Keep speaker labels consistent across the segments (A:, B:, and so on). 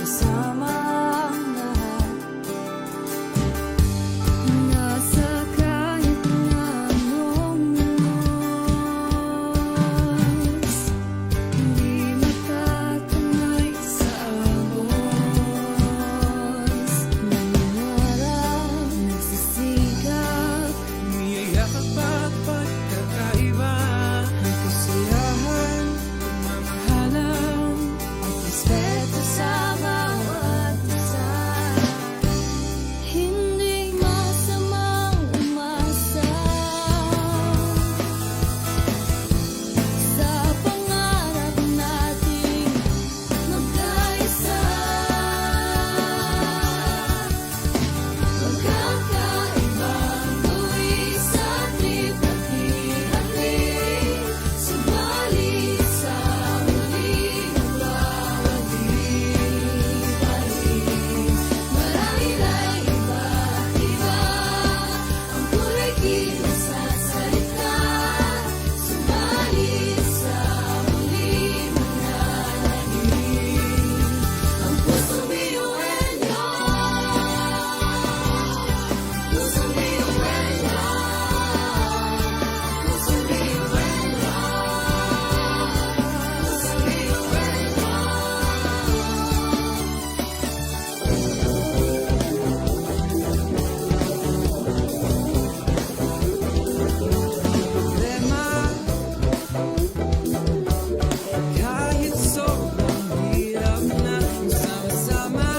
A: Sama-sama ang lahat, nasa kahit na anong noise, hindi matatanay sa agos. Nangarap, nagsisikap,
B: Niyayakap at pagkakaiba,
A: may kasiyahan, pagmamahalan, at respeto sa bawat isa. Hindi masamang umasa sa pangarap nating magkaisa. Magkakaibang tuwis at lipat-hati, subalit sa muling nagbabalik-balik. Marami na'y iba-iba ang kulay kilos at salita, subalit sa muling mananalig ang pusong biyuhelyo. Pusong biyuhelyo, pusong biyuhelyo, pusong
B: problema. Kahit sobrang hirap na, sama-sama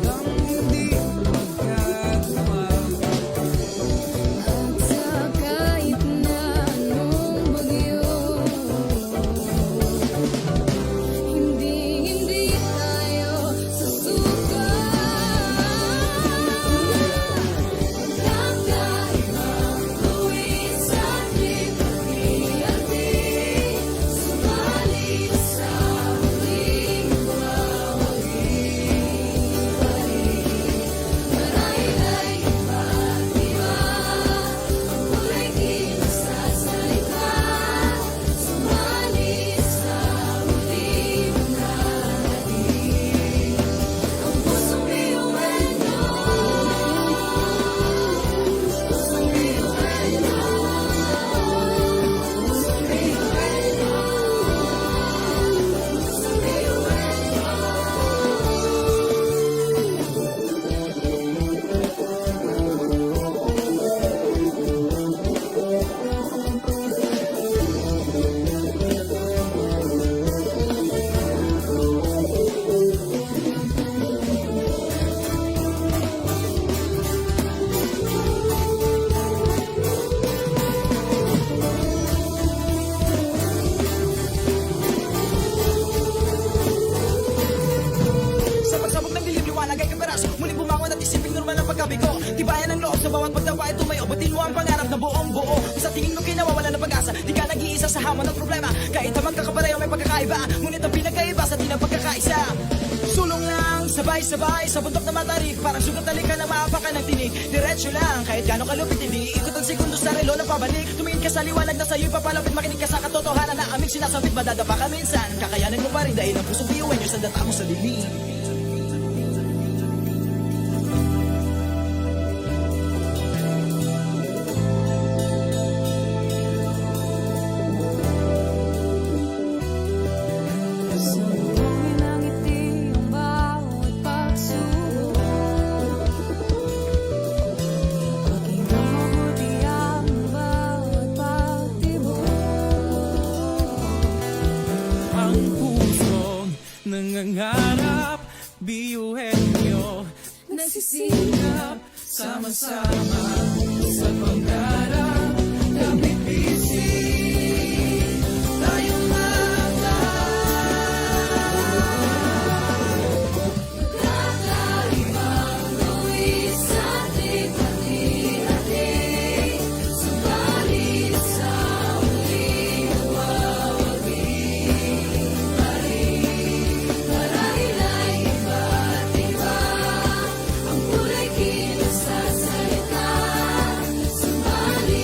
B: lang hindi magkagawa.
A: At sa kahit na anong bagyo, hindi tayo susuka. Magkakaibang tuwis at lipat-hati, subalit sa muling nagbabalik-balik. Marami na'y iba-iba ang kulay kilos at salita, subalit sa muling mananalig ang pusong biyuhelyo. Pusong biyuhelyo, pusong biyuhelyo, pusong
B: Sa pagsabog ng dilim, liwanag ay kameraso. Muling bumangon at isipin normal ang pagkabigo. Tibayan ang loob sa bawat pagtawa ay tumayo. Batin mo ang pangarap na buong buo. Sa tingin mo kinawawala ng pag-asa, di ka nag-iisa sa hamon ng problema. Kahit na magkakapareho may pagkakaiba, ngunit ang pinagkaiba sa di ng pagkakaisa. Sulong lang, sabay-sabay sa bundok na matarik. Parang sugat ka na maapakan ng tinig. Diretso lang, kahit gano'ng kalupit, hindi ikot ang segundo sa relo ng pabalik. Tumingin ka sa liwanag na sa'yo'y papalapit. Makinig ka sa katotohanan na aming sinasabit. Madadapa ka minsan, kakayanin mo pa rin dahil ang pusong biyuhan nyo sa data mo sa dilim.
A: Sa buhangin ng ngiti ang bawat pagsubok, pakinggan mabuti ang bawat pagtibok.
B: Ang pusong nangangarap, biyuhin nyo,
A: Nagsisikap,
B: sama-sama sa pangarap. Kapit busy, tayong mga
A: kakaibang tuwis at lipat-hati, subalit sa muling nagbabalik-balik. Marami na'y iba't-iba ang kulay kilos at salita, subalit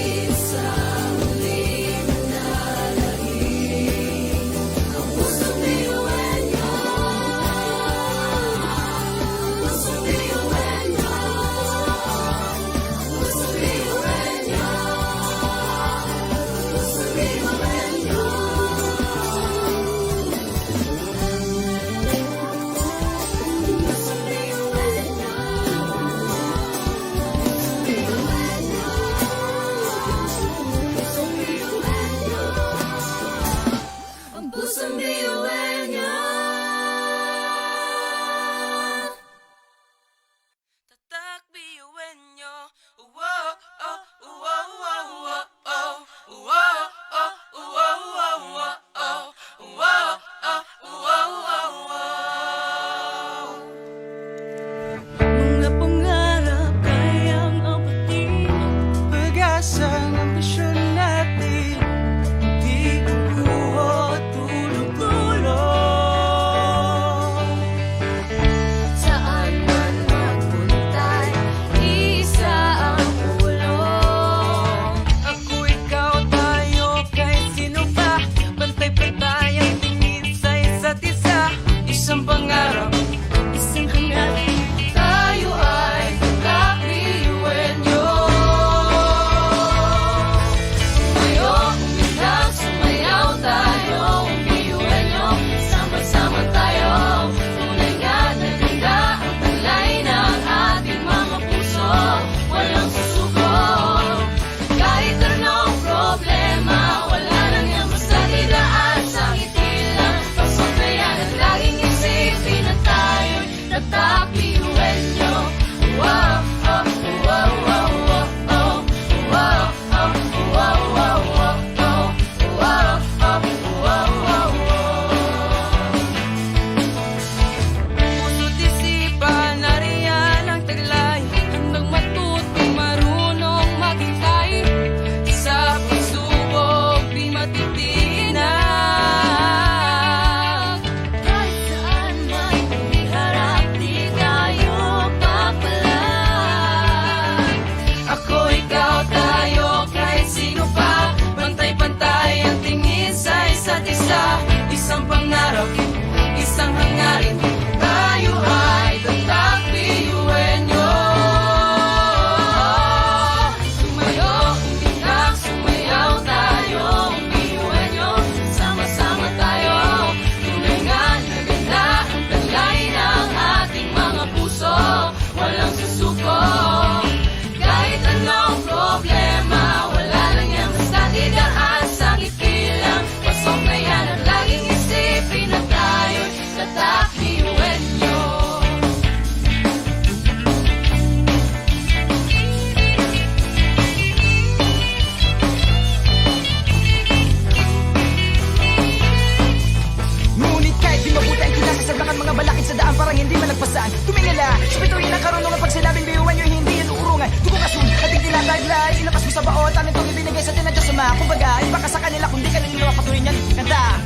B: saan tumingala sa bituin ng karunungan. Pag sinabing biyuan nyo, hindi yan uurungan. Dugo kasun, ating tinataglay, ilabas mo sa baon. Tanin itong ibinigay sa tinadya sa mga. Kumbaga, iba ka sa kanila, kundi ka nang ilawa patuloy niyan. Kanta.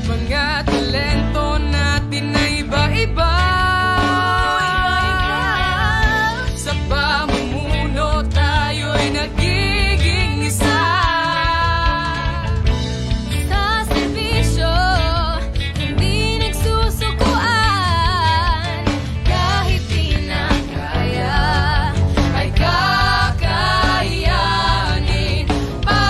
A: Mga talento natin na iba-iba, sa pamumuno tayo'y nagiging isa. Sa serbisyo, hindi nagsusukuan. Kahit di na kaya, ay kakayanin pa.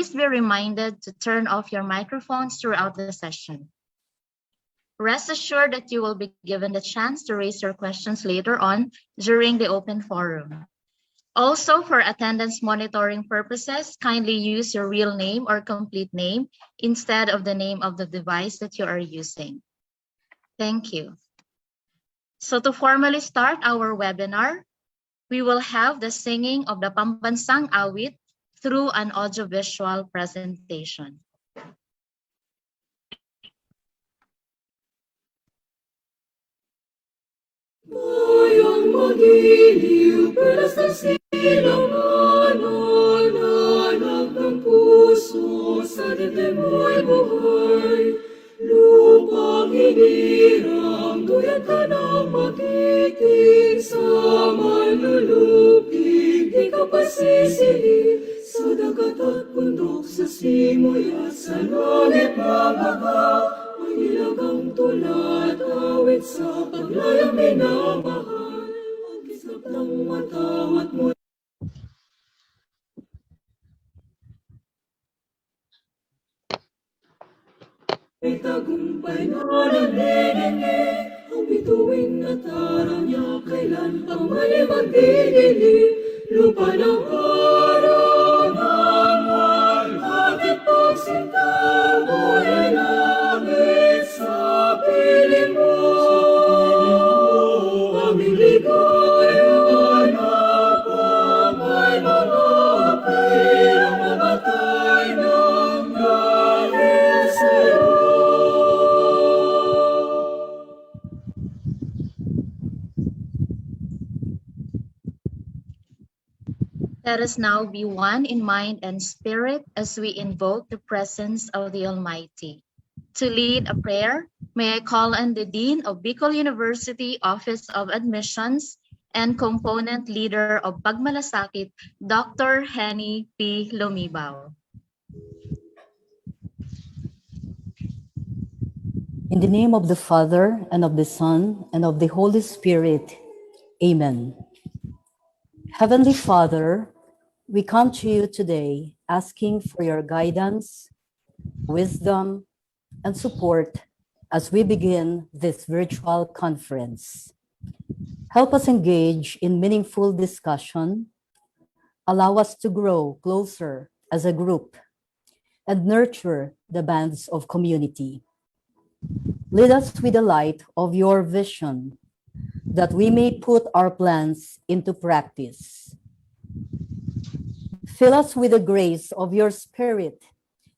C: Please be reminded to turn off your microphones throughout the session. Rest assured that you will be given the chance to raise your questions later on during the open forum. Also, for attendance monitoring purposes, kindly use your real name or complete name instead of the name of the device that you are using. Thank you. So to formally start our webinar, we will have the singing of the Pambansang Awit through an audiovisual presentation.
A: Bayang magiliw, pelas ng silangan, nananap ng puso, sa dibdib mo'y buhay. Lupang hinirang, duyan ka ng magiting, sa manlulupig, di ka pasisili. Sa dagat at bundok, sa simoy at sa langit mababaw, may nilagang tulad, awit sa paglayang minamahal. Ang kislap ng matawat mo ay tagumpay na nanginginig. Ang bituin na tarang niya, kailan pang mali magdidilim. Lupa ng araw ng ating pagsinta, buhay langit sa piling mo. Aming ligaya na pamay mga pirang mamatay ng dahil sa'yo.
C: Let us now be one in mind and spirit as we invoke the presence of the Almighty. To lead a prayer, may I call on the Dean of Bicol University Office of Admissions and component leader of Pagmalasakit, Dr. Henny P. Lumibao.
D: In the name of the Father, and of the Son, and of the Holy Spirit, Amen. Heavenly Father, we come to you today asking for your guidance, wisdom, and support as we begin this virtual conference. Help us engage in meaningful discussion, allow us to grow closer as a group, and nurture the bands of community. Lead us with the light of your vision, that we may put our plans into practice. Fill us with the grace of your Spirit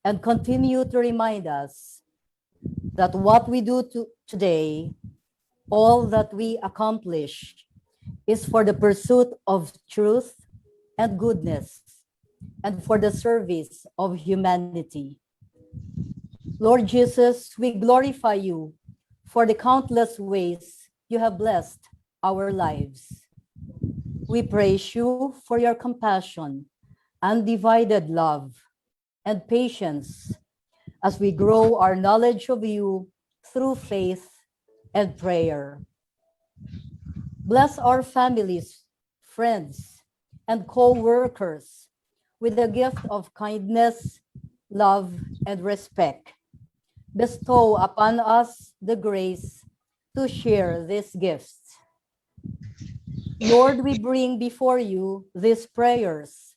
D: and continue to remind us that what we do today, all that we accomplish, is for the pursuit of truth and goodness and for the service of humanity. Lord Jesus, we glorify you for the countless ways you have blessed our lives. We praise you for your compassion, undivided love, and patience as we grow our knowledge of you through faith and prayer. Bless our families, friends, and co-workers with the gift of kindness, love, and respect. Bestow upon us the grace to share these gifts. Lord, we bring before you these prayers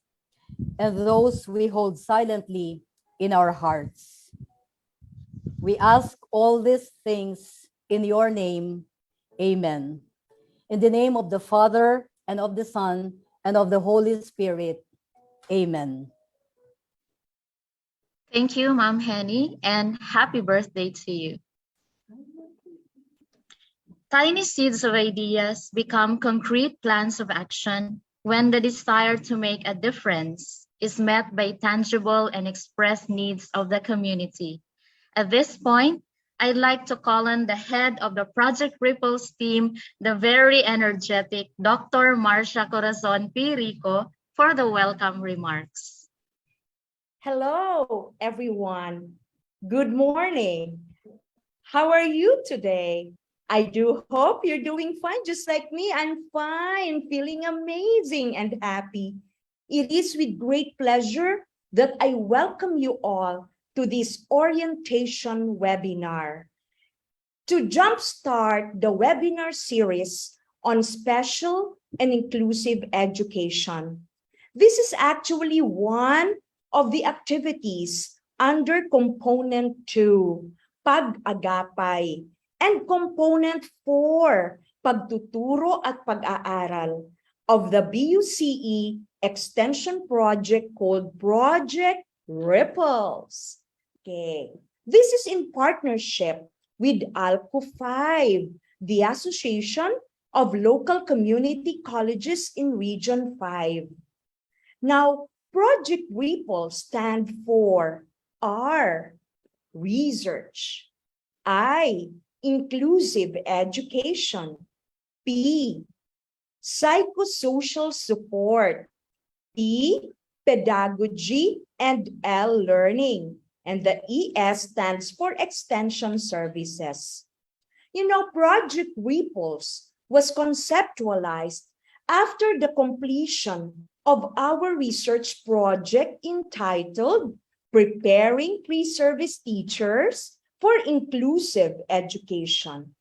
D: and those we hold silently in our hearts. We ask all these things in your name. Amen. In the name of the Father, and of the Son, and of the Holy Spirit. Amen.
C: Thank you, Ma'am Henny, and happy birthday to you. Tiny seeds of ideas become concrete plans of action when the desire to make a difference is met by tangible and expressed needs of the community. At this point, I'd like to call on the head of the Project Ripples team, the very energetic Dr. Marcia Corazon P. Rico, for the welcome remarks.
E: Hello, everyone. Good morning. How are you today? I do hope you're doing fine, just like me. I'm fine, feeling amazing and happy. It is with great pleasure that I welcome you all to this orientation webinar to jumpstart the webinar series on special and inclusive education. This is actually one of the activities under Component 2, Pag-agapay, and Component 4, Pagtuturo at Pag-aaral, of the BUCE extension project called Project Ripples. Okay, this is in partnership with ALCO 5, the Association of Local Community Colleges in Region 5. Now, Project Ripple stand for R, research, I, inclusive education, P, psychosocial support, P, pedagogy, and L, learning. And the ES stands for extension services. You know, Project Ripples was conceptualized after the completion of our research project entitled Preparing Pre-Service Teachers for Inclusive Education.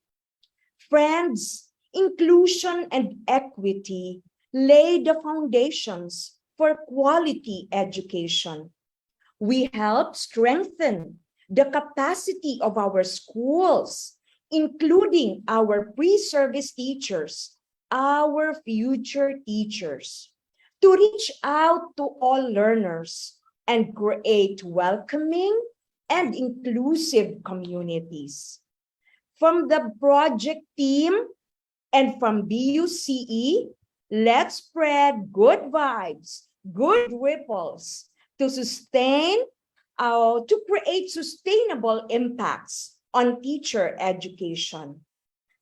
E: Friends, inclusion and equity lay the foundations for quality education. We help strengthen the capacity of our schools, including our pre-service teachers, our future teachers, to reach out to all learners and create welcoming and inclusive communities. From the project team and from BUCE, let's spread good vibes, good ripples to create sustainable impacts on teacher education.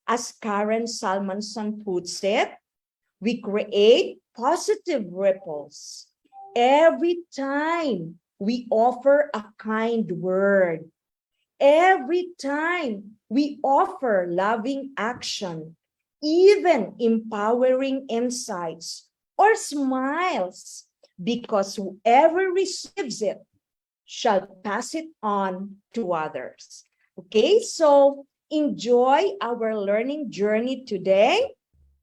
E: As Karen Salmonson puts it, we create positive ripples every time we offer a kind word, every time we offer loving action, even empowering insights or smiles, because whoever receives it shall pass it on to others. Okay, so enjoy our learning journey today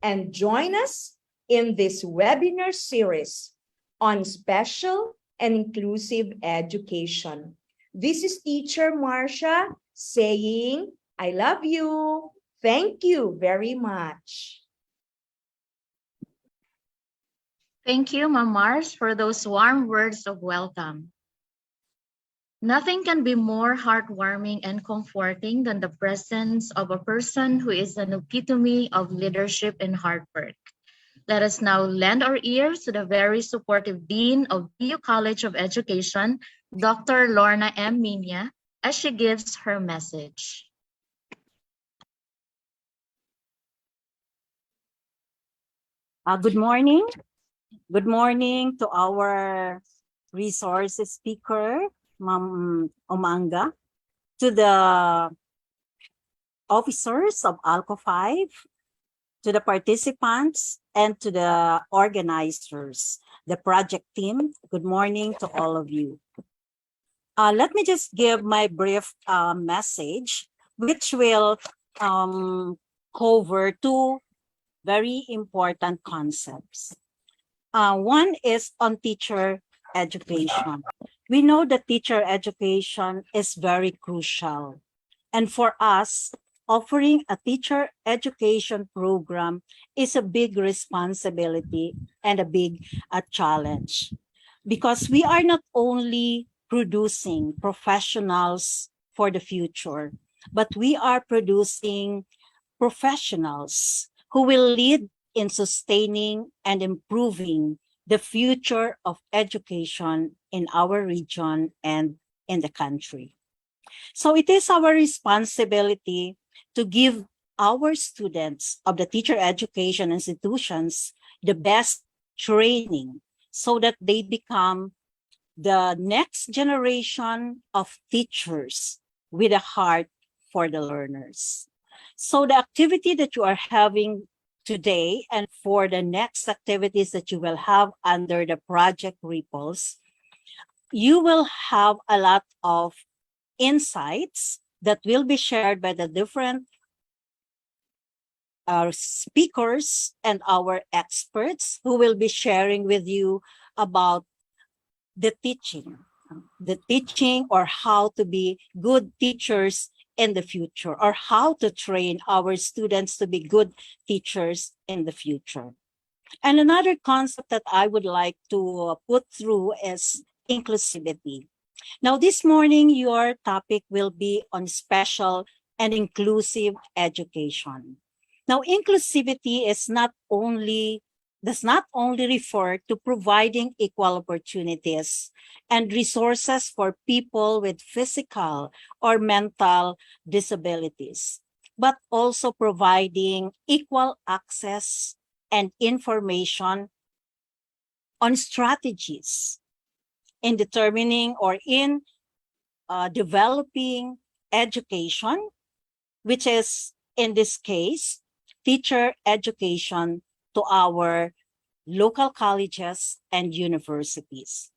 E: and join us in this webinar series on special and inclusive education. This is Teacher Marcia saying, I love you. Thank you very much.
C: Thank you, Ma'am Mars, for those warm words of welcome. Nothing can be more heartwarming and comforting than the presence of a person who is an epitome of leadership and hard work. Let us now lend our ears to the very supportive Dean of BU College of Education, Dr. Lorna M. Minya, as she gives her message.
F: Good morning. Good morning to our resources speaker, Ma'am Omanga, to the officers of ALCO 5, to the participants, and to the organizers, the project team. Good morning to all of you. Let me just give my brief message, which will cover two very important concepts. One is on teacher education. We know that teacher education is very crucial. And for us, offering a teacher education program is a big responsibility and a big challenge, because we are not only producing professionals for the future, but we are producing professionals who will lead in sustaining and improving the future of education in our region and in the country. So it is our responsibility to give our students of the teacher education institutions the best training so that they become the next generation of teachers with a heart for the learners. So the activity that you are having today and for the next activities that you will have under the Project Ripples you will have a lot of insights that will be shared by the different speakers and our experts who will be sharing with you about the teaching or how to be good teachers in the future, or how to train our students to be good teachers in the future. And another concept that I would like to put through is inclusivity. Now, this morning, your topic will be on special and inclusive education. Now, inclusivity does not only refer to providing equal opportunities and resources for people with physical or mental disabilities, but also providing equal access and information on strategies in determining or in developing education, which is in this case, teacher education to our local colleges and universities.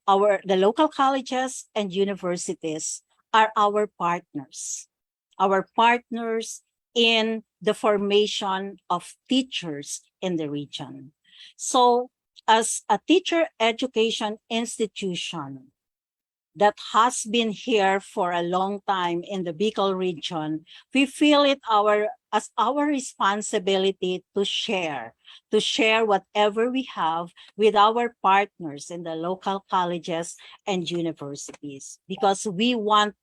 F: The local colleges and universities are our partners in the formation of teachers in the region. So as a teacher education institution that has been here for a long time in the Bicol region, we feel it as our responsibility to share whatever we have with our partners in the local colleges and universities, because we want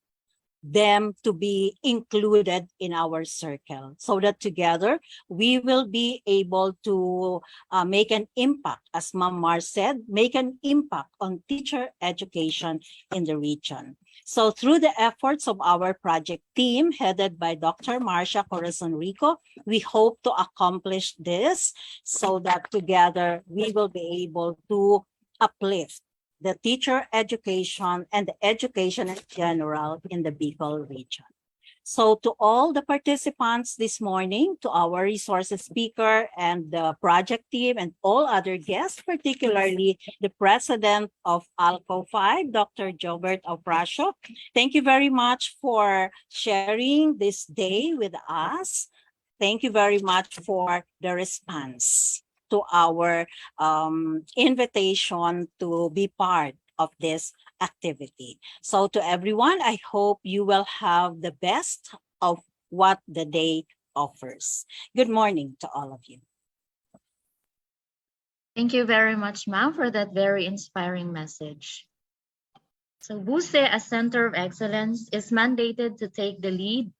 F: them to be included in our circle, so that together we will be able to make an impact, as Ma'am Mar said, make an impact on teacher education in the region. So through the efforts of our project team headed by Dr. Marcia Corazon Rico, we hope to accomplish this so that together we will be able to uplift the teacher education and the education in general in the Bicol region. So to all the participants this morning, to our resources speaker and the project team and all other guests, particularly the president of ALCO 5, Dr. Jobert Ofracio, thank you very much for sharing this day with us. Thank you very much for the response to our invitation to be part of this activity. So to everyone, I hope you will have the best of what the day offers. Good morning to all of you.
C: Thank you very much, ma'am, for that very inspiring message. So BUSE, as Center of Excellence, is mandated to take the lead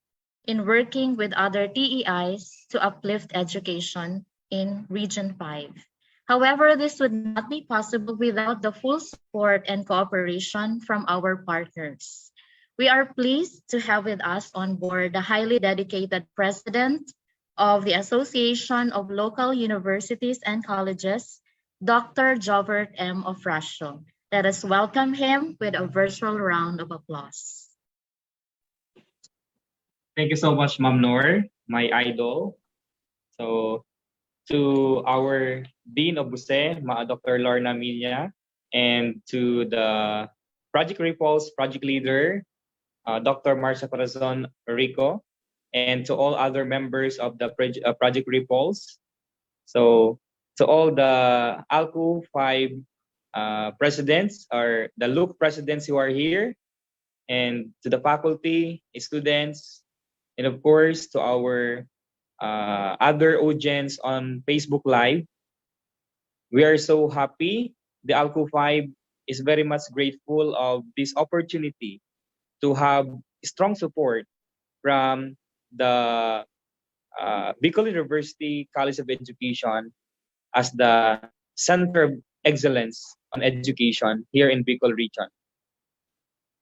C: in working with other TEIs to uplift education in Region 5. However, this would not be possible without the full support and cooperation from our partners. We are pleased to have with us on board the highly dedicated president of the Association of Local Universities and Colleges, Dr. Jobert M. Ofracio. Let us welcome him with a virtual round of applause.
G: Thank you so much, Ma'am Nor, my idol. So, to our Dean of BUSE, Dr. Lorna Minya, and to the Project Ripples project leader, Dr. Marcia Corazon Rico, and to all other members of the Project Ripples. So, to all the ALCO 5 presidents, or the LUC presidents who are here, and to the faculty, students, and of course to our other audience on Facebook Live. We are so happy. The ALCO 5 is very much grateful of this opportunity to have strong support from the Bicol University College of Education as the Center of Excellence on Education here in Bicol region.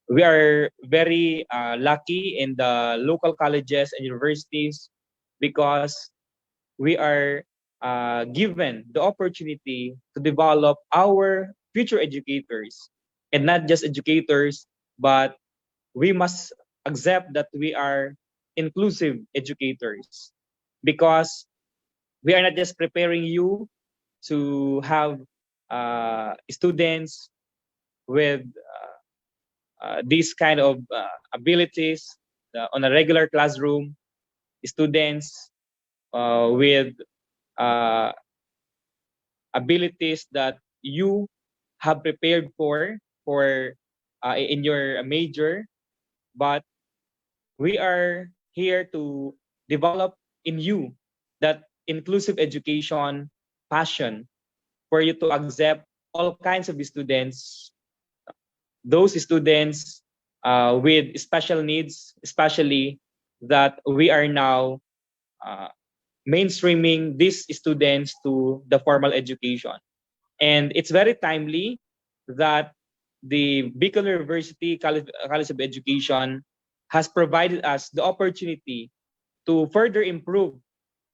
G: We are very lucky in the local colleges and universities because we are given the opportunity to develop our future educators, and not just educators, but we must accept that we are inclusive educators, because we are not just preparing you to have students with these kind of abilities on a regular classroom, students with abilities that you have prepared for in your major, but we are here to develop in you that inclusive education passion for you to accept all kinds of students, those students with special needs, especially that we are now mainstreaming these students to the formal education. And it's very timely that the Bicol University College of Education has provided us the opportunity to further improve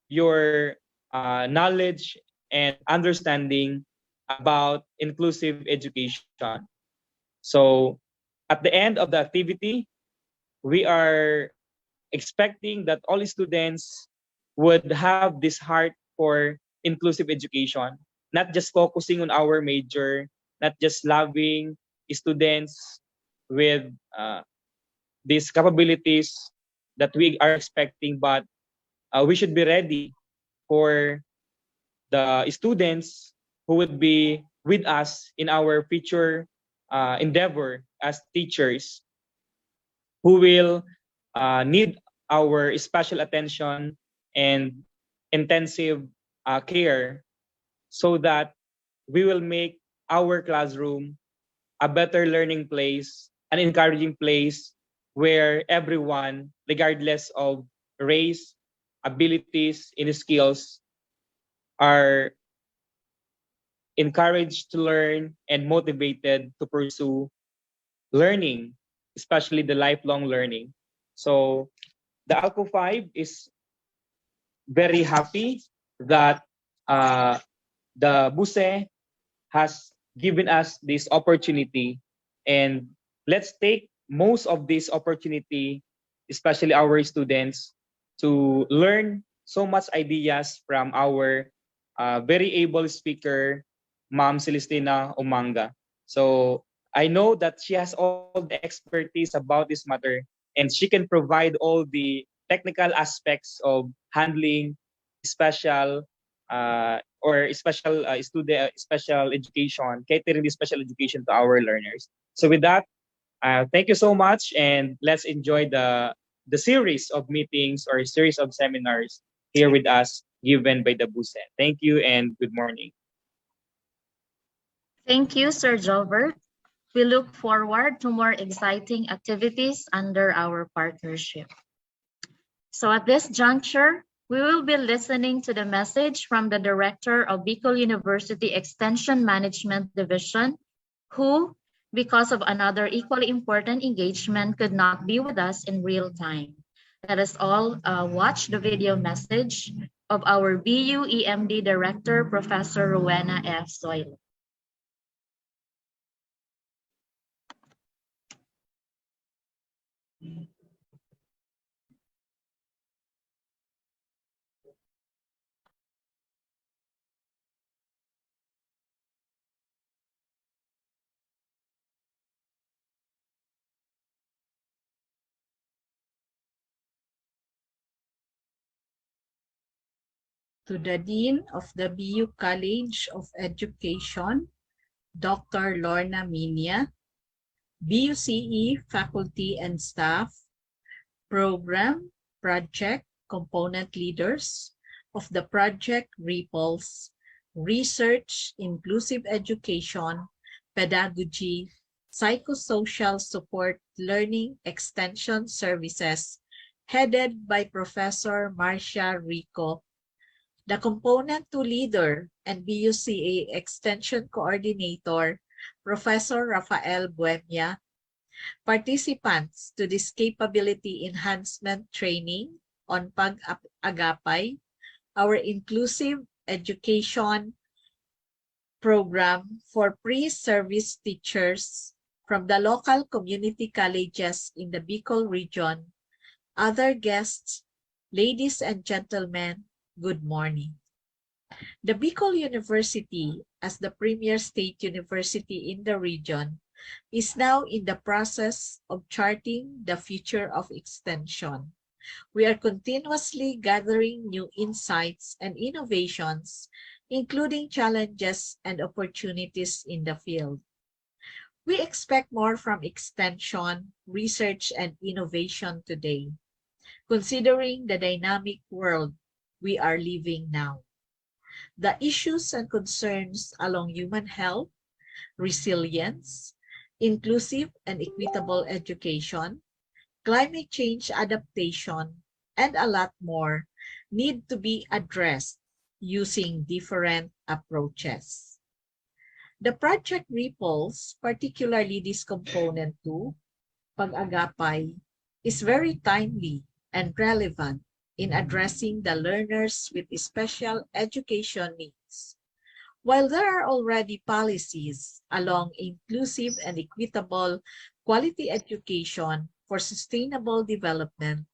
G: your knowledge and understanding about inclusive education. So at the end of the activity, we are expecting that all students would have this heart for inclusive education, not just focusing on our major, not just loving students with these capabilities that we are expecting, but we should be ready for the students who would be with us in our future endeavor as teachers, who will need our special attention and intensive care, so that we will make our classroom a better learning place, an encouraging place where everyone, regardless of race, abilities, and skills, are encouraged to learn and motivated to pursue learning, especially the lifelong learning. So the ALCO 5 is very happy that the BUSE has given us this opportunity, and let's take most of this opportunity, especially our students, to learn so much ideas from our very able speaker, Ma'am Celestina Umanga. So I know that she has all the expertise about this matter, and she can provide all the technical aspects of handling special or special education, catering the special education to our learners. So with that, thank you so much, and let's enjoy the series of meetings or series of seminars here with us given by the BUSE. Thank you and good morning.
C: Thank you, Sir Jobert. We look forward to more exciting activities under our partnership. So at this juncture, we will be listening to the message from the Director of Bicol University Extension Management Division, who, because of another equally important engagement, could not be with us in real time. Let us all watch the video message of our BU EMD Director, Professor Rowena F. Zoilo.
H: To the Dean of the BU College of Education, Dr. Lorna Minia, BUCE faculty and staff, program, project, component leaders of the Project Ripples, Research, Inclusive Education, Pedagogy, Psychosocial Support Learning Extension Services, headed by Professor Marcia Rico, the Component 2 Leader and BUCA Extension Coordinator, Professor Rafael Buemia, participants to this Capability Enhancement Training on Pag-Agapay, our inclusive education program for pre-service teachers from the local community colleges in the Bicol region, other guests, ladies and gentlemen, good morning. The Bicol University, as the premier state university in the region, is now in the process of charting the future of extension. We are continuously gathering new insights and innovations, including challenges and opportunities in the field. We expect more from extension, research, and innovation today, considering the dynamic world we are living now. The issues and concerns along human health, resilience, inclusive and equitable education, climate change adaptation, and a lot more need to be addressed using different approaches. The Project Ripples, particularly this component 2, Pag-agapay, is very timely and relevant in addressing the learners with special education needs. While there are already policies along inclusive and equitable quality education for sustainable development,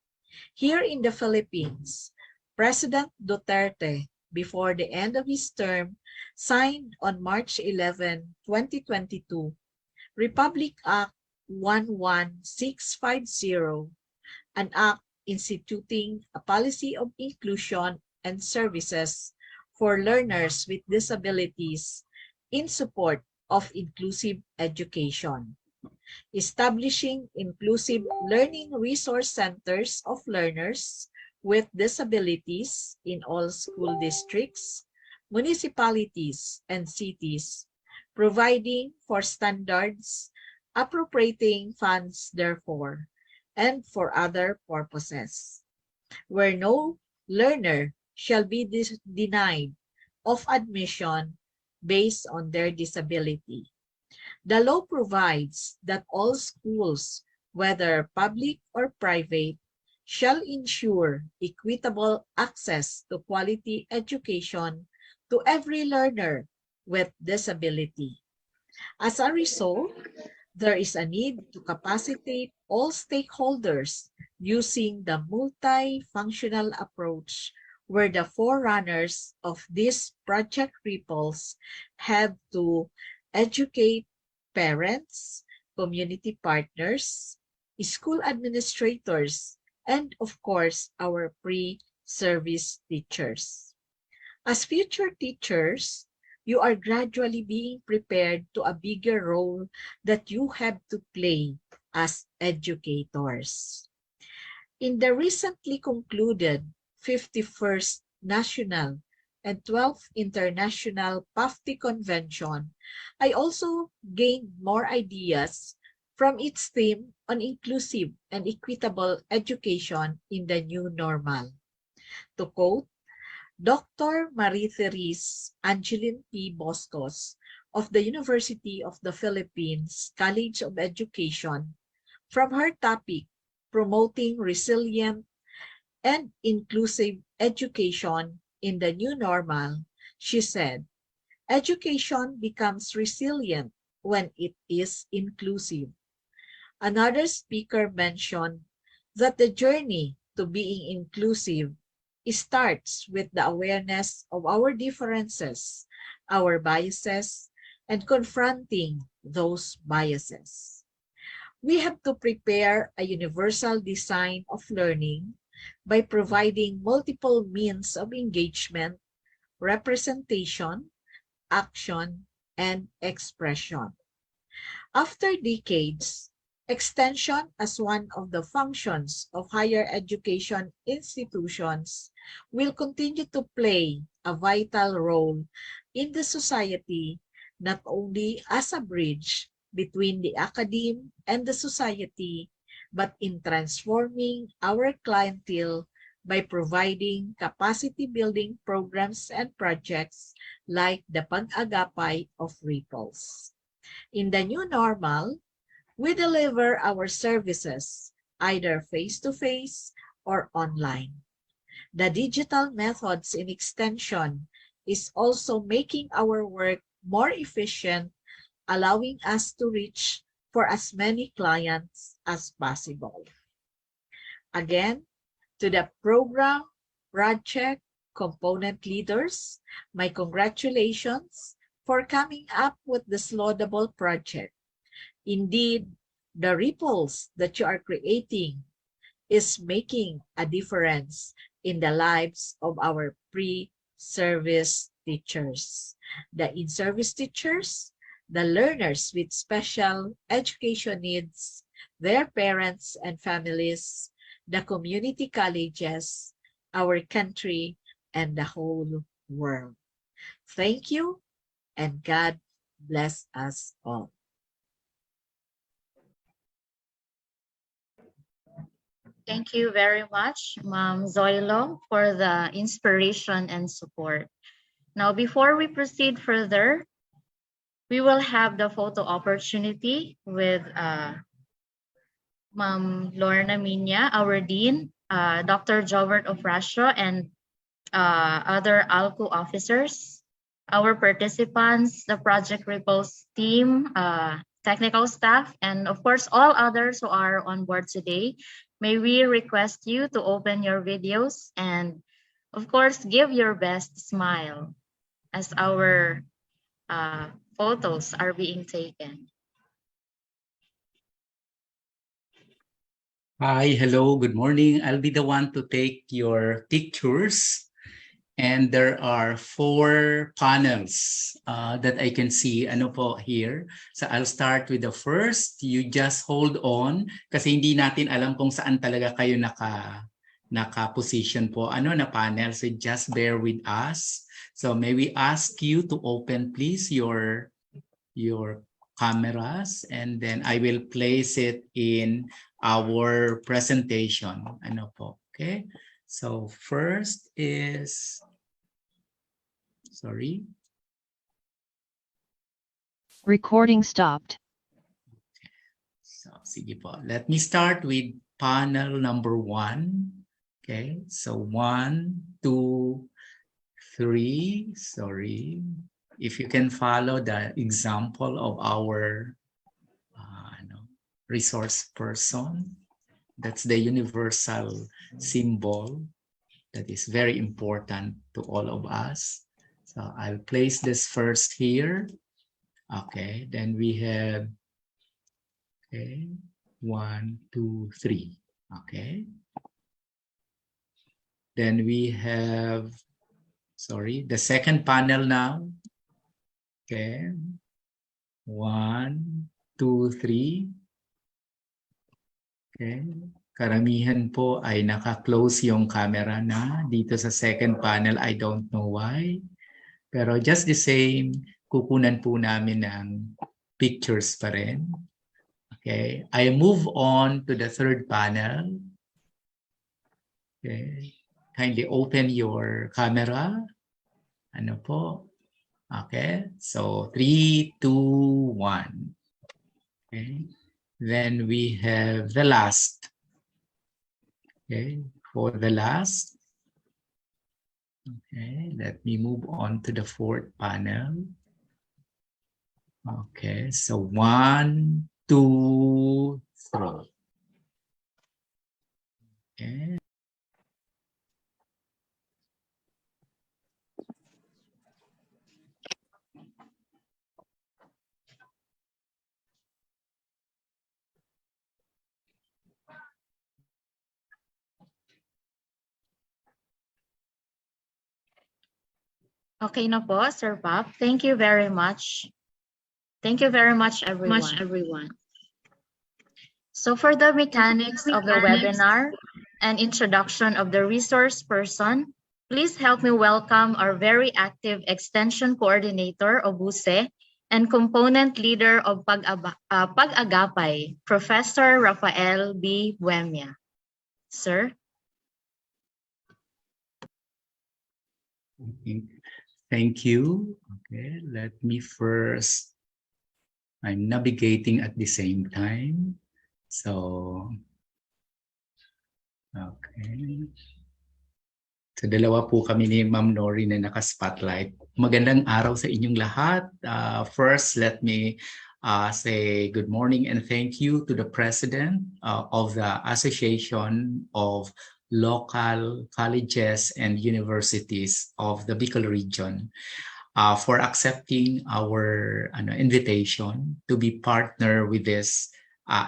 H: here in the Philippines, President Duterte, before the end of his term, signed on March 11, 2022, Republic Act 11650, an act instituting a policy of inclusion and services for learners with disabilities in support of inclusive education, establishing inclusive learning resource centers of learners with disabilities in all school districts, municipalities, and cities, providing for standards, appropriating funds therefore, and for other purposes, where no learner shall be denied of admission based on their disability. The law provides that all schools, whether public or private, shall ensure equitable access to quality education to every learner with disability. As a result, there is a need to capacitate all stakeholders using the multifunctional approach where the forerunners of these Project Ripples have to educate parents, community partners, school administrators, and of course, our pre-service teachers. As future teachers, you are gradually being prepared to a bigger role that you have to play as educators. In the recently concluded 51st National and 12th International PAFTI Convention, I also gained more ideas from its theme on inclusive and equitable education in the new normal. To quote Dr. Marie-Therese Angeline P. Boscos of the University of the Philippines College of Education, from her topic, Promoting Resilient and Inclusive Education in the New Normal, she said, education becomes resilient when it is inclusive. Another speaker mentioned that the journey to being inclusive starts with the awareness of our differences, our biases, and confronting those biases. We have to prepare a universal design of learning by providing multiple means of engagement, representation, action, and expression. After decades, extension as one of the functions of higher education institutions will continue to play a vital role in the society, not only as a bridge between the academe and the society, but in transforming our clientele by providing capacity-building programs and projects like the Pag-agapay of Ripples. In the new normal, we deliver our services either face-to-face or online. The digital methods in extension is also making our work more efficient, allowing us to reach for as many clients as possible. Again, to the program, project, component leaders, my congratulations for coming up with this laudable project. Indeed, the ripples that you are creating is making a difference in the lives of our pre-service teachers, the in-service teachers, the learners with special education needs, their parents and families, the community colleges, our country, and the whole world. Thank you, and God bless us all.
C: Thank you very much, Ma'am Zoilo, for the inspiration and support. Now, before we proceed further, we will have the photo opportunity with Ma'am Lorna Minya, our Dean, Dr. Jobert of Russia, and other ALCO officers, our participants, the Project Ripples team, technical staff, and of course, all others who are on board today. May we request you to open your videos and, of course, give your best smile as our photos are being taken.
I: Hi, hello, good morning. I'll be the one to take your pictures. And there are 4 panels that I can see ano po here. So I'll start with the first. You just hold on kasi hindi natin alam kung saan talaga kayo naka-position po na panel. So just bear with us. So may we ask you to open please your cameras, and then I will place it in our presentation. Ano po, okay? So first is, sorry.
J: Recording stopped.
I: So sige po. Let me start with panel number 1. Okay, so 1, 2, 3. Sorry. If you can follow the example of our resource person, that's the universal symbol that is very important to all of us. So I'll place this first here. Okay, then we have, okay, 1, 2, 3. Okay. Then we have, sorry, the second panel now. Okay. 1, 2, 3. Okay. Karamihan po ay naka-close yung camera na dito sa second panel. I don't know why. Pero just the same, kukunan po namin ng pictures pa rin. Okay. I move on to the third panel. Okay. Kindly open your camera. Ano po? Okay. So 3, 2, 1. Okay. Then we have the last. Okay, for the last. Okay, let me move on to the fourth panel. Okay, so 1, 2, 3. Okay.
C: Okay na po, Sir Pop. Thank you very much. Thank you very much, everyone. So for the mechanics of the webinar and introduction of the resource person, please help me welcome our very active Extension Coordinator of BUSE and Component Leader of Pag-Agapay, Professor Rafael B. Buemia. Sir?
I: Thank you. Okay, let me first, I'm navigating at the same time. So, okay. So, dalawa po kami ni Ma'am Nori na naka-spotlight. Magandang araw sa inyong lahat. First, let me say good morning and thank you to the President of the Association of Local Colleges and Universities of the Bicol region. for accepting our invitation to be partner with this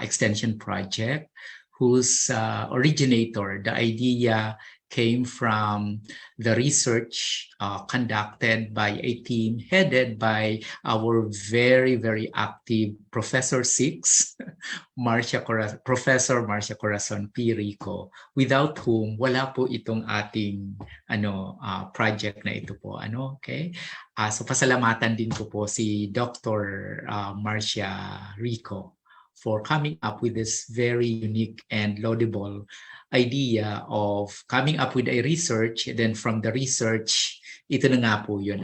I: extension project, whose originator, the idea came from the research conducted by a team headed by our very, very active Professor Six, Professor Marcia Corazon P. Rico, without whom wala po itong ating project na ito po. Okay? So pasalamatan din ko po si Dr. Marcia Rico for coming up with this very unique and laudable idea of coming up with a research, and then from the research, ito na nga po yun,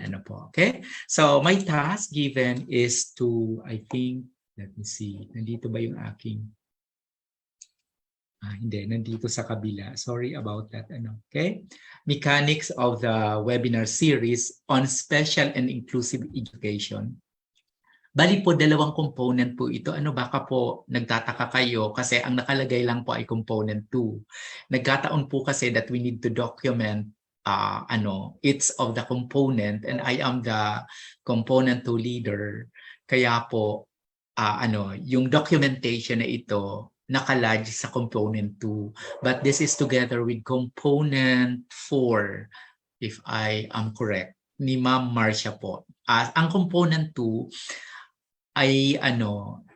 I: okay? So my task given is to, I think, let me see, nandito ba yung aking, hindi, nandito sa kabila, sorry about that, okay? Mechanics of the webinar series on special and inclusive education. Bali po, dalawang component po ito. Baka po nagtataka kayo kasi ang nakalagay lang po ay component 2. Nagkataon po kasi that we need to document each of the component, and I am the component 2 leader. Kaya po, yung documentation na ito nakalodge sa component 2. But this is together with component 4, if I am correct, ni Ma'am Marcia po. Ang component 2 ay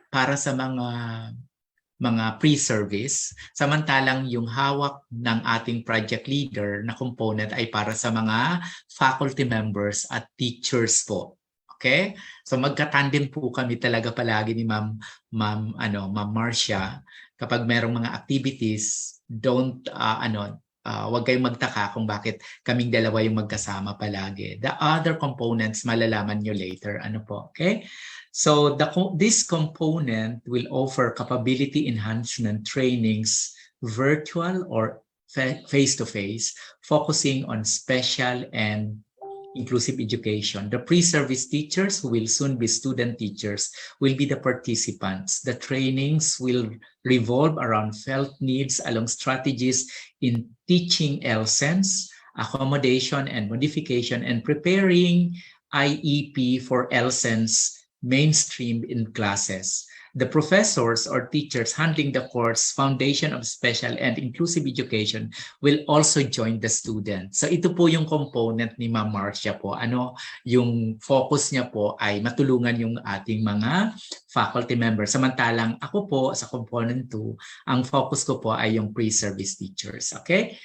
I: para sa mga pre-service, samantalang yung hawak ng ating project leader na component ay para sa mga faculty members at teachers po. Okay? So magka-tandem po kami talaga palagi ni Ma'am Marcia. Kapag merong mga activities, wag kayong magtaka kung bakit kaming dalawa yung magkasama palagi. The other components malalaman nyo later. Okay? So this component will offer capability enhancement trainings, virtual or face-to-face, focusing on special and inclusive education. The pre-service teachers, who will soon be student teachers, will be the participants. The trainings will revolve around felt needs along strategies in teaching LSENS, accommodation and modification, and preparing IEP for LSENS mainstream in classes. The professors or teachers handling the course Foundation of Special and Inclusive Education will also join the students. So ito po yung component ni Ma'am Marcia po. Yung focus niya po ay matulungan yung ating mga faculty members. Samantalang ako po sa component 2, ang focus ko po ay yung pre-service teachers. Okay?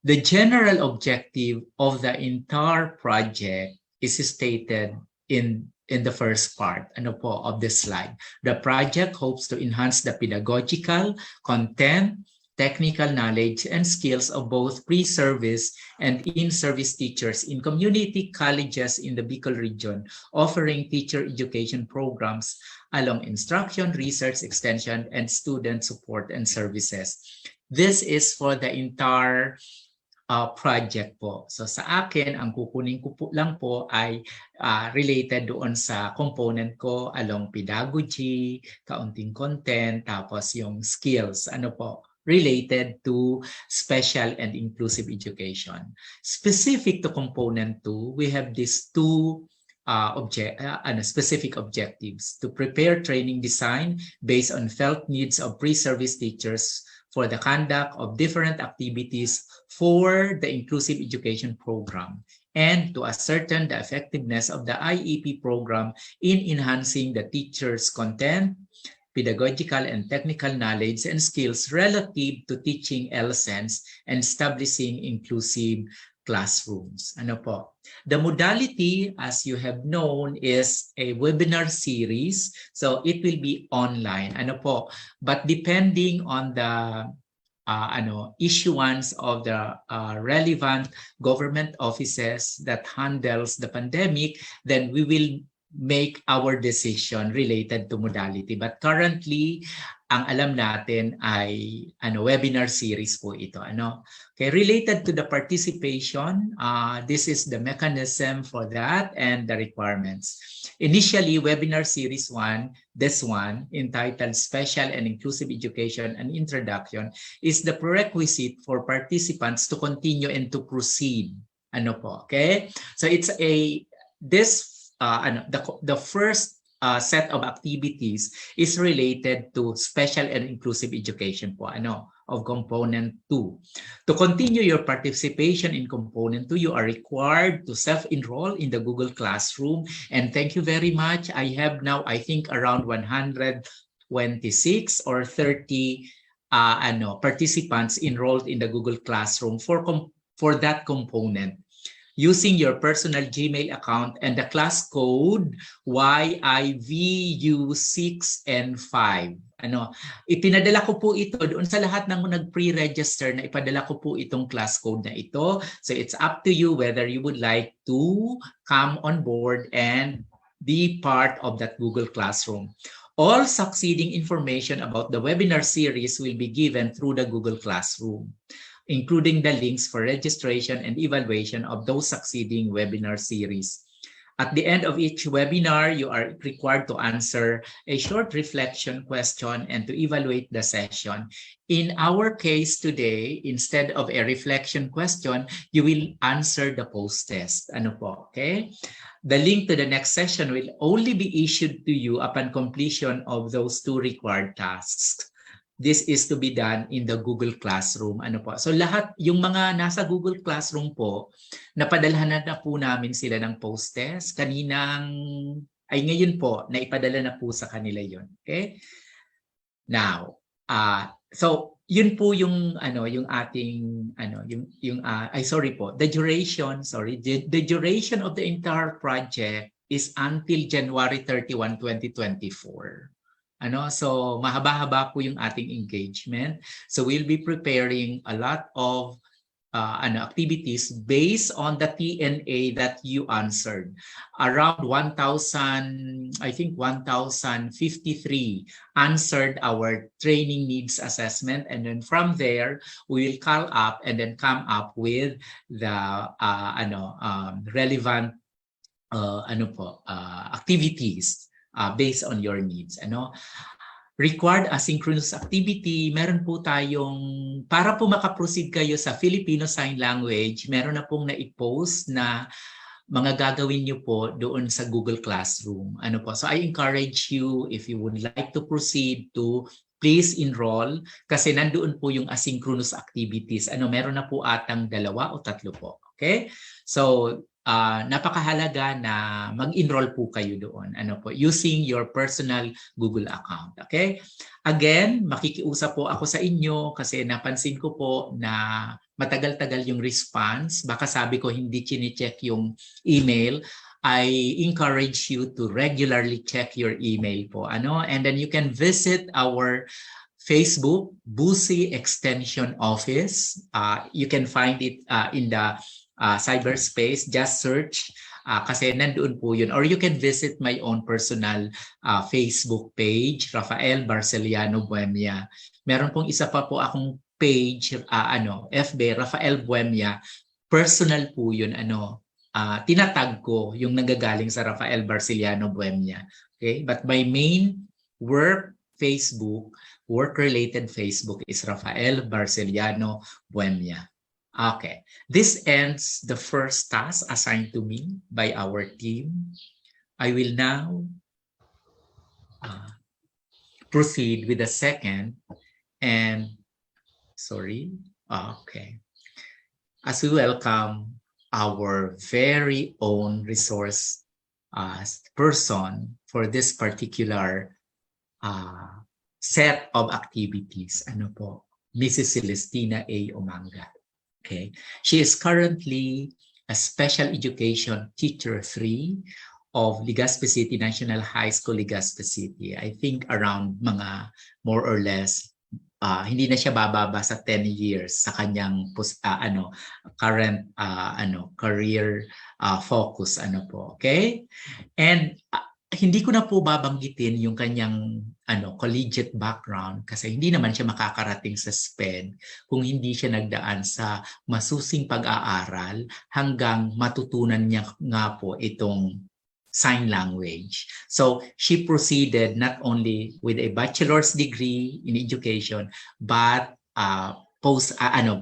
I: The general objective of the entire project is stated in the first part of this slide. The project hopes to enhance the pedagogical, content, technical knowledge, and skills of both pre-service and in-service teachers in community colleges in the Bicol region, offering teacher education programs along instruction, research, extension, and student support and services. This is for the entire project po. So sa akin, ang kukunin ko po lang po ay related doon sa component ko along pedagogy, kaunting content, tapos yung skills, related to special and inclusive education. Specific to component 2, we have these two specific objectives: to prepare training design based on felt needs of pre-service teachers for the conduct of different activities for the inclusive education program, and to ascertain the effectiveness of the IEP program in enhancing the teacher's content, pedagogical and technical knowledge and skills relative to teaching LSENS and establishing inclusive classrooms. The modality, as you have known, is a webinar series. So it will be online. But depending on the issuance of the relevant government offices that handles the pandemic, then we will make our decision related to modality. But currently, ang alam natin ay webinar series po ito. Okay, related to the participation, this is the mechanism for that and the requirements. Initially, webinar series 1, this one, entitled Special and Inclusive Education and Introduction, is the prerequisite for participants to continue and to proceed. Okay? So it's a the first set of activities is related to special and inclusive education po, of component 2. To continue your participation in component 2, you are required to self-enroll in the Google Classroom. And thank you very much. I have now, I think, around 126 or 30 participants enrolled in the Google Classroom for that component, using your personal Gmail account and the class code YIVU6 and 5. Ipinadala ko po ito doon sa lahat ng nag-pre-register na ipadala ko po itong class code na ito. So it's up to you whether you would like to come on board and be part of that Google Classroom. All succeeding information about the webinar series will be given through the Google Classroom, including the links for registration and evaluation of those succeeding webinar series. At the end of each webinar, you are required to answer a short reflection question and to evaluate the session. In our case today, instead of a reflection question, you will answer the post-test. Okay? The link to the next session will only be issued to you upon completion of those 2 required tasks. This is to be done in the Google Classroom. So lahat, yung mga nasa Google Classroom po, napadalhan na po namin sila ng post-test. Ngayon po, naipadala na po sa kanila yon. Okay? Now, so yun po yung yung ating the duration of the entire project is until January 31, 2024. So mahaba-haba po yung ating engagement. So we'll be preparing a lot of activities based on the TNA that you answered. Around 1,053 answered our training needs assessment, and then from there we will call up and then come up with the relevant activities based on your needs. Required asynchronous activity, meron po tayong, para po makaproceed kayo sa Filipino Sign Language, meron na pong na-post na mga gagawin nyo po doon sa Google Classroom. So I encourage you, if you would like to proceed, to please enroll kasi nandoon po yung asynchronous activities. Meron na po atang 2 o 3 po. Okay? So napakahalaga na mag-enroll po kayo doon. Using your personal Google account. Okay? Again, makikiusap po ako sa inyo kasi napansin ko po na matagal-tagal yung response. Baka sabi ko hindi chine-check yung email. I encourage you to regularly check your email po. And then you can visit our Facebook, Busi Extension Office. You can find it in the cyberspace. Just search kasi nandoon po yun. Or you can visit my own personal Facebook page, Rafael Barceliano Buemia. Meron pong isa pa po akong page, FB, Rafael Buemia. Personal po yun, tinatag ko yung nanggagaling sa Rafael Barceliano Buemia. Okay? But my main work-related Facebook is Rafael Barceliano Buemia. Okay, this ends the first task assigned to me by our team. I will now proceed with the second and, as we welcome our very own resource person for this particular set of activities. Mrs. Celestina A. Omanga. Okay. She is currently a special education teacher 3 of Legazpi City National High School, Legazpi City. I think around mga more or less hindi na siya bababa sa 10 years sa kanyang current career focus okay? And hindi ko na po babanggitin yung kanyang collegiate background kasi hindi naman siya makakarating sa SPED kung hindi siya nagdaan sa masusing pag-aaral hanggang matutunan niya nga po itong sign language. So she proceeded not only with a bachelor's degree in education but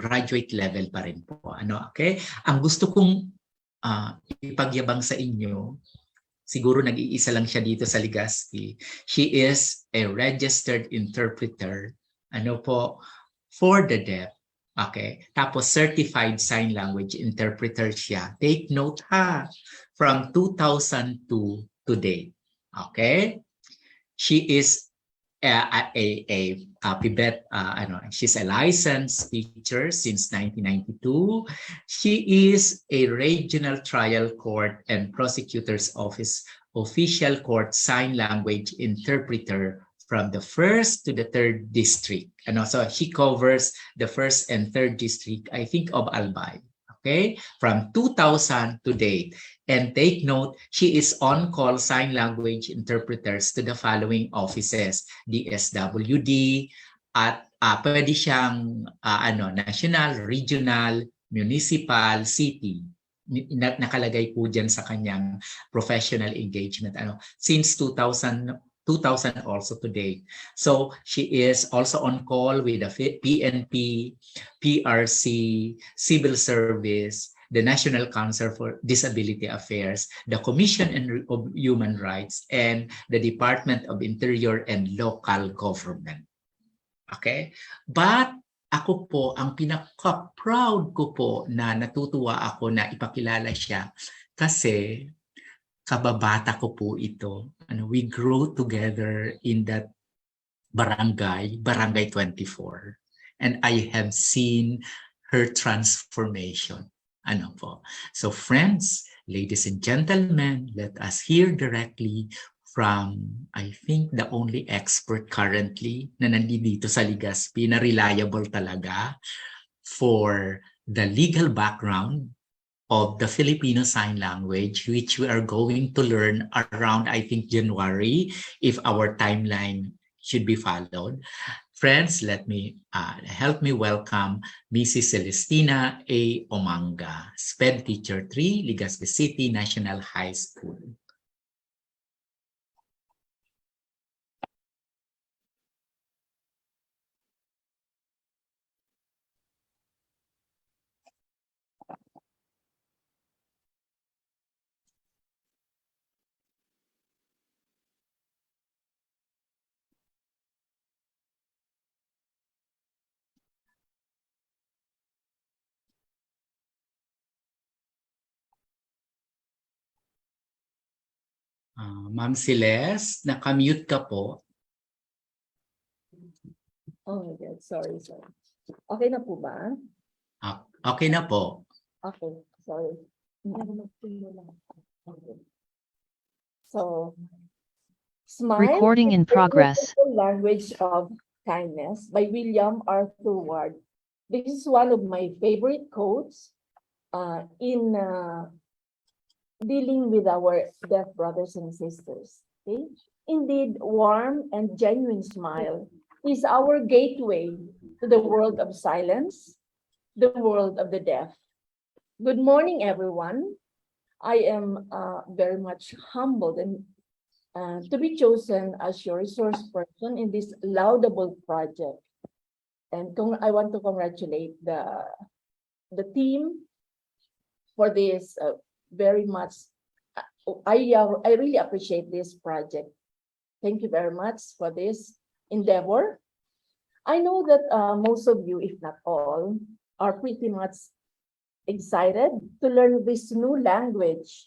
I: graduate level pa rin po. Okay? Ang gusto kong ipagyabang sa inyo, siguro nag-iisa lang siya dito sa Legazpi. She is a registered interpreter, for the deaf. Okay? Tapos certified sign language interpreter siya. Take note ha, from 2002 to date. Okay? She is she's a licensed teacher since 1992. She is a regional trial court and prosecutor's office official court sign language interpreter from the 1st to the 3rd district. And also she covers the 1st and 3rd district, I think, of Albay. Okay, from 2000 to date. And take note, she is on-call sign language interpreters to the following offices: DSWD, at pwede siyang national, regional, municipal, city. Nakalagay po dyan sa kanyang professional engagement since 2000 also to date. So she is also on call with the PNP, PRC, Civil Service, the National Council for Disability Affairs, the Commission of Human Rights, and the Department of Interior and Local Government. Okay? But ako po, ang pinaka-proud ko po na natutuwa ako na ipakilala siya kasi kababata ko po ito. We grow together in that barangay 24. And I have seen her transformation. So friends, ladies and gentlemen, let us hear directly from, I think, the only expert currently na nandito sa Legazpi na reliable talaga for the legal background of the Filipino Sign Language, which we are going to learn around, I think, January, if our timeline should be followed. Friends, help me welcome Mrs. Celestina A. Omanga, SPED Teacher 3, Legazpi City National High School. Ma'am Celeste, nakamute ka po.
E: Oh my God, sorry. Okay na po ba?
I: Okay na po.
E: Okay, sorry. Okay. So, Smile
J: Recording in
E: is the
J: progress.
E: Universal Language of Kindness by William Arthur Ward. This is one of my favorite quotes in dealing with our deaf brothers and sisters. Okay? Indeed, warm and genuine smile is our gateway to the world of silence, the world of the deaf. Good morning, everyone. I am very much humbled and to be chosen as your resource person in this laudable project. And I want to congratulate the team for this very much. I really appreciate this project. Thank you very much for this endeavor. I know that most of you, if not all, are pretty much excited to learn this new language,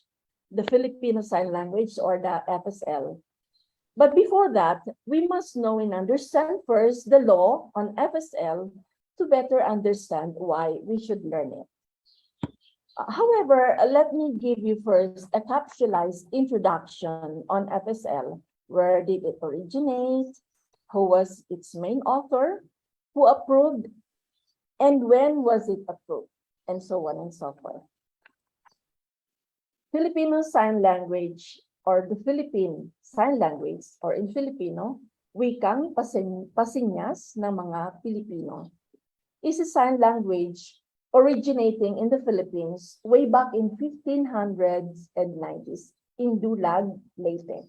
E: the Filipino Sign Language, or the FSL. But before that, we must know and understand first the law on FSL to better understand why we should learn it. However, let me give you first a capsulized introduction on FSL. Where did it originate? Who was its main author? Who approved? And when was it approved? And so on and so forth. Filipino Sign Language, or the Philippine Sign Language, or in Filipino, wikang pasinyas ng mga Pilipino, is a sign language originating in the Philippines way back in 1500s and 90s in Dulag, Leyte.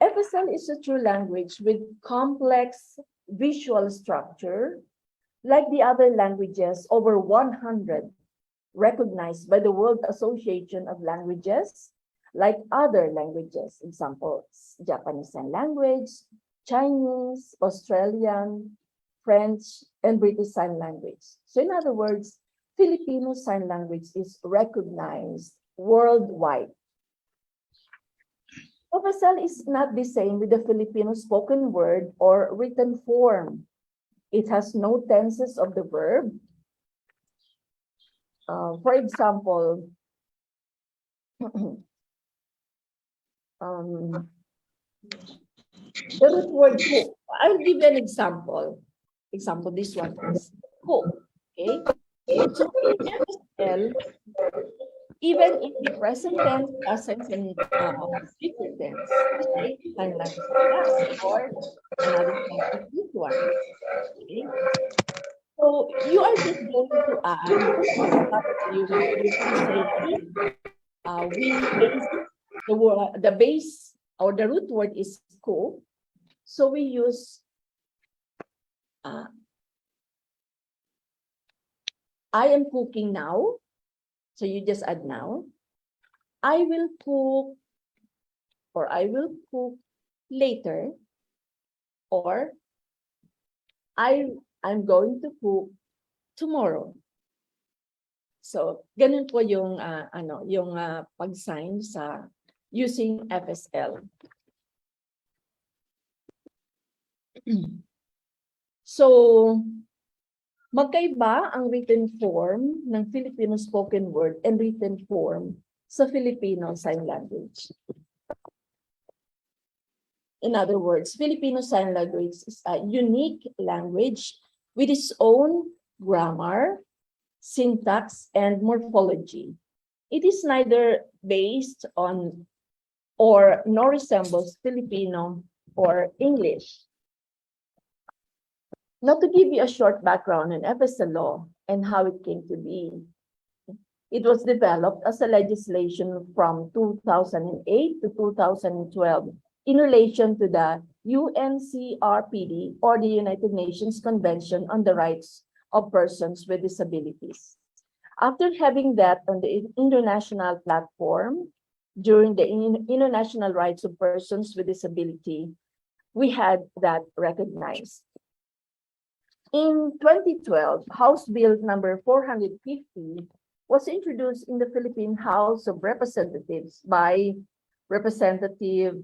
E: FSL is a true language with complex visual structure. Like the other languages, over 100 recognized by the World Association of Languages, like other languages, examples, Japanese Sign Language, Chinese, Australian, French, and British Sign Language. So in other words, Filipino Sign Language is recognized worldwide. FSL is not the same with the Filipino spoken word or written form. It has no tenses of the verb. For example, the root word cook. I'll give you an example. This one is cook. Okay. So in FSL, even in the present tense, past tense, and future tense, okay, sign language class or another type of this one. Okay. So you are just going to add what you say. We base the base or the root word is cook. So we use I am cooking now. So you just add now. I will cook, or I will cook later, or I'm going to cook tomorrow. So ganun po yung pag-sign sa using FSL. So magkaiba ang written form ng Filipino spoken word and written form sa Filipino Sign Language. In other words, Filipino Sign Language is a unique language with its own grammar, syntax, and morphology. It is neither based on or nor resembles Filipino or English. Now, to give you a short background on FSL law and how it came to be, it was developed as a legislation from 2008 to 2012 in relation to the UNCRPD, or the United Nations Convention on the Rights of Persons with Disabilities. After having that on the international platform during the International Rights of Persons with Disability, we had that recognized. In 2012, House Bill number 450 was introduced in the Philippine House of Representatives by Representative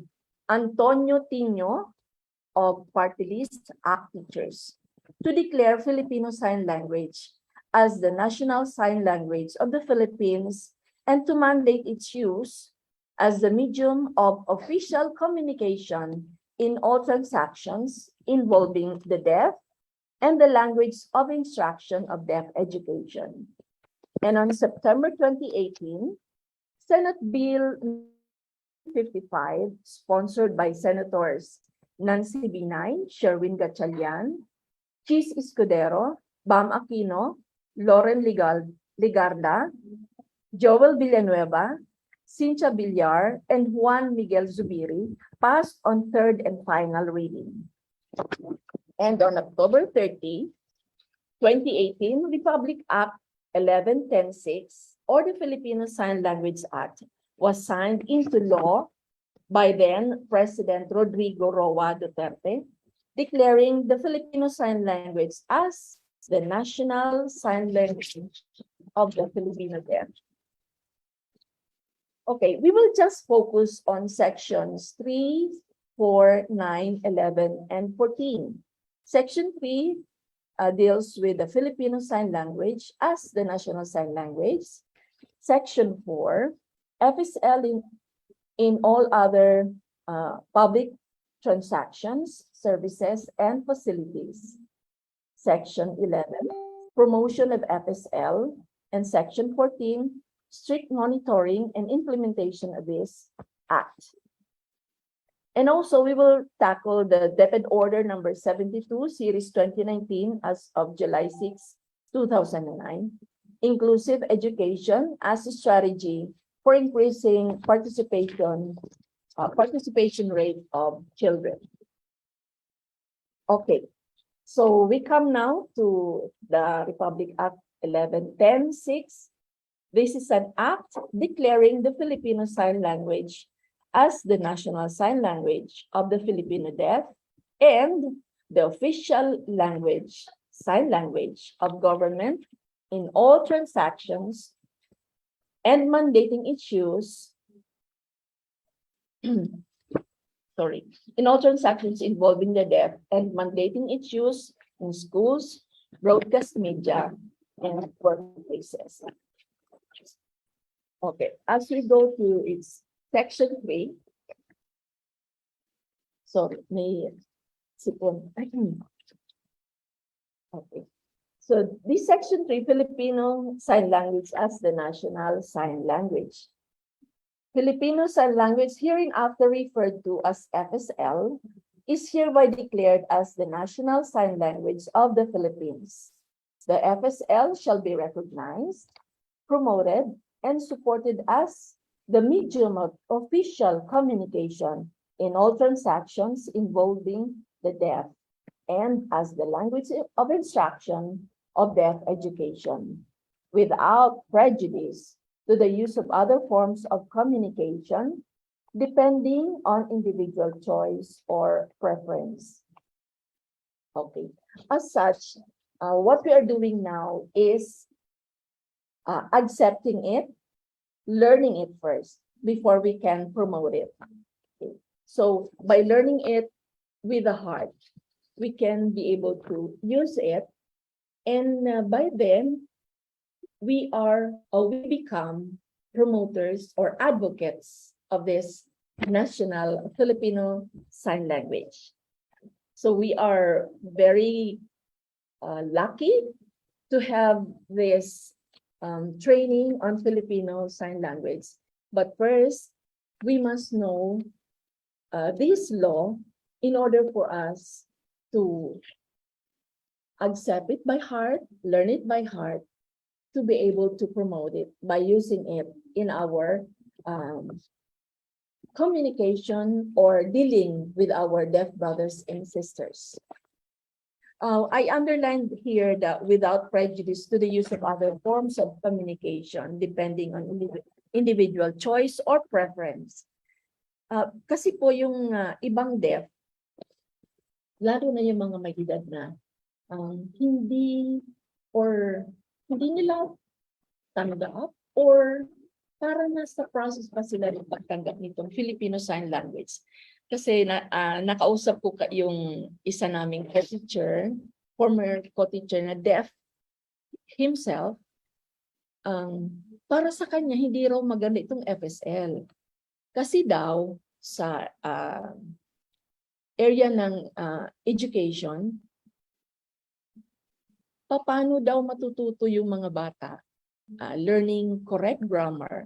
E: Antonio Tino of Party List ACT Teachers to declare Filipino Sign Language as the national sign language of the Philippines and to mandate its use as the medium of official communication in all transactions involving the deaf and the language of instruction of deaf education. And on September 2018, Senate Bill 55, sponsored by Senators Nancy Binay, Sherwin Gatchalian, Chis Escudero, Bam Aquino, Lauren Ligarda, Joel Villanueva, Cynthia Villar, and Juan Miguel Zubiri passed on third and final reading. And on October 30, 2018, Republic Act 1110-6, or the Filipino Sign Language Act, was signed into law by then President Rodrigo Roa Duterte, declaring the Filipino Sign Language as the national sign language of the Filipino deaf. Okay, we will just focus on sections 3, 4, 9, 11, and 14. Section 3 deals with the Filipino Sign Language as the national sign language. Section 4, FSL in all other public transactions, services, and facilities. Section 11, promotion of FSL. And Section 14, strict monitoring and implementation of this act. And also, we will tackle the DepEd Order number 72, Series 2019, as of July 6, 2009, inclusive education as a strategy for increasing participation rate of children. Okay, so we come now to the Republic Act 1110-6, This is an act declaring the Filipino Sign Language as the national sign language of the Filipino deaf and the official language, sign language of government in all transactions and mandating its use, sorry, in all transactions involving the deaf and mandating its use in schools, broadcast media, and workplaces. Okay, as we go to its section 3. Sorry, may sipon. Okay. So this section 3, Filipino Sign Language as the national sign language. Filipino Sign Language, hereinafter referred to as FSL, is hereby declared as the national sign language of the Philippines. The FSL shall be recognized, promoted, and supported as the medium of official communication in all transactions involving the deaf and as the language of instruction of deaf education, without prejudice to the use of other forms of communication, depending on individual choice or preference. Okay, as such, what we are doing now is accepting it, learning it first before we can promote it. Okay. So by learning it with the heart, we can be able to use it, and by then we become promoters or advocates of this national Filipino Sign Language. So we are very lucky to have this training on Filipino Sign Language. But first, we must know this law in order for us to accept it by heart, learn it by heart, to be able to promote it by using it in our communication or dealing with our deaf brothers and sisters. I underlined here that without prejudice to the use of other forms of communication, depending on individual choice or preference. Kasi po yung ibang deaf, lalo na yung mga may edad na, hindi nila tanggap or parang nasa process pa sila ng pagtanggap nitong Filipino Sign Language. Kasi nakausap ko yung isa naming co-teacher, former co-teacher na deaf himself. Para sa kanya, hindi raw maganda itong FSL. Kasi daw sa area ng education, paano daw matututo yung mga bata learning correct grammar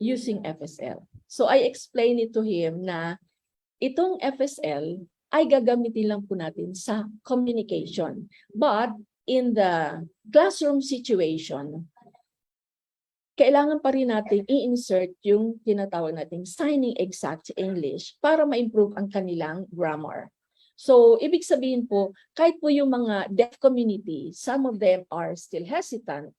E: using FSL. So I explained it to him na itong FSL ay gagamitin lang po natin sa communication. But in the classroom situation, kailangan pa rin natin i-insert yung tinatawag nating signing exact English para ma-improve ang kanilang grammar. So, ibig sabihin po, kahit po yung mga deaf community, some of them are still hesitant.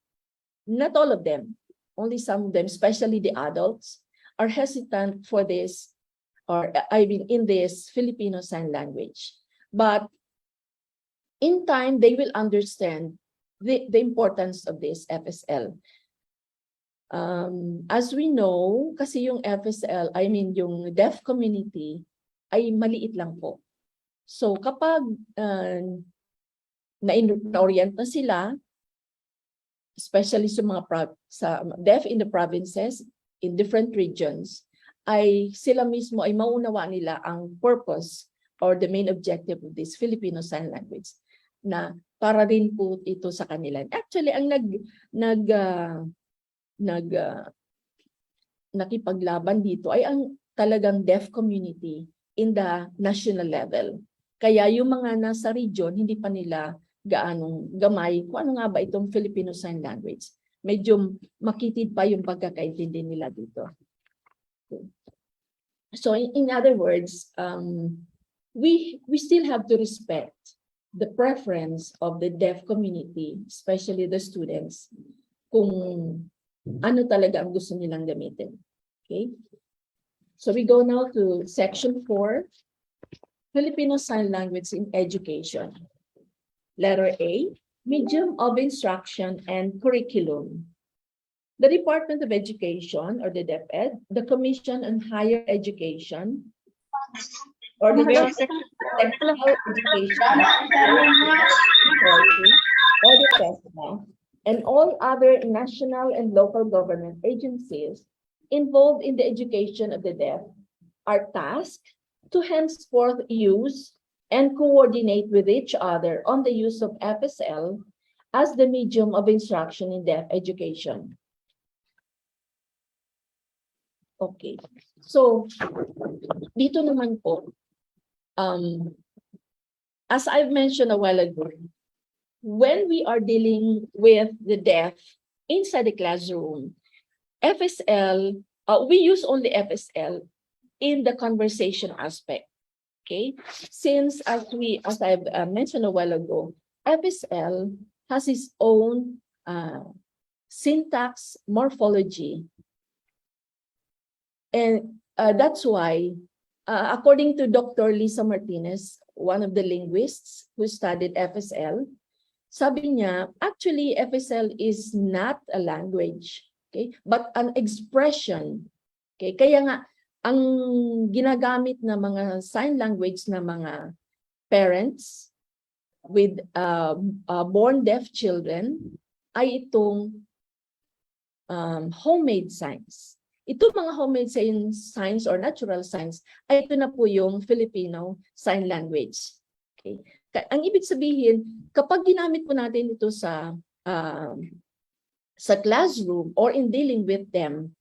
E: Not all of them, only some of them, especially the adults, are hesitant for this, or I mean, in this Filipino Sign Language. But in time, they will understand the importance of this FSL. As we know, kasi yung FSL, I mean, yung deaf community, ay maliit lang po. So kapag na-orient na sila, especially sa mga deaf in the provinces, in different regions, ay sila mismo ay maunawa nila ang purpose or the main objective of this Filipino Sign Language na para rin po ito sa kanila. Actually, ang nakipaglaban dito ay ang talagang deaf community in the national level. Kaya yung mga nasa region, hindi pa nila gaanong gamay kung ano nga ba itong Filipino Sign Language. Medyo makitid pa yung pagkakaintindi nila dito. So in other words, we still have to respect the preference of the deaf community, especially the students, kung ano talaga ang gusto nilang gamitin. Okay? So we go now to section 4, Filipino Sign Language in Education. Letter A, medium of instruction and curriculum. The Department of Education, or the DepEd, the Commission on Higher Education, or the Technical Education Authority, or the TESDA, and all other national and local government agencies involved in the education of the deaf are tasked to henceforth use and coordinate with each other on the use of FSL as the medium of instruction in deaf education. Okay, so dito naman po, as I've mentioned a while ago, when we are dealing with the deaf inside the classroom, FSL, we use only FSL in the conversation aspect. Okay, since as I've mentioned a while ago, FSL has its own syntax morphology. And that's why, according to Dr. Lisa Martinez, one of the linguists who studied FSL, sabi niya, actually, FSL is not a language, okay, but an expression. Okay, kaya nga, ang ginagamit na mga sign language na mga parents with born deaf children ay itong homemade signs. Ito mga homemade signs or natural signs, ay ito na po yung Filipino Sign Language. Okay. Ang ibig sabihin, kapag ginamit po natin ito sa classroom or in dealing with them,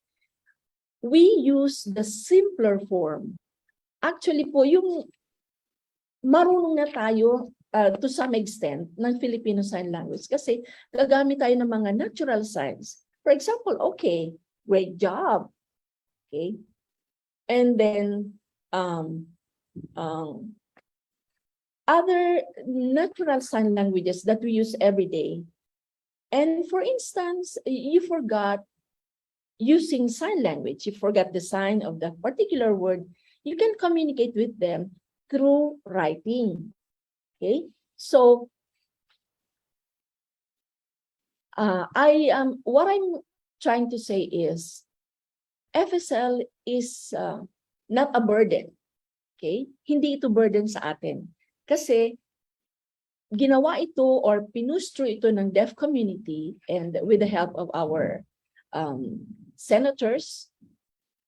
E: we use the simpler form. Actually po, yung marunong na tayo to some extent ng Filipino Sign Language kasi gagamit tayo ng mga natural signs. For example, okay, great job. Okay, and then other natural sign languages that we use every day. And for instance, you forgot using sign language, you forgot the sign of that particular word, you can communicate with them through writing. Okay, so what I'm trying to say is, FSL is not a burden. Okay? Hindi ito burden sa atin. Kasi ginawa ito or pinustro ito ng deaf community and with the help of our senators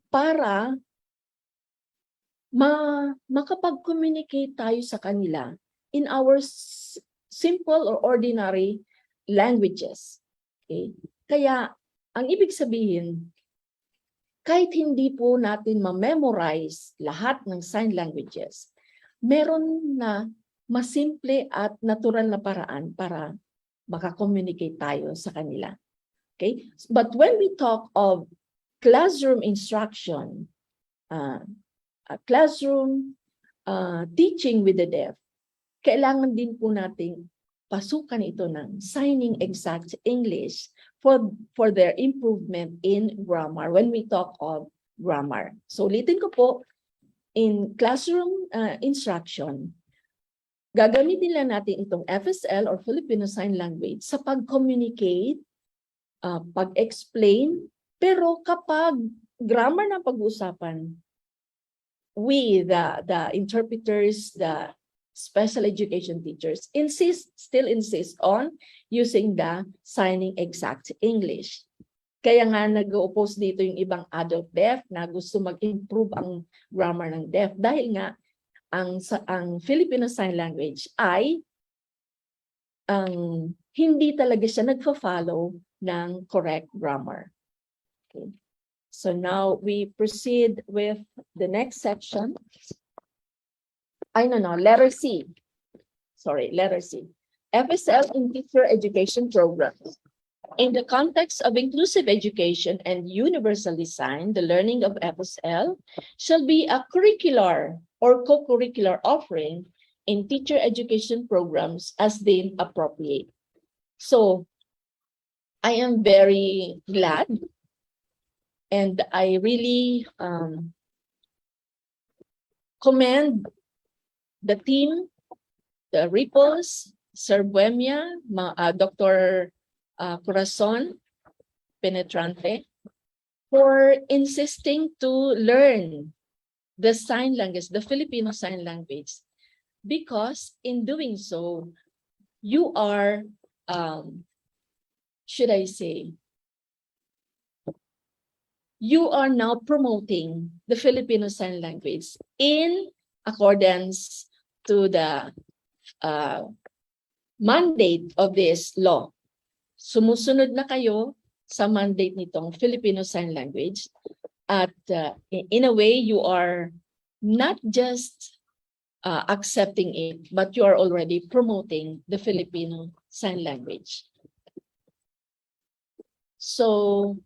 E: para makapag-communicate tayo sa kanila in our simple or ordinary languages. Okay? Kaya ang ibig sabihin, kahit hindi po natin ma-memorize lahat ng sign languages, meron na masimple at natural na paraan para maka-communicate tayo sa kanila. Okay? But when we talk of classroom instruction, classroom teaching with the deaf, kailangan din po nating pasukan ito ng signing exact English for their improvement in grammar when we talk of grammar. So ulitin ko po, in classroom instruction, gagamitin lang natin itong FSL or Filipino Sign Language sa pag-communicate, pag-explain, pero kapag grammar na pag-uusapan, we, the interpreters, the special education teachers still insist on using the signing exact English. Kaya nga nag-oppose dito yung ibang adult deaf na gusto mag-improve ang grammar ng deaf dahil nga ang Filipino Sign Language ay hindi talaga siya nagfo-follow ng correct grammar. Okay. So now we proceed with the next section. Letter C. Sorry, letter C. FSL in teacher education programs. In the context of inclusive education and universal design, the learning of FSL shall be a curricular or co-curricular offering in teacher education programs as deemed appropriate. So, I am very glad, and I really commend the team, the Ripples, Sir Buemia, Dr. Corazon Penetrante, for insisting to learn the sign language, the Filipino sign language, because in doing so, you are, should I say, you are now promoting the Filipino sign language in accordance to the mandate of this law. Sumusunod na kayo sa mandate nitong Filipino Sign Language, at in a way you are not just accepting it, but you are already promoting the Filipino Sign Language. So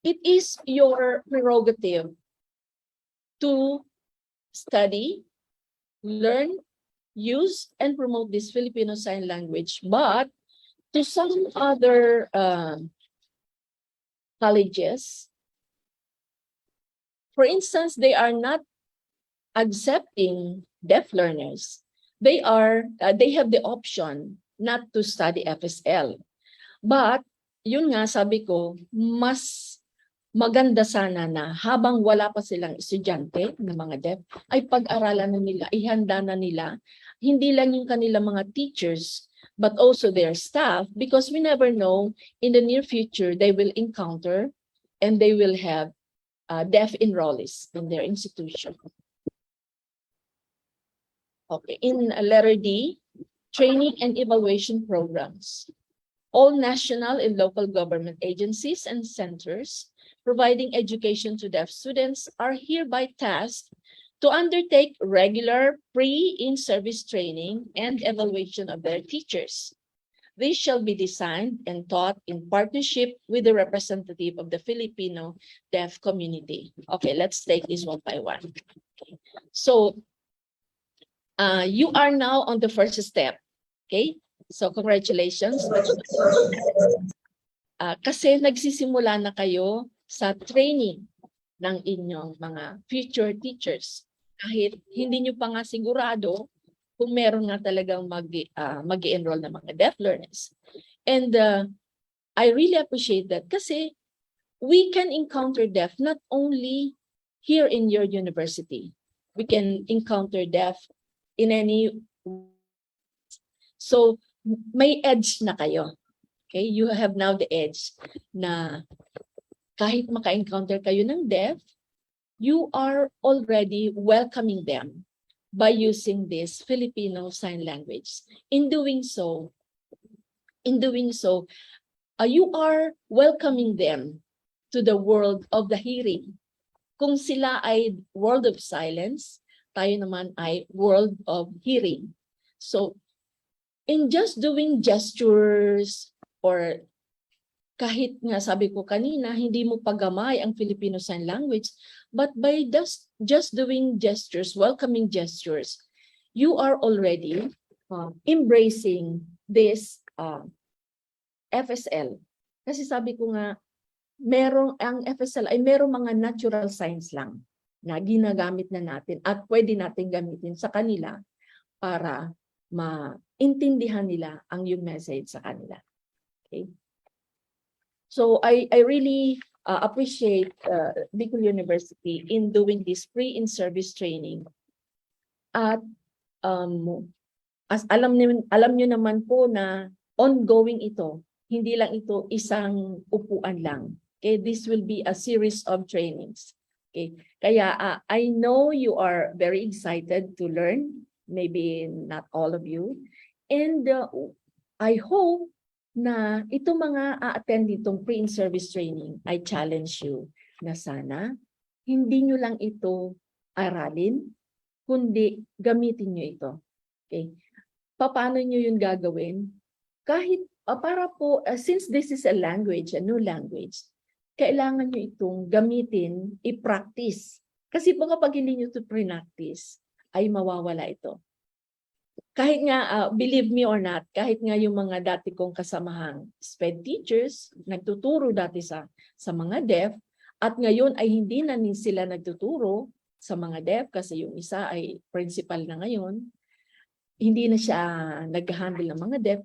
E: it is your prerogative to study, learn, use, and promote this Filipino Sign Language, but to some other colleges, for instance, they are not accepting deaf learners. They have the option not to study FSL. But yun nga, sabi ko, mas maganda sana na habang wala pa silang estudyante na mga deaf, ay pag-aralan na nila, ihanda na nila, hindi lang yung kanilang mga teachers, but also their staff, because we never know, in the near future, they will encounter and they will have deaf enrollees in their institution. Okay, in letter D, training and evaluation programs. All national and local government agencies and centers providing education to deaf students are hereby tasked to undertake regular pre-in-service training and evaluation of their teachers. These shall be designed and taught in partnership with the representative of the Filipino deaf community. Okay, let's take this one by one. Okay. So, you are now on the first step. Okay, so congratulations. Kasi nagsisimula na kayo sa training ng inyong mga future teachers. Kahit hindi nyo pa nga sigurado kung meron nga talagang mag-enroll na mga deaf learners. And I really appreciate that kasi we can encounter deaf not only here in your university. We can encounter deaf in any. So may edge na kayo. Okay, you have now the edge na kahit maka-encounter kayo ng deaf, you are already welcoming them by using this Filipino Sign Language. In doing so, you are welcoming them to the world of the hearing. Kung sila ay world of silence, tayo naman ay world of hearing. So, in just doing gestures, or kahit nga sabi ko kanina, hindi mo pagamay ang Filipino Sign Language, but by just doing gestures, welcoming gestures, you are already embracing this FSL. Kasi sabi ko nga, ang FSL ay merong mga natural signs lang na ginagamit na natin at pwede natin gamitin sa kanila para maintindihan nila ang yung message sa kanila. Okay? So I really appreciate Bicol University in doing this pre-in-service training. At as alam niyo naman po na ongoing ito, hindi lang ito isang upuan lang. Okay, this will be a series of trainings. Okay, kaya I know you are very excited to learn, maybe not all of you, and I hope na itong mga a-attend itong pre-in-service training, I challenge you na sana hindi nyo lang ito aralin, kundi gamitin nyo ito. Okay? Paano nyo yun gagawin? Kahit para po, since this is a language, a new language, kailangan nyo itong gamitin, i-practice. Kasi kapag hindi nyo ito pre-practice, ay mawawala ito. kahit nga, believe me or not, kahit nga yung mga dati kong kasamahang SPED teachers, nagtuturo dati sa mga deaf, at ngayon ay hindi na sila nagtuturo sa mga deaf kasi yung isa ay principal na ngayon, hindi na siya nag-handle ng mga deaf.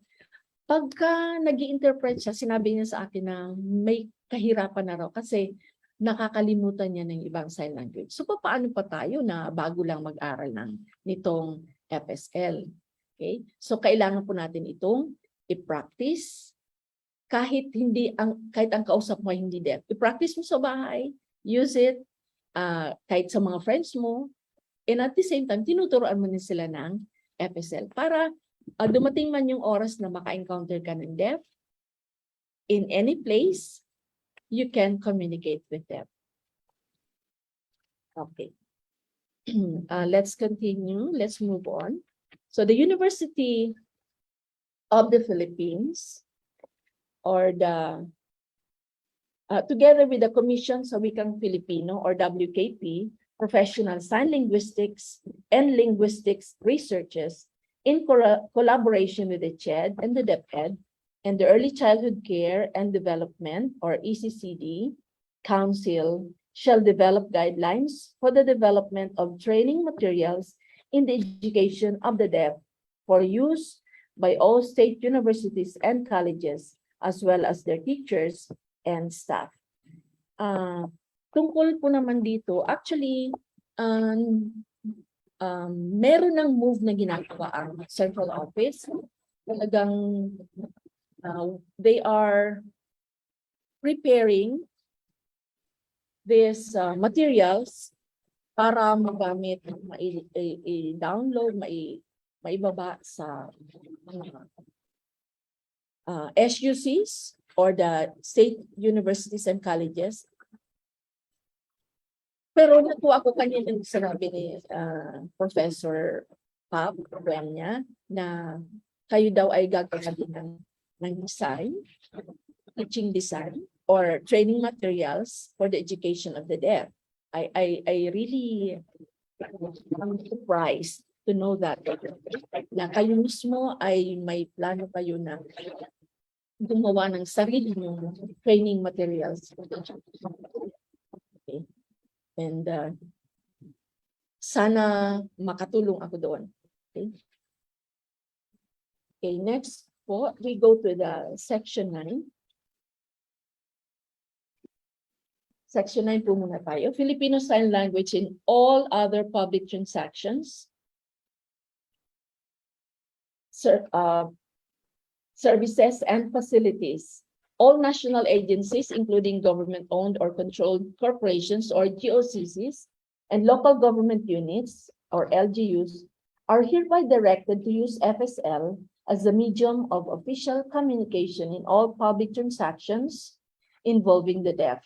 E: Pagka nag-i-interpret siya, sinabi niya sa akin na may kahirapan na raw kasi nakakalimutan niya ng ibang sign language. So paano pa tayo na bago lang mag-aral nitong FSL? Okay? So kailangan po natin itong i-practice kahit ang kausap mo ay hindi deaf. I-practice mo sa bahay, use it kahit sa mga friends mo, and at the same time tinuturuan mo din sila ng FSL para dumating man yung oras na maka-encounter ka ng deaf in any place, you can communicate with them. Okay. Let's continue. Let's move on. So the University of the Philippines, or together with the Commission sa Wikang Filipino, or WKP, Professional Sign Linguistics and Linguistics Researchers, in collaboration with the CHED and the DepEd, and the Early Childhood Care and Development, or ECCD, Council, shall develop guidelines for the development of training materials in the education of the deaf for use by all state universities and colleges, as well as their teachers and staff. Tungkol po naman dito, actually, meron ng move na ginagawa ang Central Office. Talagang they are preparing these materials para magamit, i-download, maibaba sa SUCs or the state universities and colleges. Pero natuwa ako kanina yung sinabi ni Professor Pab niya na kayo daw ay gagawa din ng design, teaching design, or training materials for the education of the deaf. I really am surprised to know that na kayo mismo ay may plano kayo na gumawa ng sarili ng training materials. Okay. And sana makatulong ako doon. Okay. Okay, next po, we go to the section 9. Section 9 po muna tayo. Filipino Sign Language in all other public transactions, services and facilities. All national agencies, including government-owned or controlled corporations or GOCCs, and local government units or LGUs are hereby directed to use FSL as a medium of official communication in all public transactions involving the deaf.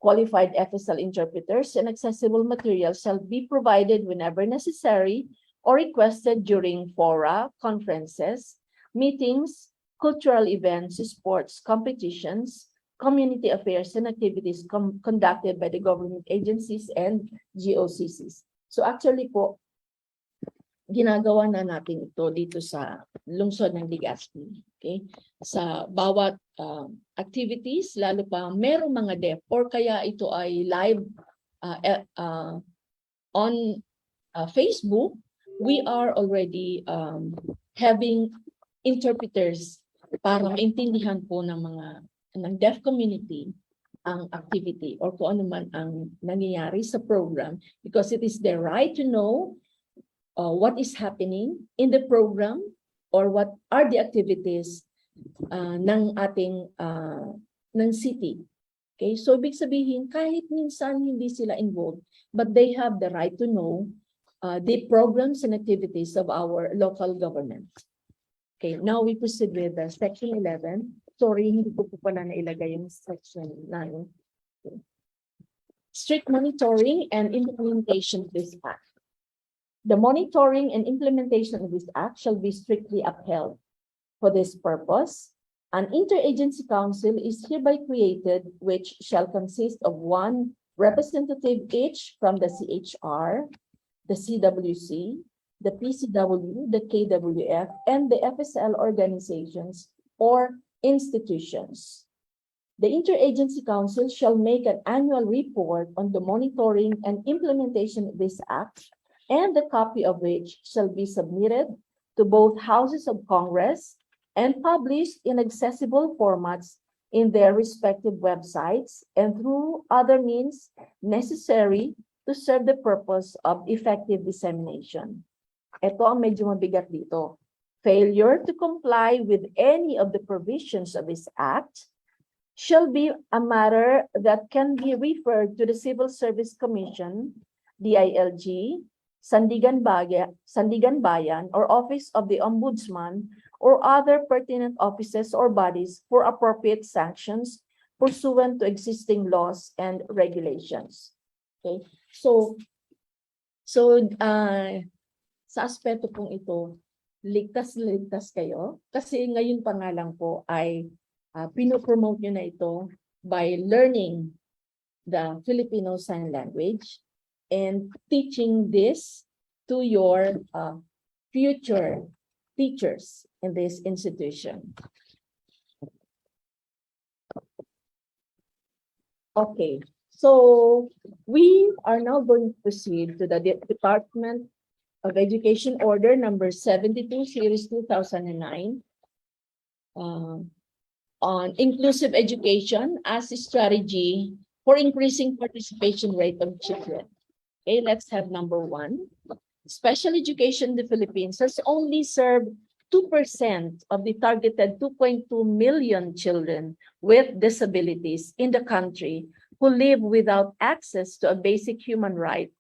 E: Qualified FSL interpreters and accessible materials shall be provided whenever necessary or requested during fora, conferences, meetings, cultural events, sports, competitions, community affairs, and activities conducted by the government agencies and GOCCs. So actually po, ginagawa na natin ito dito sa lungsod ng Legazpi. Okay? Sa bawat activities, lalo pa merong mga deaf or kaya ito ay live on Facebook, we are already having interpreters para maintindihan po ng deaf community ang activity or kung ano man ang nangyayari sa program, because it is their right to know what is happening in the program or what are the activities ng ating ng city. Okay, so ibig sabihin kahit minsan hindi sila involved, but they have the right to know the programs and activities of our local government. Okay, now we proceed with section 11. Sorry, hindi ko po pala nailagay yung section 9. Okay. Strict monitoring and implementation of this act. The monitoring and implementation of this act shall be strictly upheld. For this purpose, an interagency council is hereby created, which shall consist of one representative each from the CHR, the CWC, the PCW, the KWF, and the FSL organizations or institutions. The Interagency Council shall make an annual report on the monitoring and implementation of this act, and the copy of which shall be submitted to both houses of Congress and published in accessible formats in their respective websites and through other means necessary to serve the purpose of effective dissemination. Ito ang medyo mabigat dito. Failure to comply with any of the provisions of this act shall be a matter that can be referred to the Civil Service Commission, DILG, Sandigan Bayan, or Office of the Ombudsman, or other pertinent offices or bodies for appropriate sanctions pursuant to existing laws and regulations. Okay, so sa aspeto pong ito, ligtas kayo kasi ngayon pa nga lang po ay pinopromote nyo na ito by learning the Filipino Sign Language and teaching this to your future teachers in this institution. Okay, so we are now going to proceed to the Department of Education Order number 72, Series 2009, on inclusive education as a strategy for increasing participation rate of children. Okay, let's have number 1. Special education in the Philippines has only served 2% of the targeted 2.2 million children with disabilities in the country who live without access to a basic human right,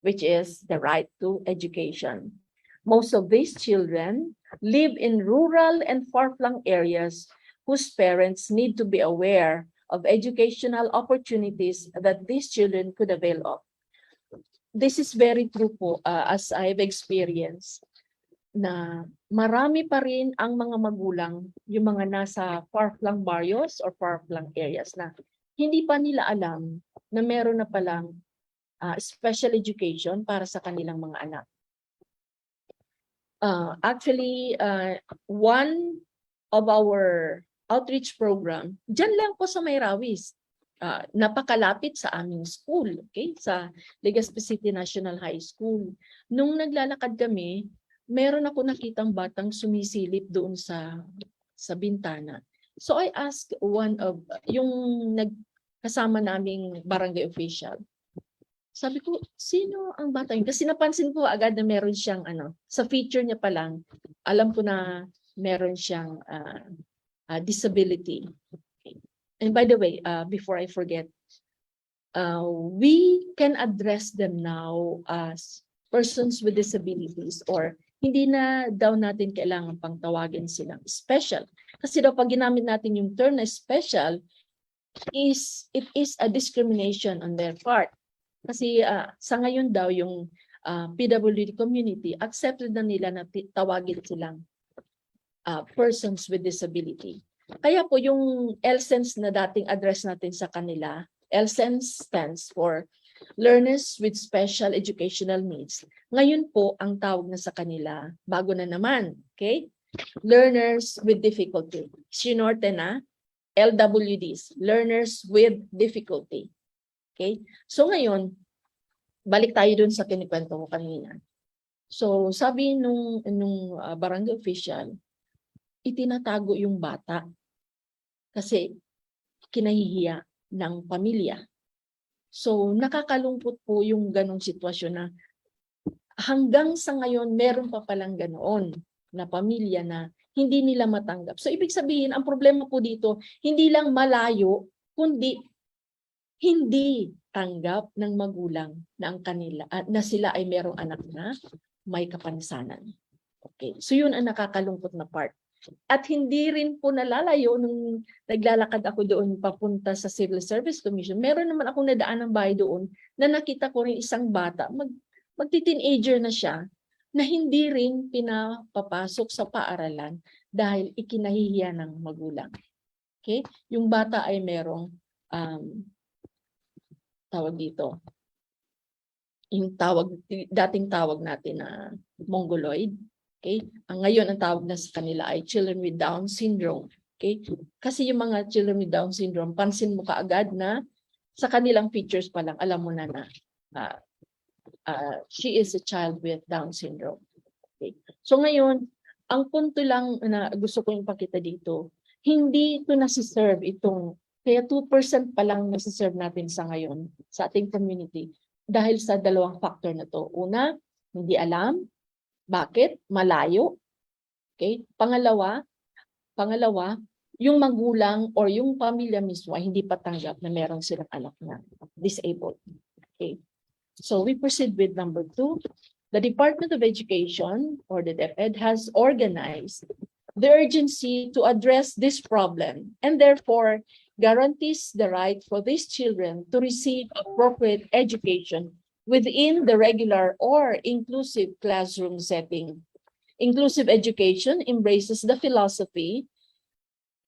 E: which is the right to education. Most of these children live in rural and far-flung areas whose parents need to be aware of educational opportunities that these children could avail of. This is very true po, as I've experienced, na marami pa rin ang mga magulang, yung mga nasa far-flung barrios or far-flung areas na hindi pa nila alam na meron na palang special education para sa kanilang mga anak. Actually, one of our outreach program, dyan lang po sa Mayrawis, napakalapit sa aming school, okay? Sa Legazpi City National High School. Nung naglalakad kami, meron ako nakitang batang sumisilip doon sa bintana. So I asked one of yung kasama naming barangay official. Sabi ko, sino ang bata yun? Kasi napansin ko agad na meron siyang sa feature niya pa lang, alam ko na meron siyang disability. And by the way, before I forget, we can address them now as persons with disabilities, or hindi na daw natin kailangan pang tawagin silang special. Kasi daw pag ginamit natin yung term na special, it is a discrimination on their part. Kasi sa ngayon daw yung PWD community, accepted na nila na tawagin silang persons with disability. Kaya po yung LSENS na dating address natin sa kanila, LSENS stands for Learners with Special Educational Needs. Ngayon po, ang tawag na sa kanila, bago na naman, okay? Learners with Difficulty. Sinorte na, LWDs, Learners with Difficulty. Okay? So ngayon, balik tayo dun sa kinikwento ko kanina. So sabi nung barangay official, itinatago yung bata kasi kinahihiya ng pamilya. So nakakalungkot po yung ganong sitwasyon na hanggang sa ngayon meron pa palang ganoon na pamilya na hindi nila matanggap. So ibig sabihin, ang problema po dito, hindi lang malayo, kundi hindi tanggap ng magulang na ang kanila na sila ay merong anak na may kapansanan. Okay. So yun ang nakakalungkot na part. At hindi rin po nalalayo nung naglalakad ako doon papunta sa Civil Service Commission. Meron naman akong nadaan ng bahay doon na nakita ko rin isang bata, magti-teenager na siya, na hindi rin pinapapasok sa paaralan dahil ikinahihiya ng magulang. Okay? Yung bata ay merong tawag dito, yung dating tawag natin na Mongoloid. Okay? Ngayon, ang tawag na sa kanila ay children with Down syndrome. Okay? Kasi yung mga children with Down syndrome, pansin mo kaagad na sa kanilang features pa lang, alam mo na she is a child with Down syndrome. Okay? So ngayon, ang punto lang na gusto ko ipakita dito, hindi ito nasiserve itong, kaya 2% pa lang nasiserve natin sa ngayon sa ating community dahil sa dalawang factor na to. Una, hindi alam. Bakit? Malayo. Okay? Pangalawa, yung magulang or yung pamilya mismo ay hindi patanggap na meron silang anak na disabled. Okay? So we proceed with number 2. The Department of Education or the DepEd has organized the urgency to address this problem and therefore guarantees the right for these children to receive appropriate education within the regular or inclusive classroom setting. Inclusive education embraces the philosophy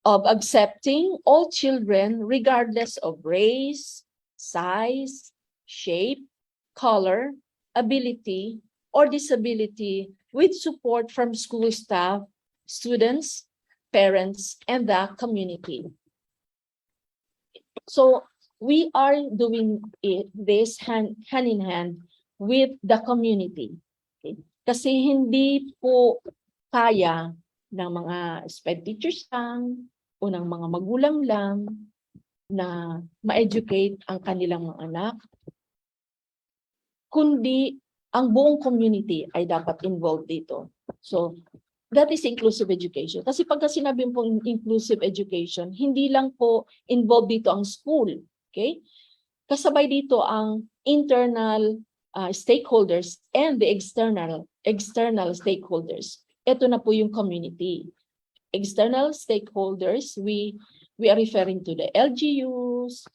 E: of accepting all children regardless of race, size, shape, color, ability, or disability with support from school staff, students, parents, and the community. So we are doing this hand in hand with the community. Okay? Kasi hindi po kaya ng mga SPED teachers lang o ng mga magulang lang na ma-educate ang kanilang mga anak, kundi ang buong community ay dapat involved dito. So that is inclusive education. Kasi pagka sinabi po inclusive education, hindi lang po involved dito ang school. Okay? Kasabay dito ang internal stakeholders and the external stakeholders. Ito na po yung community. External stakeholders, we are referring to the LGUs,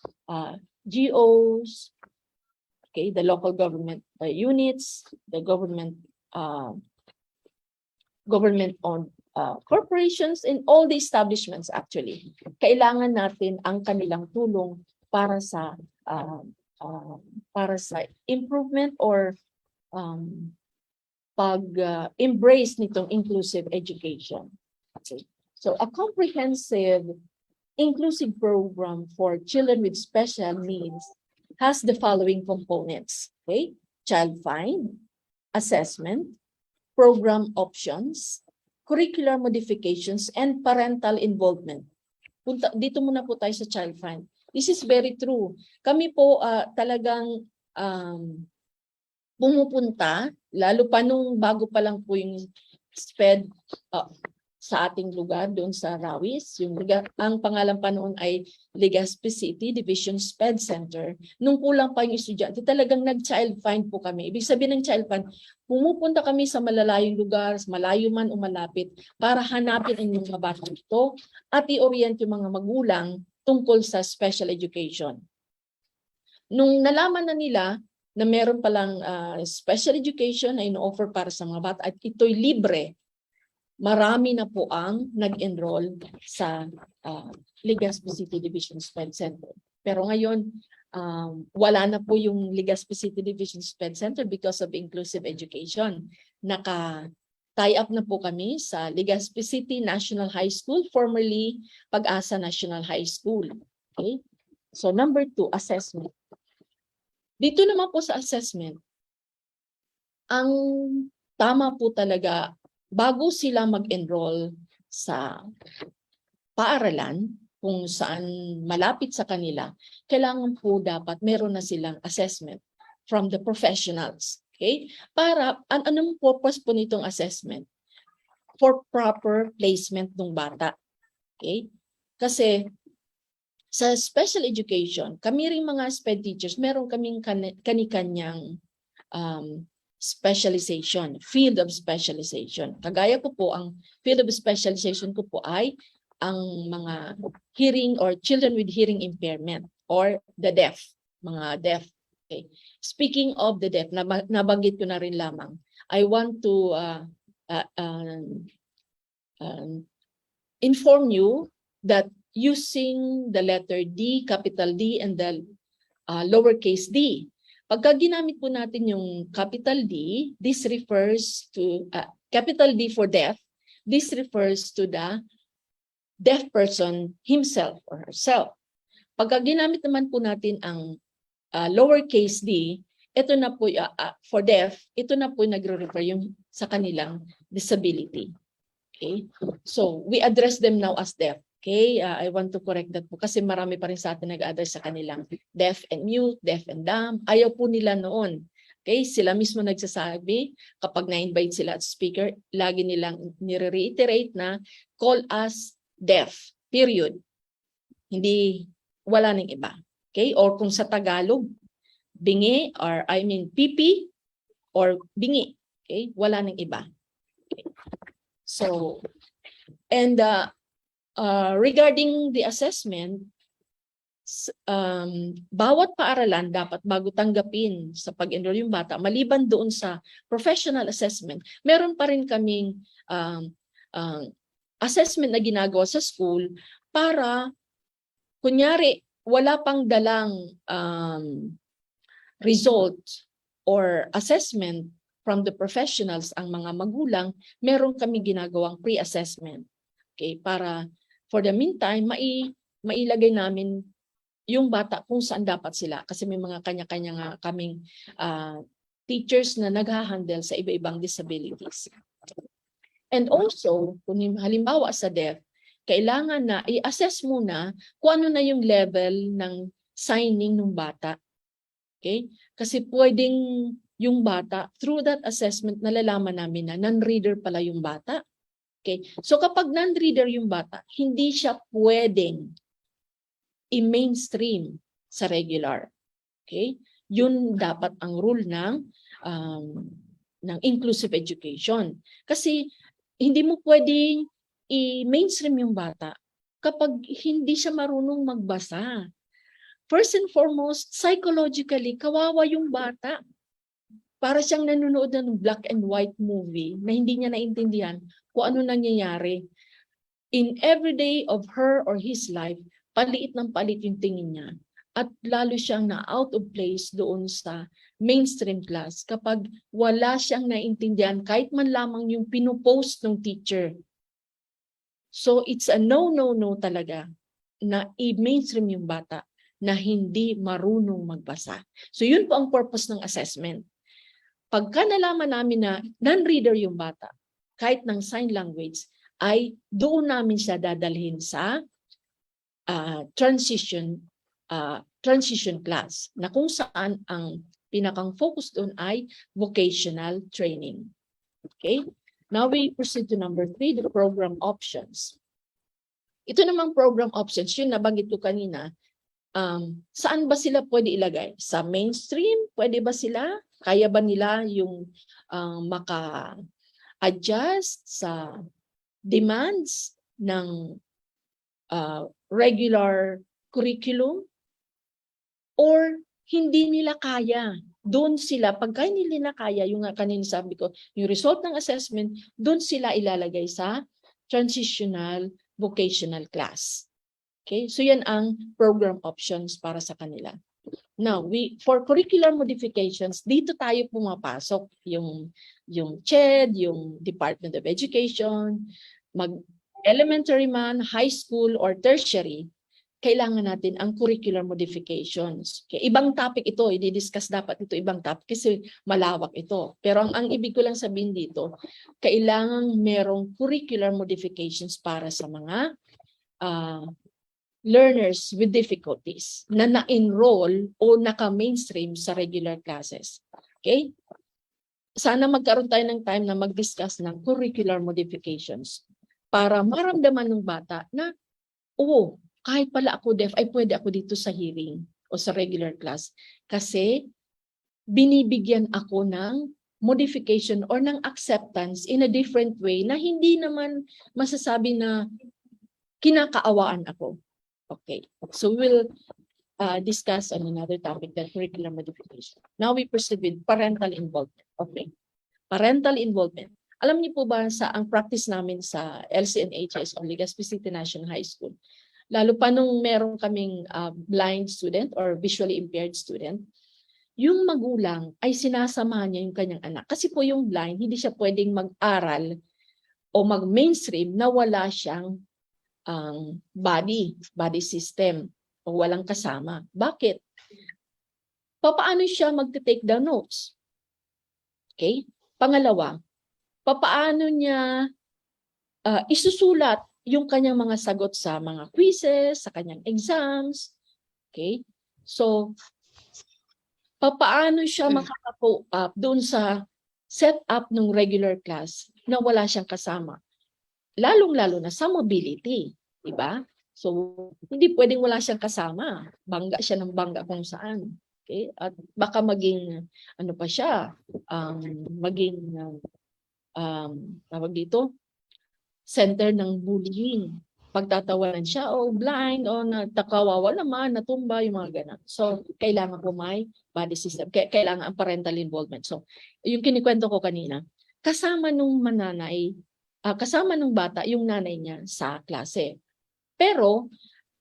E: GOs, okay, the local government units, the government-owned corporations, and all the establishments actually. Kailangan natin ang kanilang tulong para sa improvement or pag-embrace nitong inclusive education. Okay. So a comprehensive inclusive program for children with special needs has the following components. Okay? Child find, assessment, program options, curricular modifications, and parental involvement. Dito muna po tayo sa child find. This is very true. Kami po talagang pumupunta, lalo pa nung bago pa lang po yung SPED sa ating lugar doon sa Rawis. Ang pangalan pa noon ay Legazpi City Division SPED Center. Nung kulang pa yung estudyante, talagang nag-child find po kami. Ibig sabihin ng child find, pumupunta kami sa malalayong lugar, malayo man o malapit, para hanapin ang mga bata ito at i-orient yung mga magulang tungkol sa special education. Nung nalaman na nila na meron palang special education na ino-offer para sa mga bata at ito'y libre, marami na po ang nag-enroll sa Legazpi City Division SPED Center. Pero ngayon, wala na po yung Legazpi City Division SPED Center because of inclusive education. Naka-tie up na po kami sa Legazpi City National High School, formerly Pag-asa National High School. Okay? So number 2, assessment. Dito naman po sa assessment, ang tama po talaga, bago sila mag-enroll sa paaralan, kung saan malapit sa kanila, kailangan po dapat meron na silang assessment from the professionals. Okay? Para, anong purpose po nitong assessment? For proper placement ng bata. Okay? Kasi, sa special education, kami ring mga SPED teachers, meron kaming kani-kanyang specialization, field of specialization. Kagaya ko po, ang field of specialization ko po ay ang mga hearing or children with hearing impairment or the deaf, mga deaf. Okay. Speaking of the deaf, nabanggit ko na rin lamang, I want to inform you that using the letter D, capital D, and the lowercase d, Pagka ginamit po natin yung capital D, this refers to, capital D for deaf, this refers to the deaf person himself or herself. Pagka ginamit naman po natin ang lowercase d, ito na po, for deaf, ito na po nagre-refer yung sa kanilang disability. Okay? So, we address them now as deaf. Okay, I want to correct that po kasi marami pa rin sa atin nag-address sa kanilang deaf and mute, deaf and dumb. Ayaw po nila noon. Okay, sila mismo nagsasabi kapag na-invite sila at speaker, lagi nilang nire-reiterate na call us deaf, period. Hindi, wala nang iba. Okay, or kung sa Tagalog, bingi or pipi or bingi. Okay, wala nang iba. Okay. So, and regarding the assessment, bawat paaralan dapat bago tanggapin sa pag-enroll yung bata, maliban doon sa professional assessment, meron pa rin kaming assessment na ginagawa sa school para, kunyari, wala pang dalang result or assessment from the professionals ang mga magulang, meron kami ginagawang pre-assessment. Okay, para for the meantime, mailagay namin yung bata kung saan dapat sila. Kasi may mga kanya-kanya nga kaming teachers na naghahandle sa iba-ibang disabilities. And also, kung halimbawa sa deaf, kailangan na i-assess muna kung ano na yung level ng signing ng bata. Okay? Kasi pwedeng yung bata, through that assessment, nalalaman namin na non-reader pala yung bata. Okay? So kapag non-reader yung bata, hindi siya pwedeng i-mainstream sa regular. Okay? Yun dapat ang rule ng inclusive education. Kasi hindi mo pwedeng i-mainstream yung bata kapag hindi siya marunong magbasa. First and foremost, psychologically, kawawa yung bata. Para siyang nanonood ng black and white movie na hindi niya naintindihan kung ano nangyayari. In every day of her or his life, paliit ng palit yung tingin niya. At lalo siyang na out of place doon sa mainstream class kapag wala siyang naintindihan kahit man lamang yung pinupost ng teacher. So it's a no talaga na i-mainstream yung bata na hindi marunong magbasa. So yun po ang purpose ng assessment. Pagka nalaman namin na non-reader yung bata, kahit ng sign language, ay doon namin siya dadalhin sa transition class na kung saan ang pinakang focus doon ay vocational training. Okay? Now we proceed to number 3, the program options. Ito namang program options, yun nabanggit ko kanina, saan ba sila pwede ilagay? Sa mainstream, pwede ba sila? Kaya ba nila yung maka-adjust sa demands ng regular curriculum? Or hindi nila kaya? Doon sila, pagka hindi nila kaya, yung kanina sabi ko, yung result ng assessment, doon sila ilalagay sa transitional vocational class. Okay, so yan ang program options para sa kanila. Now, for curricular modifications, dito tayo pumapasok yung CHED, yung Department of Education, elementary man, high school, or tertiary, kailangan natin ang curricular modifications. Okay, ibang topic ito, i-discuss dapat ito ibang topic kasi malawak ito. Pero ang ibig ko lang sabihin dito, kailangan merong curricular modifications para sa mga learners with difficulties na na-enroll o naka-mainstream sa regular classes. Okay? Sana magkaroon tayo ng time na mag-discuss ng curricular modifications para maramdaman ng bata na, kahit pala ako deaf, ay pwede ako dito sa hearing o sa regular class. Kasi binibigyan ako ng modification or ng acceptance in a different way na hindi naman masasabi na kinakaawaan ako. Okay, so we'll discuss on another topic, the curricular modification. Now we proceed with parental involvement. Okay, parental involvement. Alam niyo po ba ang practice namin sa LCNHS o Legazpi City National High School, lalo pa nung meron kaming blind student or visually impaired student, yung magulang ay sinasamahan niya yung kanyang anak. Kasi po yung blind, hindi siya pwedeng mag-aral o mag-mainstream na wala siyang body system o walang kasama. Bakit? Paano siya magte-take down notes? Okay? Pangalawa, paano niya isusulat yung kanyang mga sagot sa mga quizzes, sa kanyang exams? Okay? So, paano siya makaka-cope up doon sa setup ng regular class na wala siyang kasama? Lalong-lalo na sa mobility, di ba? So, hindi pwedeng wala siyang kasama. Bangga siya ng bangga kung saan. Okay? At baka maging, ano pa siya, tawag dito, center ng bullying. Pagtatawanan siya, blind, natakawawa naman, natumba, yung mga ganun. So, kailangan po may body system. Kailangan ang parental involvement. So, yung kinikwento ko kanina, kasama nung kasama nung bata yung nanay niya sa klase. Pero,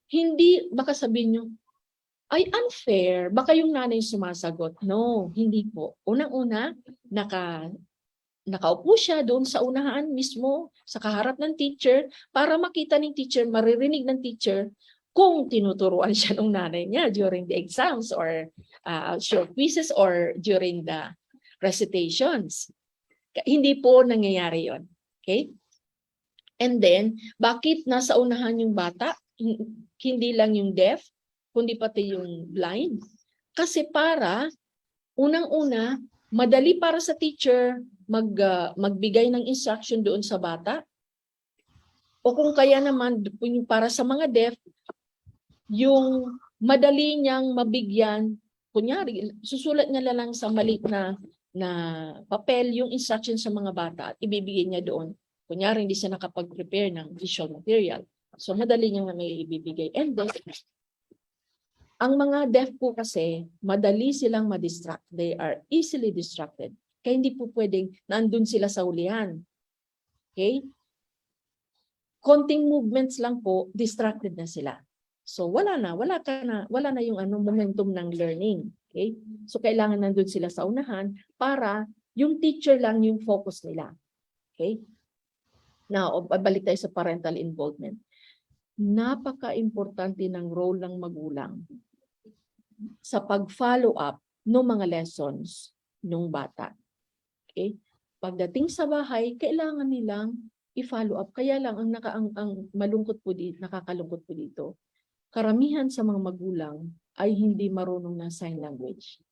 E: hindi, baka sabihin nyo, ay unfair, baka yung nanay sumasagot. No, hindi po. Unang-una, nakaupo siya doon sa unahan mismo, sa kaharap ng teacher, para makita ng teacher, maririnig ng teacher, kung tinuturuan siya ng nanay niya during the exams or short quizzes or during the recitations. Hindi po nangyayari yon. Okay? And then, bakit nasa unahan yung bata? Hindi lang yung deaf, kundi pati yung blind. Kasi para, unang-una, madali para sa teacher magbigay ng instruction doon sa bata. O kung kaya naman, para sa mga deaf, yung madali niyang mabigyan, kunyari, susulat niya lang sa maliit na papel yung instruction sa mga bata at ibibigay niya doon. Kunyari, hindi siya nakapag-prepare ng visual material. So, madali niya may ibibigay. And then, ang mga deaf po kasi, madali silang madistract. They are easily distracted. Kaya hindi po pwedeng nandun sila sa ulihan. Okay? Konting movements lang po, distracted na sila. So wala na yung momentum ng learning. Okay? So kailangan nandun sila sa unahan para yung teacher lang yung focus nila. Okay? Now, balik tayo sa parental involvement. Napaka-importante ng role ng magulang sa pag-follow up ng mga lessons ng bata. Okay? Pagdating sa bahay, kailangan nilang i-follow up. Kaya lang ang malungkot po dito, nakakalungkot po dito. Karamihan sa mga magulang ay hindi marunong ng sign language.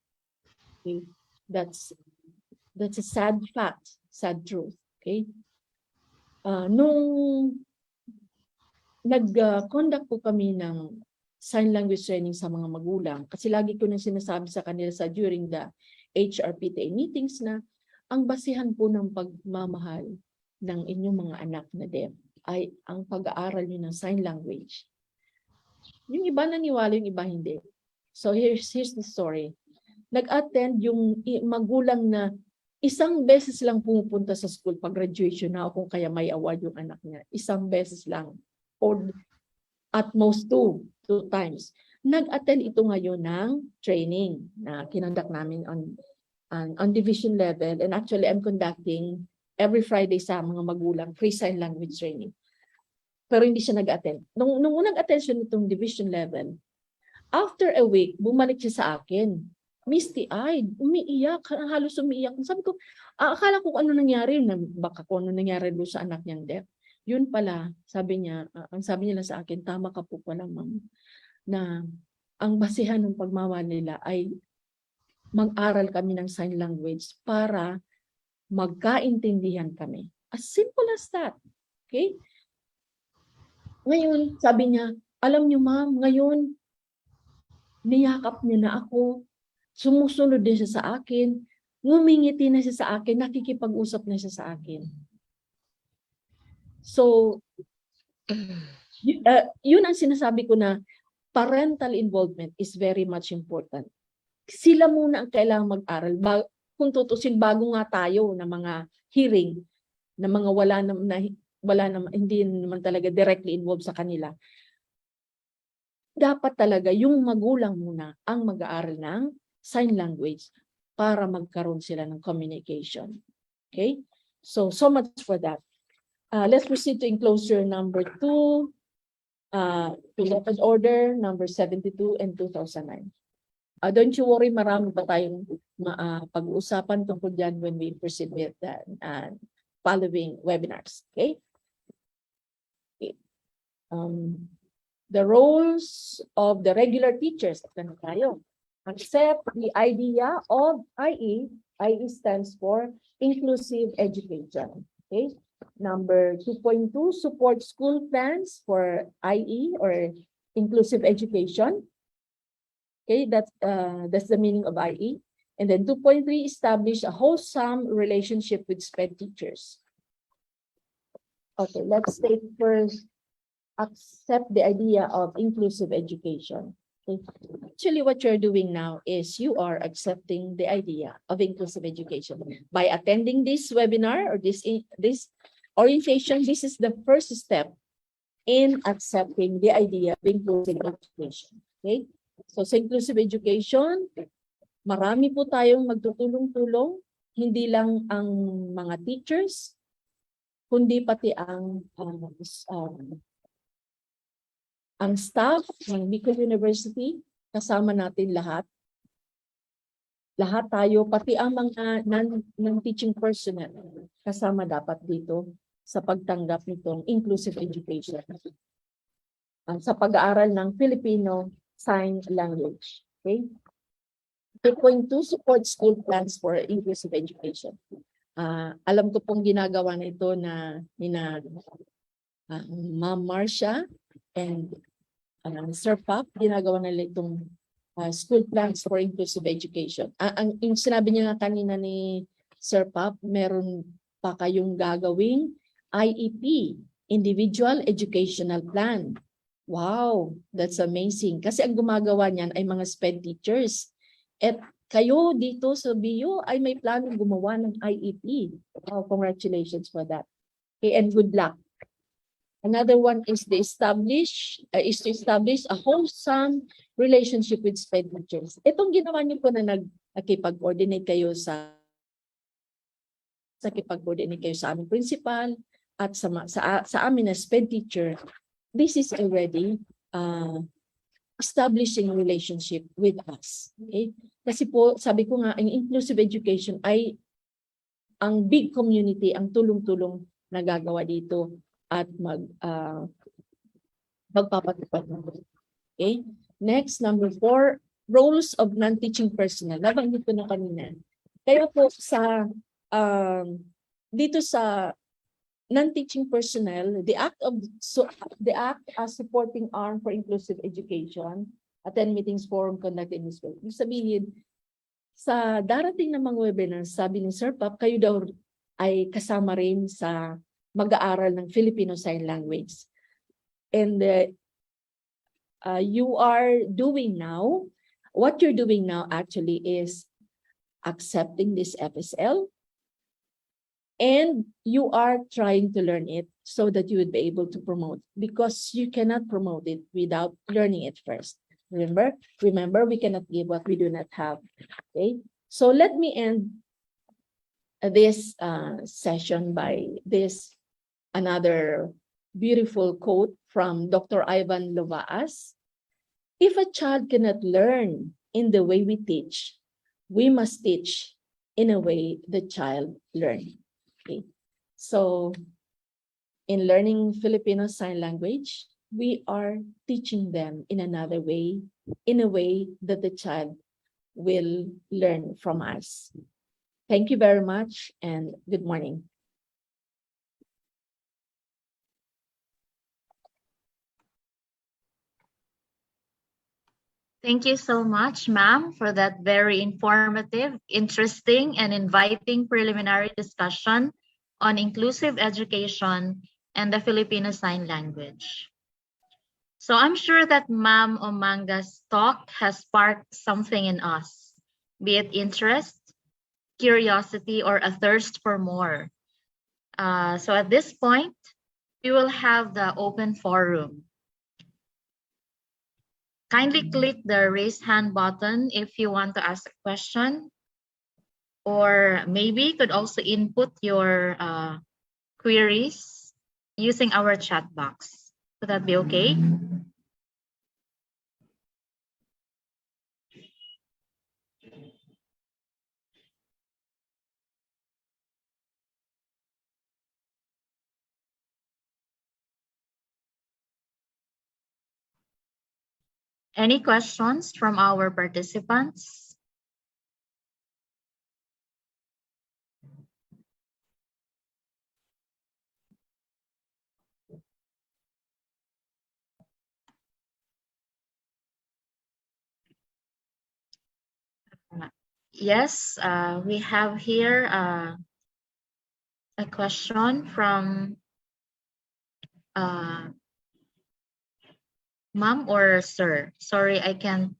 E: Okay? That's a sad fact, sad truth. Okay? Nung nag-conduct po kami ng sign language training sa mga magulang, kasi lagi ko nang sinasabi sa kanila during the HRPTA meetings na ang basihan po ng pagmamahal ng inyong mga anak na deaf ay ang pag-aaral niyo ng sign language. Yung iba naniwala, yung iba hindi. So here's the story. Nag-attend yung magulang na isang beses lang pumupunta sa school pag graduation na o kung kaya may award yung anak niya. Isang beses lang. Or at most two times. Nag-attend ito ngayon ng training na kinonduct namin on division level, and actually I'm conducting every Friday sa mga magulang free sign language training. Pero hindi siya nag-attend. Nung unang attention nitong division level, after a week, bumalik siya sa akin. Misty-eyed, umiiyak, halos umiiyak. Sabi ko, akala ko ano nangyari, baka kung ano nangyari doon sa anak niyang deaf. Yun pala, sabi niya, ang sabi niya lang sa akin, tama ka po pala, ma'am, na ang basihan ng pagmamahal nila ay mag-aral kami ng sign language para magkaintindihan kami. As simple as that. Okay? Ngayon, sabi niya, alam niyo ma'am, ngayon, niyakap niya na ako, sumusunod din siya sa akin, ngumingiti na siya sa akin, nakikipag-usap na siya sa akin. So, yun ang sinasabi ko na parental involvement is very much important. Sila muna ang kailangang mag-aral. Kung tutusin, bago nga tayo na mga hearing, na mga hindi naman talaga directly involved sa kanila. Dapat talaga yung magulang muna ang mag-aaral ng sign language para magkaroon sila ng communication. Okay? So much for that. Let's proceed to enclosure number 2, to method order number 72 and 2009. Don't you worry, marami pa tayong pag-uusapan tungkol dyan when we proceed with the following webinars. Okay? The roles of the regular teachers. Accept the idea of IE. IE stands for inclusive education. Okay. Number 2.2, support school plans for IE or inclusive education. Okay, that's the meaning of IE. And then 2.3, establish a wholesome relationship with SPED teachers. Okay, let's take first, accept the idea of inclusive education. Okay. Actually, what you're doing now is you are accepting the idea of inclusive education. By attending this webinar or this orientation, this is the first step in accepting the idea of inclusive education. Okay? So sa inclusive education, marami po tayong magtutulong-tulong, hindi lang ang mga teachers, kundi pati ang staff ng Bicol University, kasama natin lahat. Lahat tayo, pati ang mga non-teaching personnel, kasama dapat dito sa pagtanggap nitong inclusive education. Sa pag-aaral ng Filipino Sign Language. Okay? 2.2, support school plans for inclusive education. Alam ko pong ginagawa na ito na Ma'am Marcia and Sir Pap, ginagawa nila itong school plans for inclusive education. Yung sinabi niya nga kanina ni Sir Pap, meron pa kayong gagawing IEP, Individual Educational Plan. Wow, that's amazing. Kasi ang gumagawa niyan ay mga SPED teachers. At kayo dito sa BIO ay may planong gumawa ng IEP. Wow, congratulations for that. Okay, and good luck. Another one is to establish a wholesome relationship with SPED teachers. Itong ginawa niyo po na nakipag-coordinate kayo sa aming principal at sa amin na SPED teacher. This is already establishing a relationship with us. Okay? Kasi po, sabi ko nga, ang inclusive education ay ang big community, ang tulong-tulong na gagawa dito at magpapatupad. Okay? Next, number 4, roles of non-teaching personnel. Nabanggit ko na kanina. Kaya po dito sa non-teaching personnel, the act as supporting arm for inclusive education, attend meetings, forum, conduct in this way. Ibig sabihin, sa darating na mga webinars, sabi ni Sir Pap, kayo daw ay kasama rin sa mag-aaral ng Filipino Sign Language. And what you're doing now actually is accepting this FSL, and you are trying to learn it so that you would be able to promote, because you cannot promote it without learning it first. Remember, we cannot give what we do not have. Okay, so let me end this session by another beautiful quote from Dr. Ivan Lovaas. If a child cannot learn in the way we teach, we must teach in a way the child learns. Okay. So in learning Filipino Sign Language, we are teaching them in another way, in a way that the child will learn from us. Thank you very much and good morning.
C: Thank you so much, ma'am, for that very informative, interesting, and inviting preliminary discussion on inclusive education and the Filipino Sign Language. So I'm sure that Ma'am Omanga's talk has sparked something in us, be it interest, curiosity, or a thirst for more. So at this point, we will have the open forum. Kindly click the raise hand button if you want to ask a question, or maybe you could also input your queries using our chat box. Would that be okay? Any questions from our participants? Yes, we have here a question from ma'am or sir. Sorry, I can't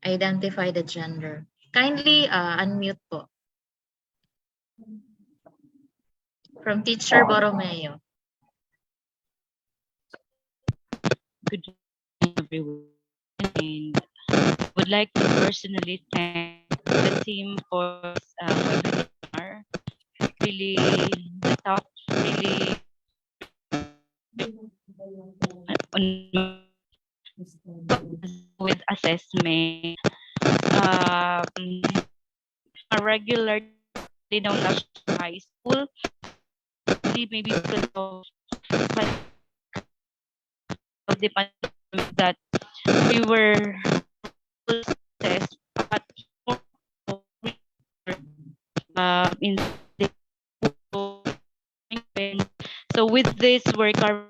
C: identify the gender. Kindly unmute po. From Teacher Borromeo.
K: Good evening, everyone, and would like to personally thank the team for this webinar. Really, the talk really with assessment. A regular known as high school, maybe because of the pandemic that we were assessed, but in the so with this work, our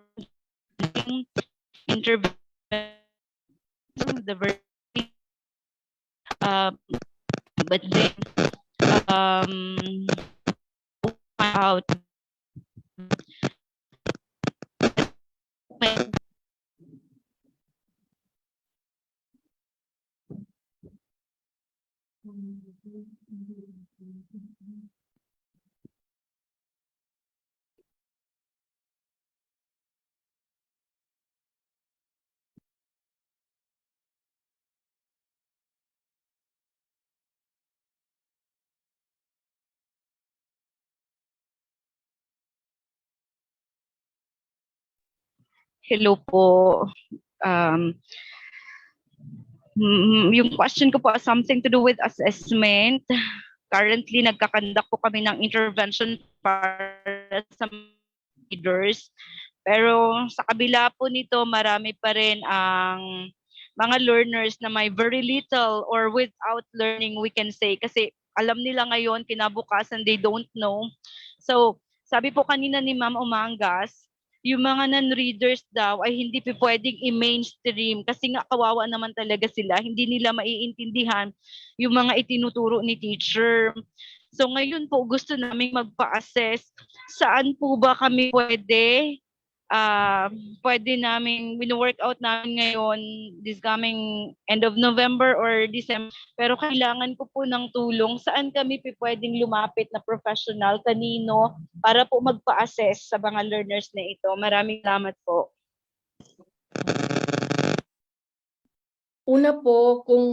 K: intervention, the but then out hello po. Yung question ko po something to do with assessment. Currently, nagkakandak po kami ng intervention para sa leaders. Pero sa kabila po nito, marami pa rin ang mga learners na may very little or without learning, we can say. Kasi alam nila ngayon, kinabukasan, they don't know. So, sabi po kanina ni Ma'am Umangas, yung mga non-readers daw ay hindi pa pwedeng i-mainstream kasi nga kawawa naman talaga sila. Hindi nila maiintindihan yung mga itinuturo ni teacher. So ngayon po gusto namin magpa-assess saan po ba kami pwede namin wino-workout namin ngayon this coming end of November or December. Pero kailangan ko po ng tulong. Saan kami pwedeng lumapit na professional, kanino, para po magpa-assess sa mga learners na ito. Maraming salamat po.
E: Una po, kung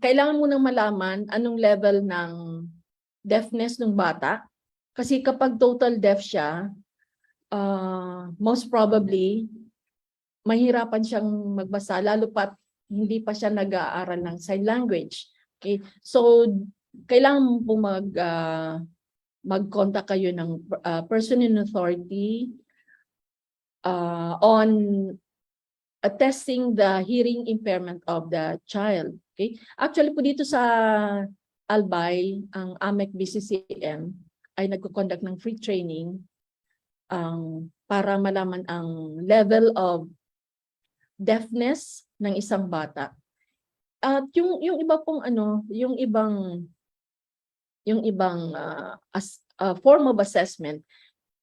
E: kailangan mo nang malaman anong level ng deafness ng bata. Kasi kapag total deaf siya, most probably, mahirapan siyang magbasa, lalo pat hindi pa siya nag-aaral ng sign language. Okay? So, kailangan mo po mag-contact kayo ng person in authority on assessing the hearing impairment of the child. Okay? Actually po dito sa Albay, ang AMEC BCCM ay nagko-conduct ng free training para malaman ang level of deafness ng isang bata. At yung iba pong yung ibang form of assessment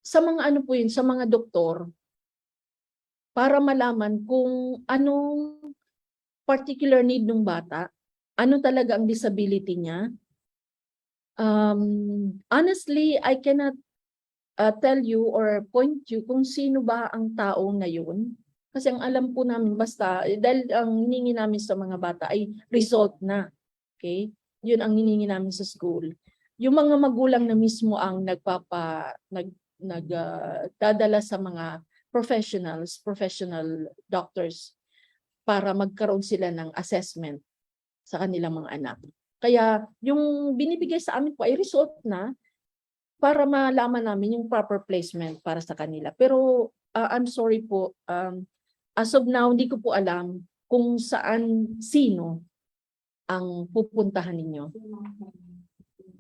E: sa mga po yun, sa mga doktor, para malaman kung anong particular need ng bata, ano talaga ang disability niya. Honestly, I cannot tell you or point you kung sino ba ang tao ngayon. Kasi ang alam po namin basta, dahil ang hiningi namin sa mga bata ay result na. Okay? Yun ang hiningi namin sa school. Yung mga magulang na mismo ang dadala sa mga professional doctors para magkaroon sila ng assessment sa kanilang mga anak. Kaya yung binibigay sa amin po ay result na para malaman namin yung proper placement para sa kanila. Pero I'm sorry po, as of now, hindi ko po alam kung sino ang pupuntahan ninyo.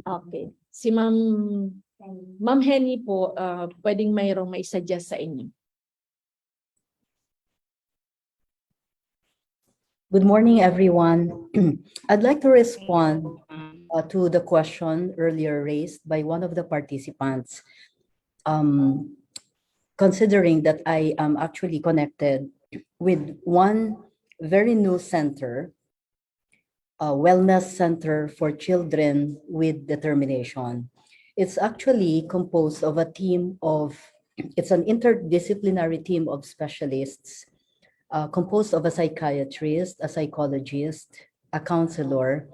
E: Okay. Si Ma'am Henny po, pwedeng mayroong mai-suggest sa inyo.
D: Good morning, everyone. I'd like to respond to the question earlier raised by one of the participants. Considering that I am actually connected with one very new center, a wellness center for children with determination. It's actually composed of a team of, it's an interdisciplinary team of specialists composed of a psychiatrist, a psychologist, a counselor,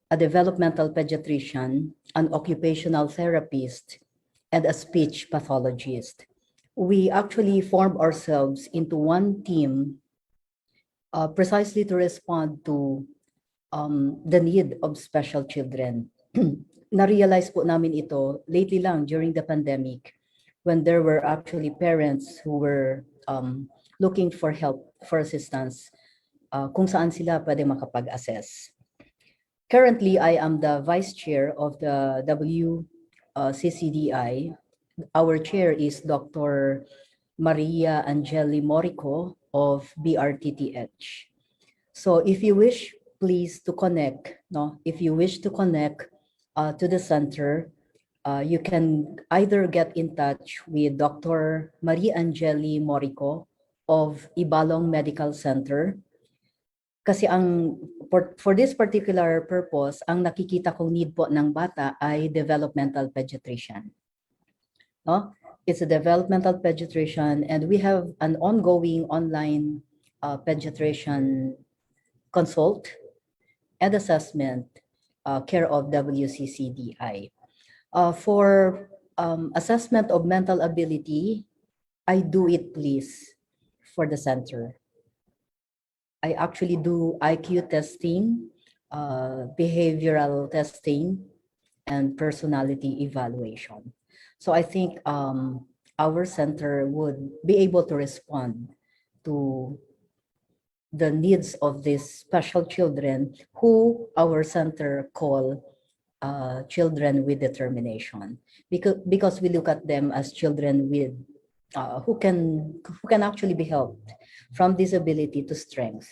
D: a developmental pediatrician, an occupational therapist, and a speech pathologist. We actually formed ourselves into one team precisely to respond to the need of special children. Na-realize po namin ito lately lang during the pandemic when there were actually parents who were looking for help, for assistance, kung saan sila pwede makapag-assess. Currently, I am the vice chair of the WCCDI. Our chair is Dr. Maria Angeli Morico of BRTTH. So if you wish, please to connect, if you wish to connect to the center, you can either get in touch with Dr. Maria Angeli Morico of Ibalong Medical Center. Kasi for this particular purpose, ang nakikita kong need po ng bata ay developmental pediatrician. No? It's a developmental pediatrician, and we have an ongoing online pediatrician consult and assessment care of WCCDI. For assessment of mental ability, I do it please for the center. I actually do IQ testing, behavioral testing, and personality evaluation. So I think our center would be able to respond to the needs of these special children who our center call children with determination, because we look at them as children with who can actually be helped from disability to strength.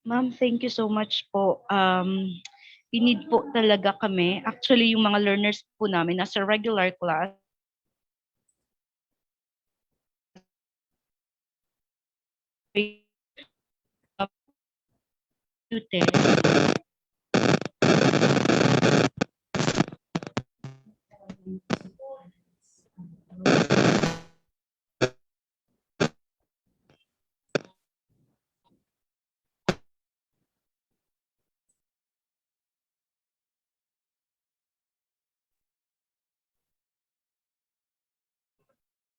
K: Ma'am, thank you so much po. We-need po talaga kami. Actually, yung mga learners po namin nasa regular class,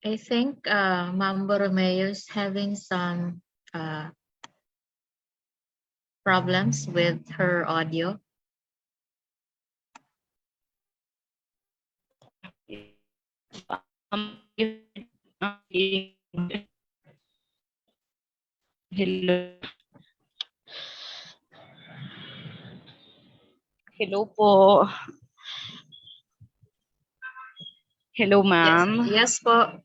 C: I think Ma'am Borromeo is having some problems with her audio.
K: Hello. Hello po. Hello, ma'am.
C: Yes po.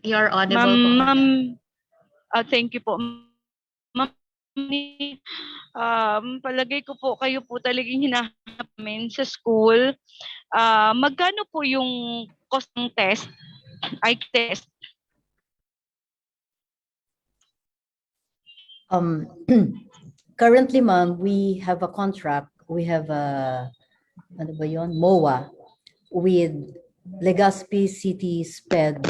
C: You're audible po.
K: Ma'am, thank you po. Ma'am, palagay ko po kayo po talagang hinahanap namin sa school. Magkano po yung cost ng test? IQ test?
D: Currently, ma'am, we have a contract. We have a MOA with Legazpi City SPED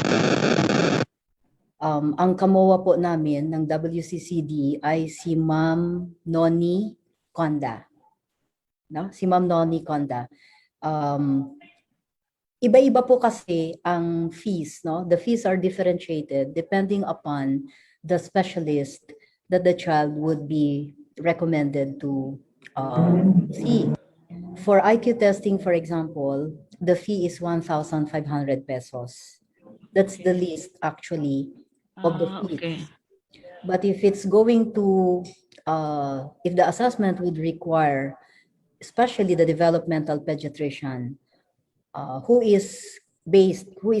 D: Ang kamowa po namin ng WCCD ay si Ma'am Noni Conda. No? Si Ma'am Noni Conda. Iba-iba po kasi ang fees, no? The fees are differentiated depending upon the specialist that the child would be recommended to see. For IQ testing, for example, the fee is 1,500 pesos. That's the least actually of the fees.
K: Okay.
D: But if it's going to, if the assessment would require, especially the developmental pediatrician, who is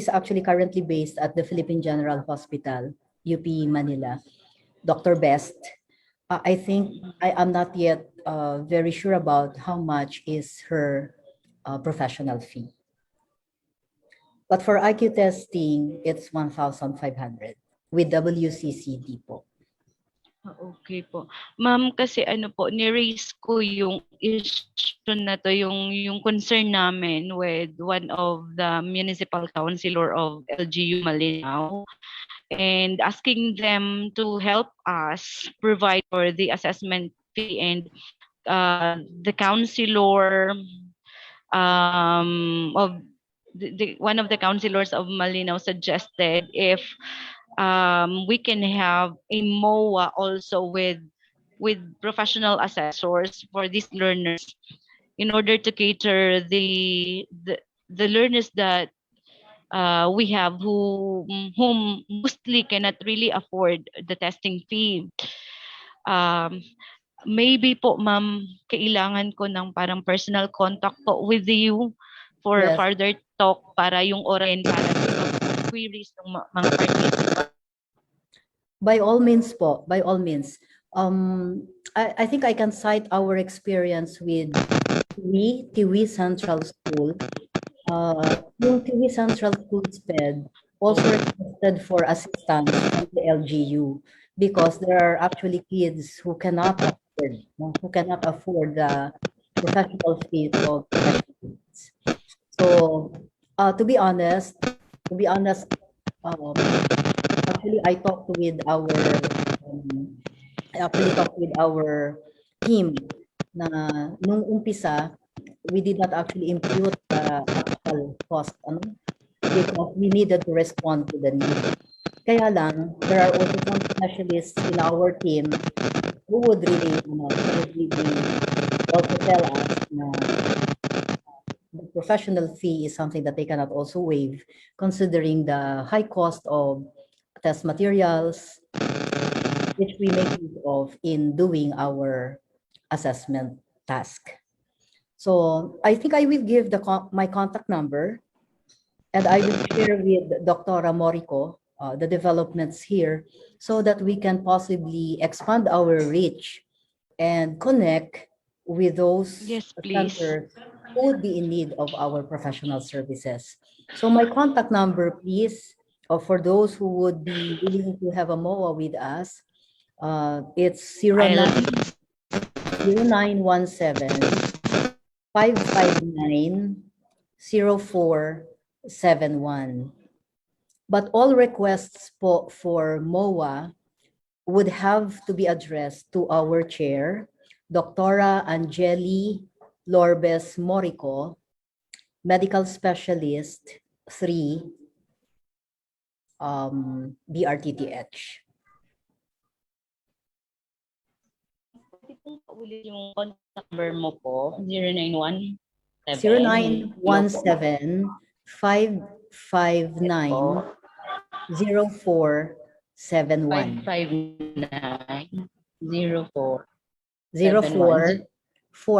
D: actually currently based at the Philippine General Hospital, UP Manila, Dr. Best. I think I am not yet very sure about how much is her professional fee. But for IQ testing, it's 1,500 with WCCD po.
K: Okay po. Ma'am, kasi ano po, ni-raise ko yung issue na to, yung concern namin with one of the municipal councilor of LGU Malinaw, and asking them to help us provide for the assessment fee, and the councilor of one of the councilors of Malinaw suggested if we can have a MOA also with professional assessors for these learners in order to cater the learners that we have whom mostly cannot really afford the testing fee. Maybe po, ma'am, kailangan ko ng parang personal contact po with you for
D: Yes.
K: further talk para yung oral para sa queries ng mga participants.
D: By all means po, by all means. I think I can cite our experience with Tiwi Central School. Yung Tiwi Central School SPED also requested for assistance from the LGU because there are actually kids who cannot afford the professional fees of specialists. So, to be honest, actually I talked with our team na nung umpisa, we did not actually impute the actual cost, because we needed to respond to the need. Kaya lang, there are also some specialists in our team who would really also tell us na the professional fee is something that they cannot also waive, considering the high cost of test materials, which we make use of in doing our assessment task. So I think I will give my contact number, and I will share with Dr. Morico the developments here so that we can possibly expand our reach and connect with those
K: Yes, please.
D: centers who would be in need of our professional services. So my contact number, please, for those who would be willing to have a MOA with us, it's 0917 559 0471. But all requests for MOA would have to be addressed to our chair, Dr. Angeli Lorbes Morico, medical specialist 3, BRTTH.
K: Ulit yung contact number mo po, 0917
D: 0917 559 0471.
K: 559 04
D: 04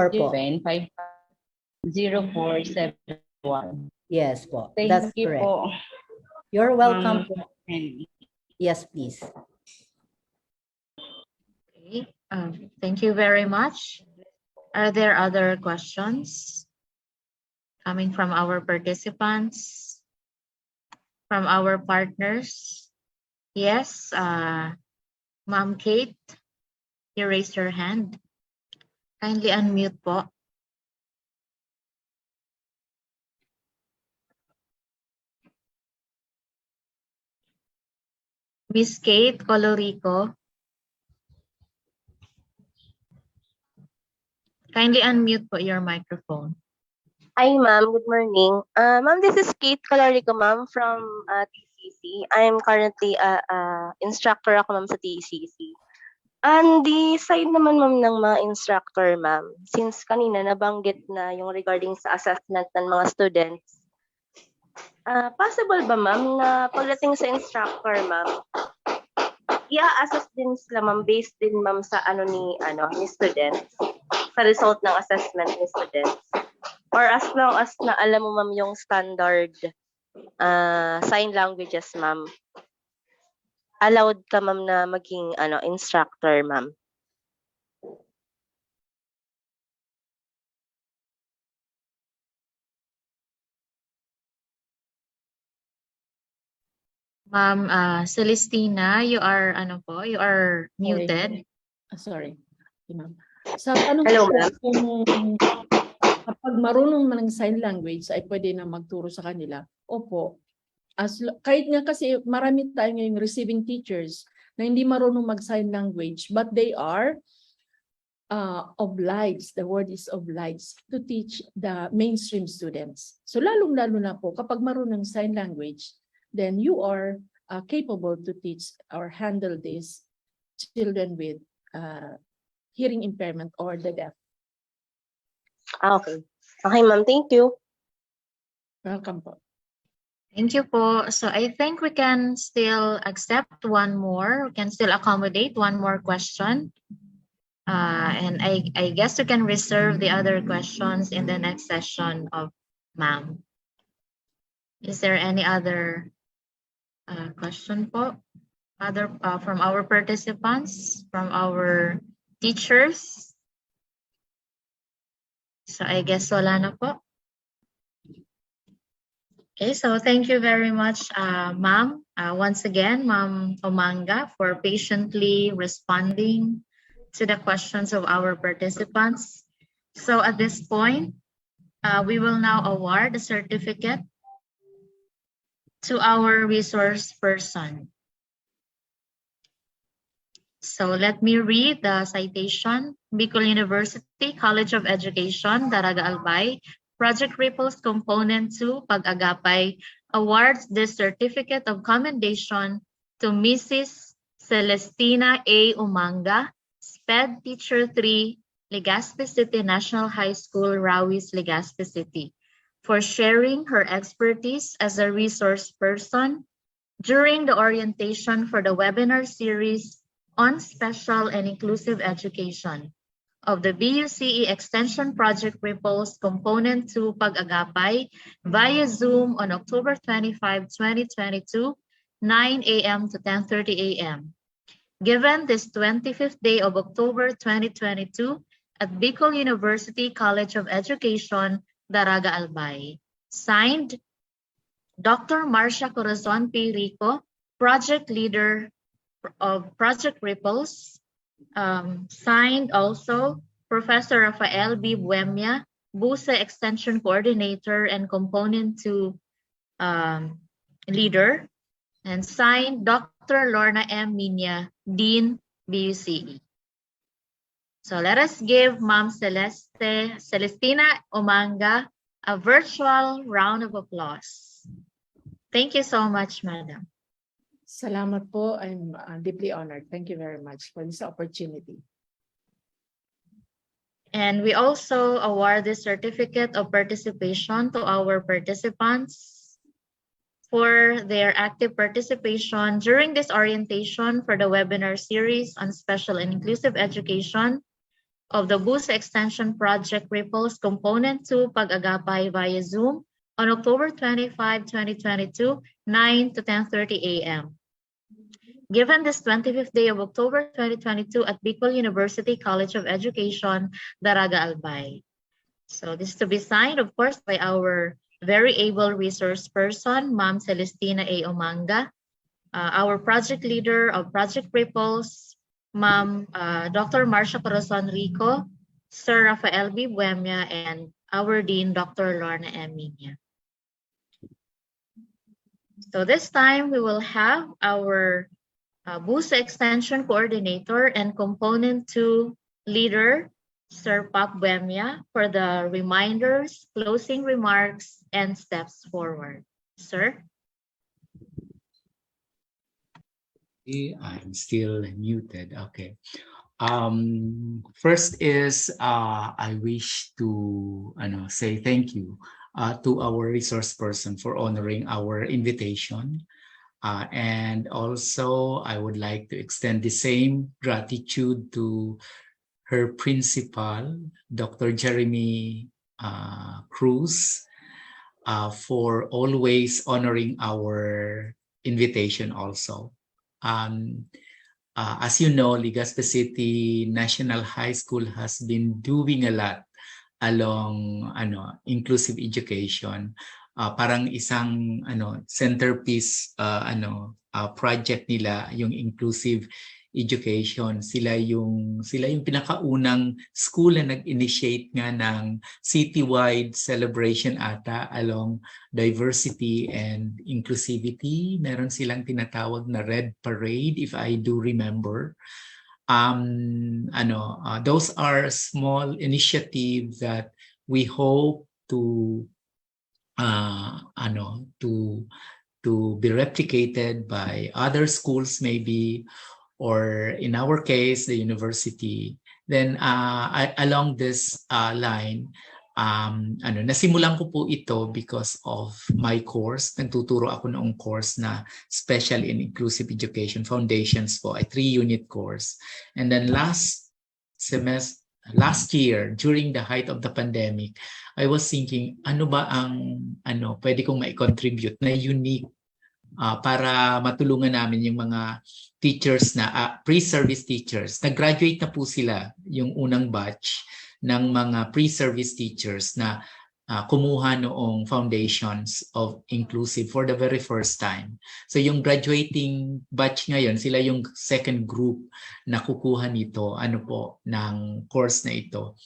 D: po.
K: 0471.
D: Yes po.
K: Thank
D: That's
K: you
D: correct.
K: po.
D: You're welcome po.
K: Ma'am.
D: Yes, please.
C: Okay, thank you very much. Are there other questions coming from our participants, from our partners? Yes, Ma'am Kate, you raised your hand. Kindly unmute po. Miss Kate Colorico. Kindly unmute po your microphone.
L: Hi, ma'am. Good morning. Ma'am, this is Kate Colorico, ma'am, from TCC. I'm currently instructor ako, ma'am, sa TCC. On the side naman, ma'am, ng mga instructor, ma'am, since kanina nabanggit na yung regarding sa assessment ng mga students, possible ba, ma'am, na pagdating sa instructor, ma'am, i-assess din sila, ma'am, based din, ma'am, sa ni students, sa result ng assessment ni students? Or as long as na alam mo, ma'am, yung standard sign languages, ma'am, allowed ka, ma'am, na maging instructor, ma'am?
C: Ma'am Celestina, you are you are muted.
E: Sorry. Okay, ma'am. Sa tanong
L: Hello,
E: ko
L: ma'am.
E: kung kapag marunong man ng sign language ay pwede na magturo sa kanila. Opo. Kahit nga kasi marami tayong ngayong receiving teachers na hindi marunong mag-sign language, but they are obliged, the word is obliged, to teach the mainstream students. So lalong-lalo na po, kapag marunong sign language, then you are capable to teach or handle these children with hearing impairment or the deaf.
L: Okay. Okay, ma'am. Thank you.
E: Welcome po.
C: Thank you po. So I think we can still accept one more. We can still accommodate one more question. And I guess we can reserve the other questions in the next session of ma'am. Is there any other question po? Other from our participants, from our teachers? So I guess wala na po. Okay, so thank you very much, ma'am. Once again, Ma'am Omanga, for patiently responding to the questions of our participants. So at this point, we will now award a certificate to our resource person. So let me read the citation. Bicol University College of Education, Daraga Albay, Project Ripples Component 2, Pag-agapay, awards this certificate of commendation to Mrs. Celestina A. Umanga, SPED Teacher 3, Legazpi City National High School, Rawis, Legazpi City, for sharing her expertise as a resource person during the orientation for the webinar series on special and inclusive education of the BUCE Extension Project Ripples Component 2 Pag-agapay via Zoom on October 25, 2022, 9 a.m. to 10:30 a.m. Given this 25th day of October 2022 at Bicol University College of Education, Daraga Albay. Signed, Dr. Marcia Corazon P. Rico, Project Leader of Project Ripples. Signed also Professor Rafael B. Buemia, BUSE Extension Coordinator and Component 2 Leader. And signed Dr. Lorna M. Minya, Dean, BUCE. So let us give Ma'am Celestina Umanga a virtual round of applause. Thank you so much, Madam.
E: Salamat po. I'm deeply honored. Thank you very much for this opportunity.
C: And we also award this certificate of participation to our participants for their active participation during this orientation for the webinar series on special and inclusive education of the BUSE Extension Project Ripples Component 2 Pag-agapay via Zoom on October 25, 2022, 9 to 10:30 a.m. Given this 25th day of October 2022 at Bicol University College of Education, Daraga Albay. So this is to be signed, of course, by our very able resource person, Ma'am Celestina A. Umanga, our project leader of Project Ripples, Ma'am Dr. Marcia Corazon Rico, Sir Rafael B. Buemia, and our Dean, Dr. Lorna M. Minya. So this time we will have our BUSA Extension Coordinator and Component 2 Leader, Sir Pap Buemia, for the reminders, closing remarks, and steps forward. Sir?
I: I'm still muted. Okay. First is I wish to say thank you to our resource person for honoring our invitation. And also I would like to extend the same gratitude to her principal, Dr. Jeremy Cruz, for always honoring our invitation also. As you know, Legazpi City National High School has been doing a lot along inclusive education. Parang isang centerpiece project nila yung inclusive education. Sila yung pinakaunang school na nag-initiate nga ng citywide celebration ata along diversity and inclusivity. Meron silang tinatawag na Red Parade, if I do remember. Those are small initiatives that we hope to be replicated by other schools maybe, or in our case, the university. Then along this line, nasimulan ko po ito because of my course. Nagtuturo ako noong course na Special in Inclusive Education Foundations po, a 3-unit course. And then last year, during the height of the pandemic, I was thinking, ano ba ang pwede kong mai-contribute na unique para matulungan namin yung mga teachers na pre-service teachers. Nag-graduate na po sila, yung unang batch ng mga pre-service teachers na kumuha noong Foundations of Inclusive for the very first time. So yung graduating batch ngayon, sila yung second group na kukuha nito, ng course na ito.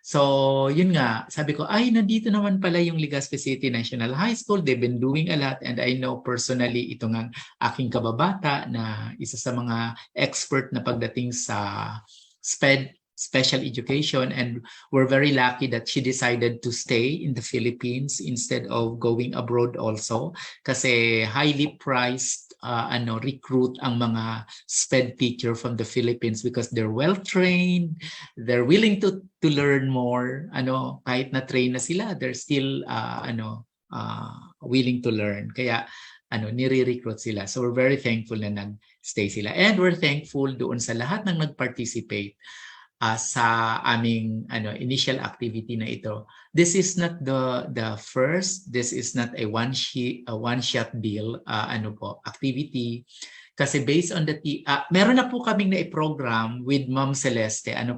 I: So yun nga, sabi ko, nandito naman pala yung Legazpi City National High School. They've been doing a lot, and I know personally ito nga aking kababata na isa sa mga expert na pagdating sa special education, and we're very lucky that she decided to stay in the Philippines instead of going abroad also, kasi highly priced recruit ang mga SPED teacher from the Philippines because they're well trained, they're willing to learn more, kahit na train na sila, they're still willing to learn, kaya nire-recruit sila. So we're very thankful na nag-stay sila, and we're thankful doon sa lahat ng nag-participate sa aming initial activity na ito. This is not the first, this is not a one-shot deal activity, kasi based on the meron na po kaming na-program with Ma'am Celeste, and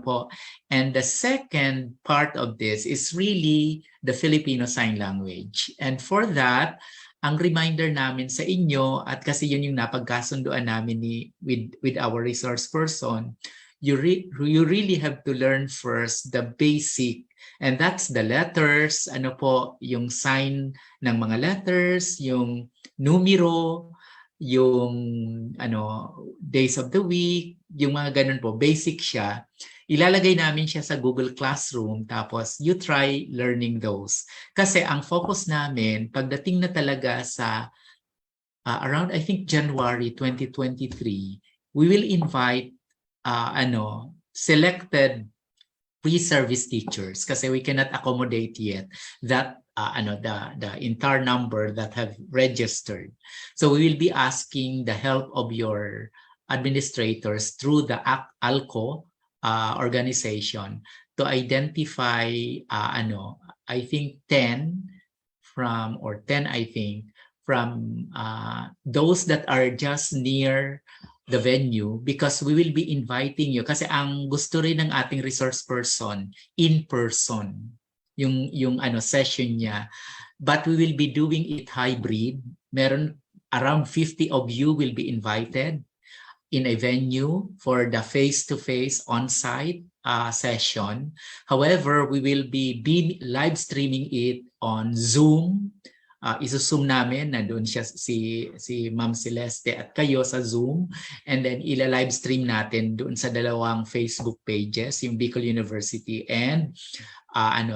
I: the second part of this is really the Filipino Sign Language. And for that, ang reminder namin sa inyo, at kasi yun yung napagkasunduan namin with our resource person, you really have to learn first the basic, and that's the letters, yung sign ng mga letters, yung numero, yung days of the week, yung mga ganun po, basic siya. Ilalagay namin siya sa Google Classroom, tapos you try learning those. Kasi ang focus namin, pagdating na talaga sa around I think January 2023, we will invite selected pre-service teachers, kasi we cannot accommodate yet that the entire number that have registered. So we will be asking the help of your administrators through the ALCO organization to identify I think 10 from those that are just near the venue, because we will be inviting you, kasi ang gusto rin ng ating resource person in person yung session niya, but we will be doing it hybrid. Meron around 50 of you will be invited in a venue for the face-to-face on-site session. However, we will be live streaming it on Zoom, isusum namin, nandoon siya si Ma'am Celeste at kayo sa Zoom, and then ila-live stream natin doon sa dalawang Facebook pages, yung Bicol University and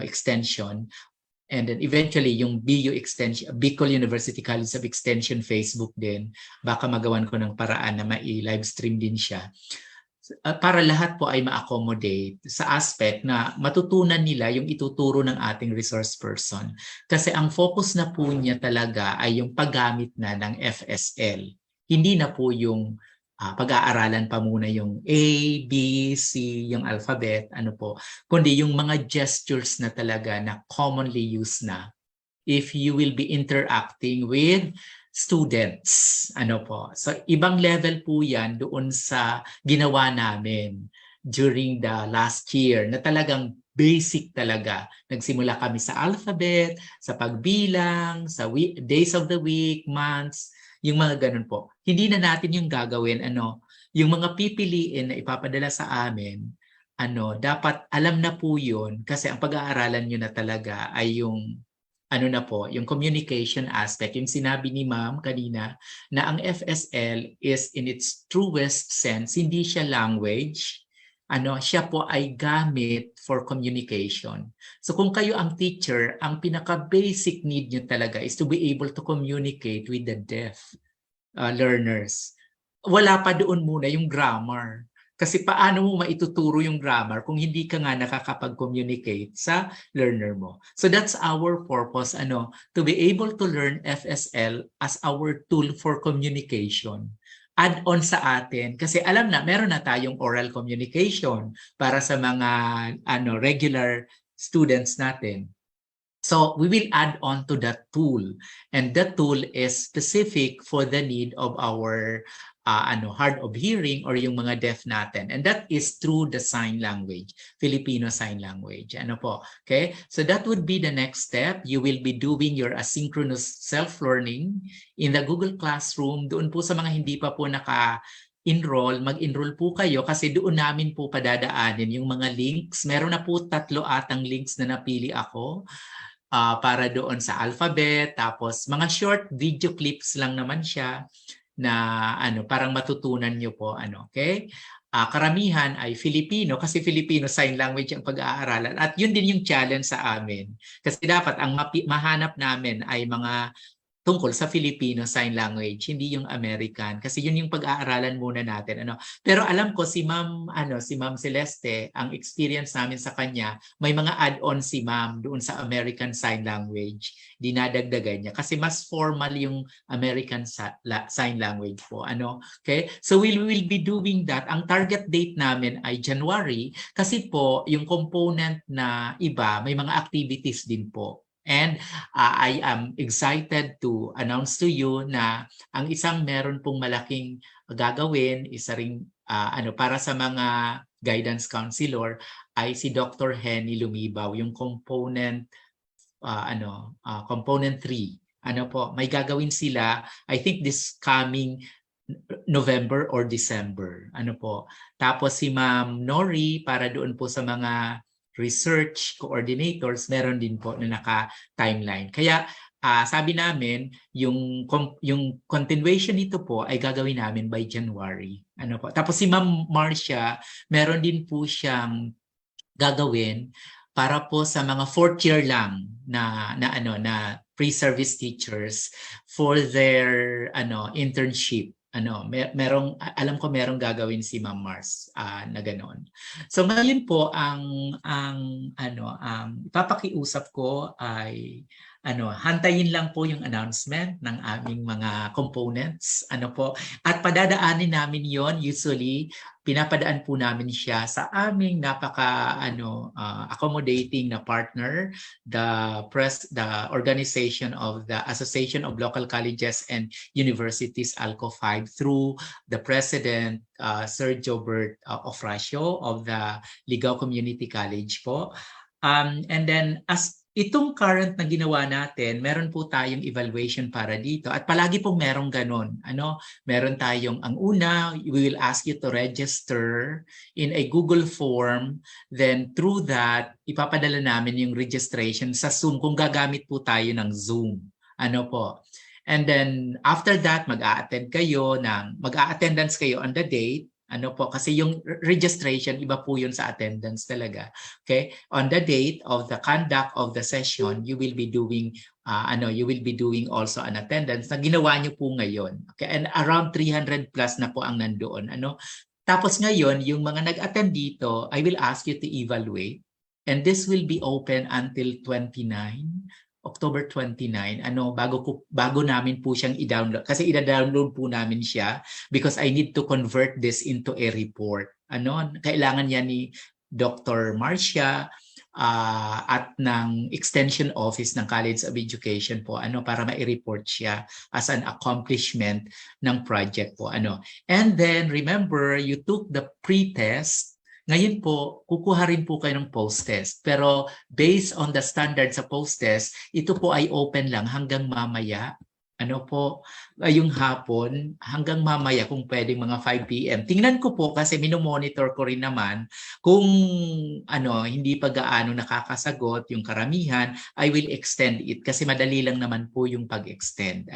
I: Extension. And then eventually yung BU Extension, Bicol University College of Extension Facebook din, baka magawan ko ng paraan na ma-live stream din siya. Para lahat po ay ma-accommodate sa aspect na matutunan nila yung ituturo ng ating resource person. Kasi ang focus na po niya talaga ay yung paggamit na ng FSL. Hindi na po yung pag-aaralan pa muna yung A, B, C, yung alphabet, kundi yung mga gestures na talaga na commonly used na if you will be interacting with students. So ibang level po yan doon sa ginawa namin during the last year na talagang basic talaga. Nagsimula kami sa alphabet, sa pagbilang, sa days of the week, months, yung mga ganun po. Hindi na natin yung gagawin, yung mga pipiliin na ipapadala sa amin, dapat alam na po yun kasi ang pag-aaralan nyo na talaga ay yung, yung communication aspect. Yung sinabi ni Ma'am kanina na ang FSL is in its truest sense, hindi siya language, siya po ay gamit for communication. So kung kayo ang teacher, ang pinaka-basic need nyo talaga is to be able to communicate with the deaf learners. Wala pa doon muna yung grammar. Kasi paano mo maituturo yung grammar kung hindi ka nga nakakapag-communicate sa learner mo. So that's our purpose, to be able to learn FSL as our tool for communication. Add-on sa atin kasi alam na meron na tayong oral communication para sa mga regular students natin. So we will add on to that tool, and that tool is specific for the need of our hard of hearing or yung mga deaf natin, and that is through the sign language, Filipino Sign Language. Okay? So that would be the next step. You will be doing your asynchronous self-learning in the Google Classroom. Doon po sa mga hindi pa po naka-enroll, mag-enroll po kayo kasi doon namin po padadaanin yung mga links. Meron na po 3 atang links na napili ako para doon sa alphabet, tapos mga short video clips lang naman siya na parang matutunan nyo po okay? Karamihan ay Filipino kasi Filipino Sign Language ang pag-aaralan at yun din yung challenge sa amin kasi dapat ang mahanap namin ay mga tungkol sa Filipino Sign Language, hindi yung American kasi yun yung pag-aaralan muna natin pero alam ko si Ma'am Celeste, ang experience namin sa kanya, may mga add-on si Ma'am doon sa American Sign Language, dinadagdagan niya kasi mas formal yung American Sign Language po okay, so we will be doing that. Ang target date namin ay January kasi po yung component na iba may mga activities din po. And I am excited to announce to you na ang isang meron pong malaking gagawin, isa ring para sa mga guidance counselor ay si Dr. Henny Lumibaw, yung component component 3. May gagawin sila, I think this coming November or December. Tapos si Ma'am Nori para doon po sa mga research coordinators, meron din po na naka-timeline. Kaya sabi namin, yung continuation nito po ay gagawin namin by January. Tapos si Ma'am Marcia, meron din po siyang gagawin para po sa mga 4th year lang na pre-service teachers for their internship. Alam ko merong gagawin si Ma'am Mars na ganoon. So ngayon po ang papakiusap ko ay hantayin lang po yung announcement ng aming mga components at padadaanin namin yon. Usually pinapadaan po namin siya sa aming napaka accommodating na partner, the organization of the Association of Local Colleges and Universities, ALCO 5, through the president Sir Jobert Ofracio of the Ligao Community College po. And then as itong current na ginawa natin, meron po tayong evaluation para dito at palagi pong merong ganon. Meron tayong, ang una, we will ask you to register in a Google form. Then through that, ipapadala namin yung registration sa Zoom kung gagamit po tayo ng Zoom. Ano po. And then after that, mag-a-attendance kayo on the date. Ano po, kasi yung registration, iba po yun sa attendance talaga. Okay? On the date of the conduct of the session, you will be doing also an attendance na ginawa nyo po ngayon. Okay? And around 300 plus na po ang nandoon. Ano? Tapos ngayon, yung mga nag-attend dito, I will ask you to evaluate. And this will be open until October 29, bago namin po siyang i-download. Kasi i-download po namin siya because I need to convert this into a report. Kailangan niya ni Dr. Marcia at ng Extension Office ng College of Education po, para ma-report siya as an accomplishment ng project po. And then, remember, you took the pre-test. Ngayon po, kukuha rin po kayo ng post-test. Pero based on the standard sa post-test, ito po ay open lang hanggang mamaya. Yung hapon hanggang mamaya kung pwedeng mga 5 p.m. Tingnan ko po kasi minomonitor ko rin naman kung hindi pa gaano nakakasagot yung karamihan, I will extend it kasi madali lang naman po yung pag-extend.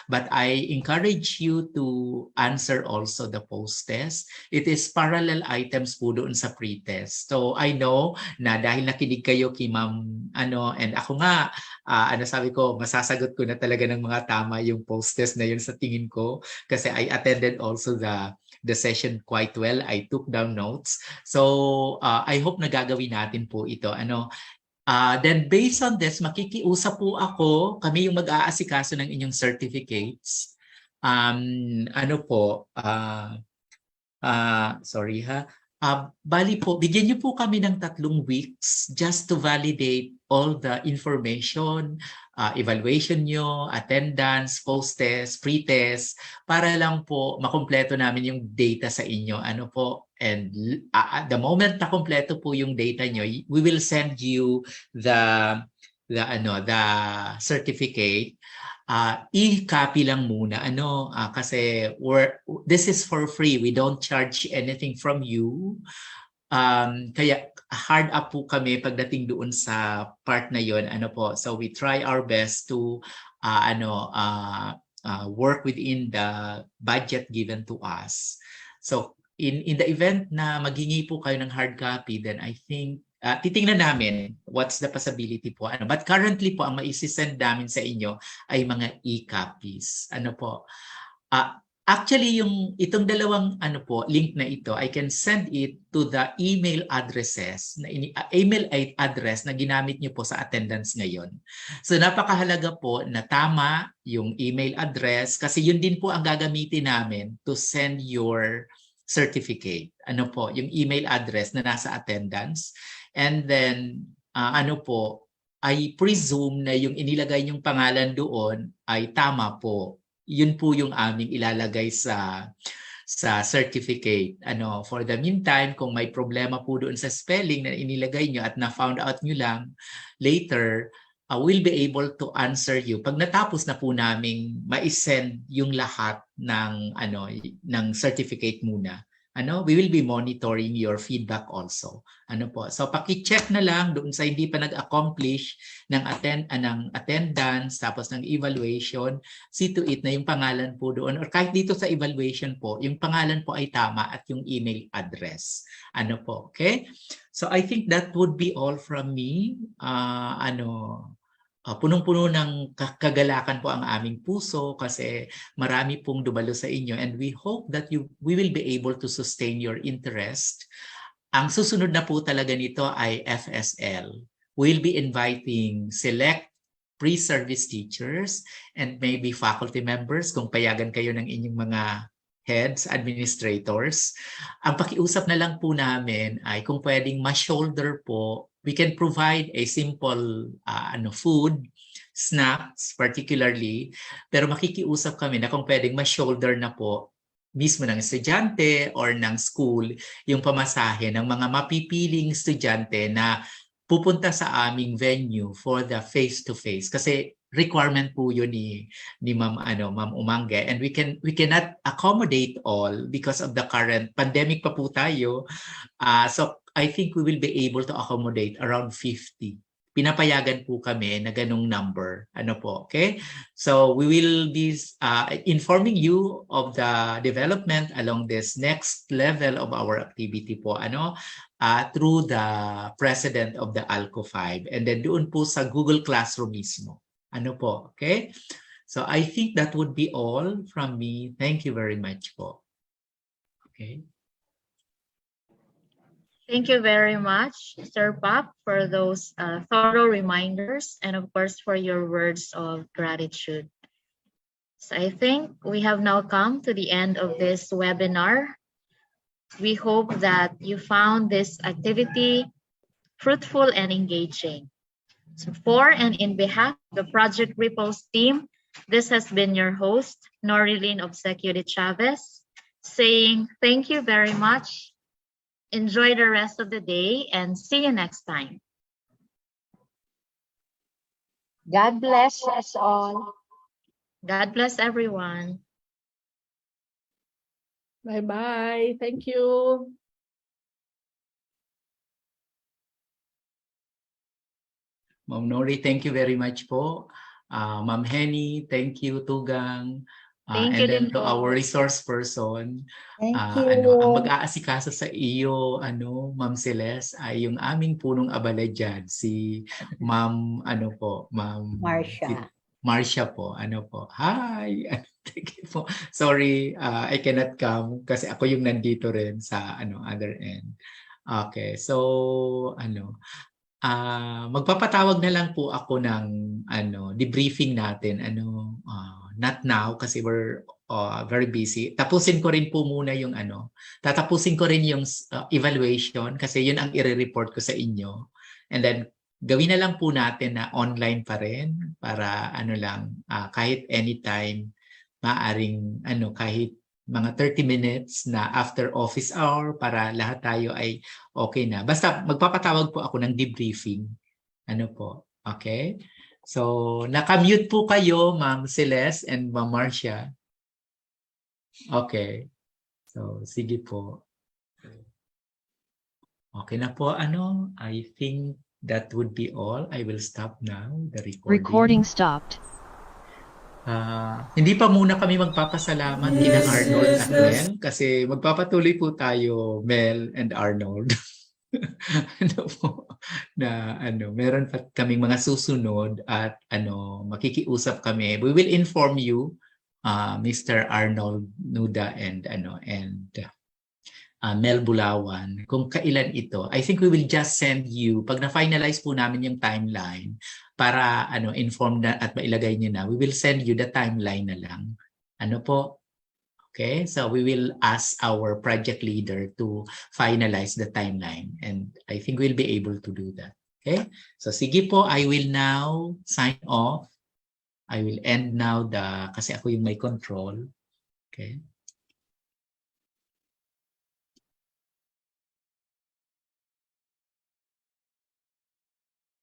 I: But I encourage you to answer also the post-test. It is parallel items po doon sa pre-test. So I know na dahil nakinig kayo kay Ma'am and ako nga sabi ko masasagot ko na talaga ng mga tama yung post-test na yun sa tingin ko kasi I attended also the session quite well. I took down notes. So I hope na gagawin natin po ito. Then based on this, makikiusap po ako. Kami yung mag-aasikaso ng inyong certificates. Sorry ha. Bali po, bigyan niyo po kami ng 3 weeks just to validate all the information, evaluation nyo, attendance, post-test, pre-test, para lang po makumpleto namin yung data sa inyo. And at the moment na kumpleto po yung data nyo, we will send you the certificate. I-copy lang muna kasi this is for free. We don't charge anything from you. Kaya hard up po kami pagdating doon sa part na yon. So we try our best to work within the budget given to us. So in the event na maghingi po kayo ng hard copy, then I think titingnan namin what's the possibility po. But currently po, ang maisisend namin sa inyo ay mga e-copies. Actually, itong dalawang link na ito, I can send it to the email address na ginamit niyo po sa attendance ngayon. So napakahalaga po na tama yung email address kasi yun din po ang gagamitin namin to send your certificate. Yung email address na nasa attendance. And then, I presume na yung inilagay niyong pangalan doon ay tama po. Yun po yung aming ilalagay sa certificate. For the meantime, kung may problema po doon sa spelling na inilagay nyo at na-found out nyo lang later, we'll be able to answer you. Pag natapos na po naming ma-send yung lahat ng certificate muna. We will be monitoring your feedback also. So paki-check na lang doon sa hindi pa nag-accomplish ng attendance tapos ng evaluation, see to it na yung pangalan po doon or kahit dito sa evaluation po, yung pangalan po ay tama at yung email address. Okay? So I think that would be all from me. Punong-puno ng kagalakan po ang aming puso kasi marami pong dumalo sa inyo and we hope that we will be able to sustain your interest. Ang susunod na po talaga nito ay FSL. We'll be inviting select pre-service teachers and maybe faculty members kung payagan kayo ng inyong mga heads, administrators. Ang pakiusap na lang po namin ay kung pwedeng ma-shoulder po, we can provide a simple food, snacks particularly, pero makikiusap kami na kung pwedeng ma-shoulder na po mismo ng estudyante or ng school yung pamasahe ng mga mapipiling estudyante na pupunta sa aming venue for the face-to-face. Kasi requirement po yun ni Ma'am Umangge, and we cannot accommodate all because of the current pandemic pa po tayo. So I think we will be able to accommodate around 50 pinapayagan po kami na ganung number. Ano po, okay? So we will be informing you of the development along this next level of our activity po, through the president of the ALCO 5 and then doon po sa Google Classroom mismo. Ano po, okay? So I think that would be all from me. Thank you very much po. Okay.
C: Thank you very much, Sir Pop, for those thorough reminders and of course for your words of gratitude. So I think we have now come to the end of this webinar. We hope that you found this activity fruitful and engaging. So for and in behalf of the Project Ripples team, this has been your host, Norilyn Obsequio de Chavez, saying thank you very much. Enjoy the rest of the day and see you next time.
E: God bless us all.
C: God bless everyone.
E: Bye-bye. Thank you.
I: Ma'am Nori, thank you very much po. Ma'am Henny, thank you. Tugang.
C: Thank
I: And
C: you
I: then
C: din
I: to
C: po.
I: our resource person,
D: Thank
I: ang
D: you.
I: mag-aasikaso sa iyo, Ma'am Celeste, ay yung aming punong abala dyan, si Ma'am, Ma'am Marcia po, Hi! Thank you po. Sorry, I cannot come kasi ako yung nandito rin sa other end. Okay, so magpapatawag na lang po ako ng debriefing natin, not now kasi we're very busy. Tapusin ko rin po muna yung tatapusin ko rin yung evaluation kasi yun ang i-report ko sa inyo. And then gawin na lang po natin na online pa rin para kahit anytime maaring kahit mga 30 minutes na after office hour para lahat tayo ay okay na. Basta magpapatawag po ako ng debriefing. Okay? So, nakamute po kayo, Ma'am Celeste and Ma'am Marcia. Okay. So, sige po. Okay na po, I think that would be all. I will stop now the recording.
J: Recording stopped.
I: Hindi pa muna kami magpapasalamat kina Arnold at Mel kasi magpapatuloy po tayo, Mel and Arnold. Meron pa kaming mga susunod at makikiusap kami. We will inform you, Mr. Arnold Nuda and Mel Bulawan, kung kailan ito. I think we will just send you, pag na-finalize po namin yung timeline, para inform na at mailagay niyo na, we will send you the timeline na lang. Okay? So we will ask our project leader to finalize the timeline and I think we'll be able to do that. Okay? So sige po, I will now sign off. I will end now kasi ako yung may control. Okay?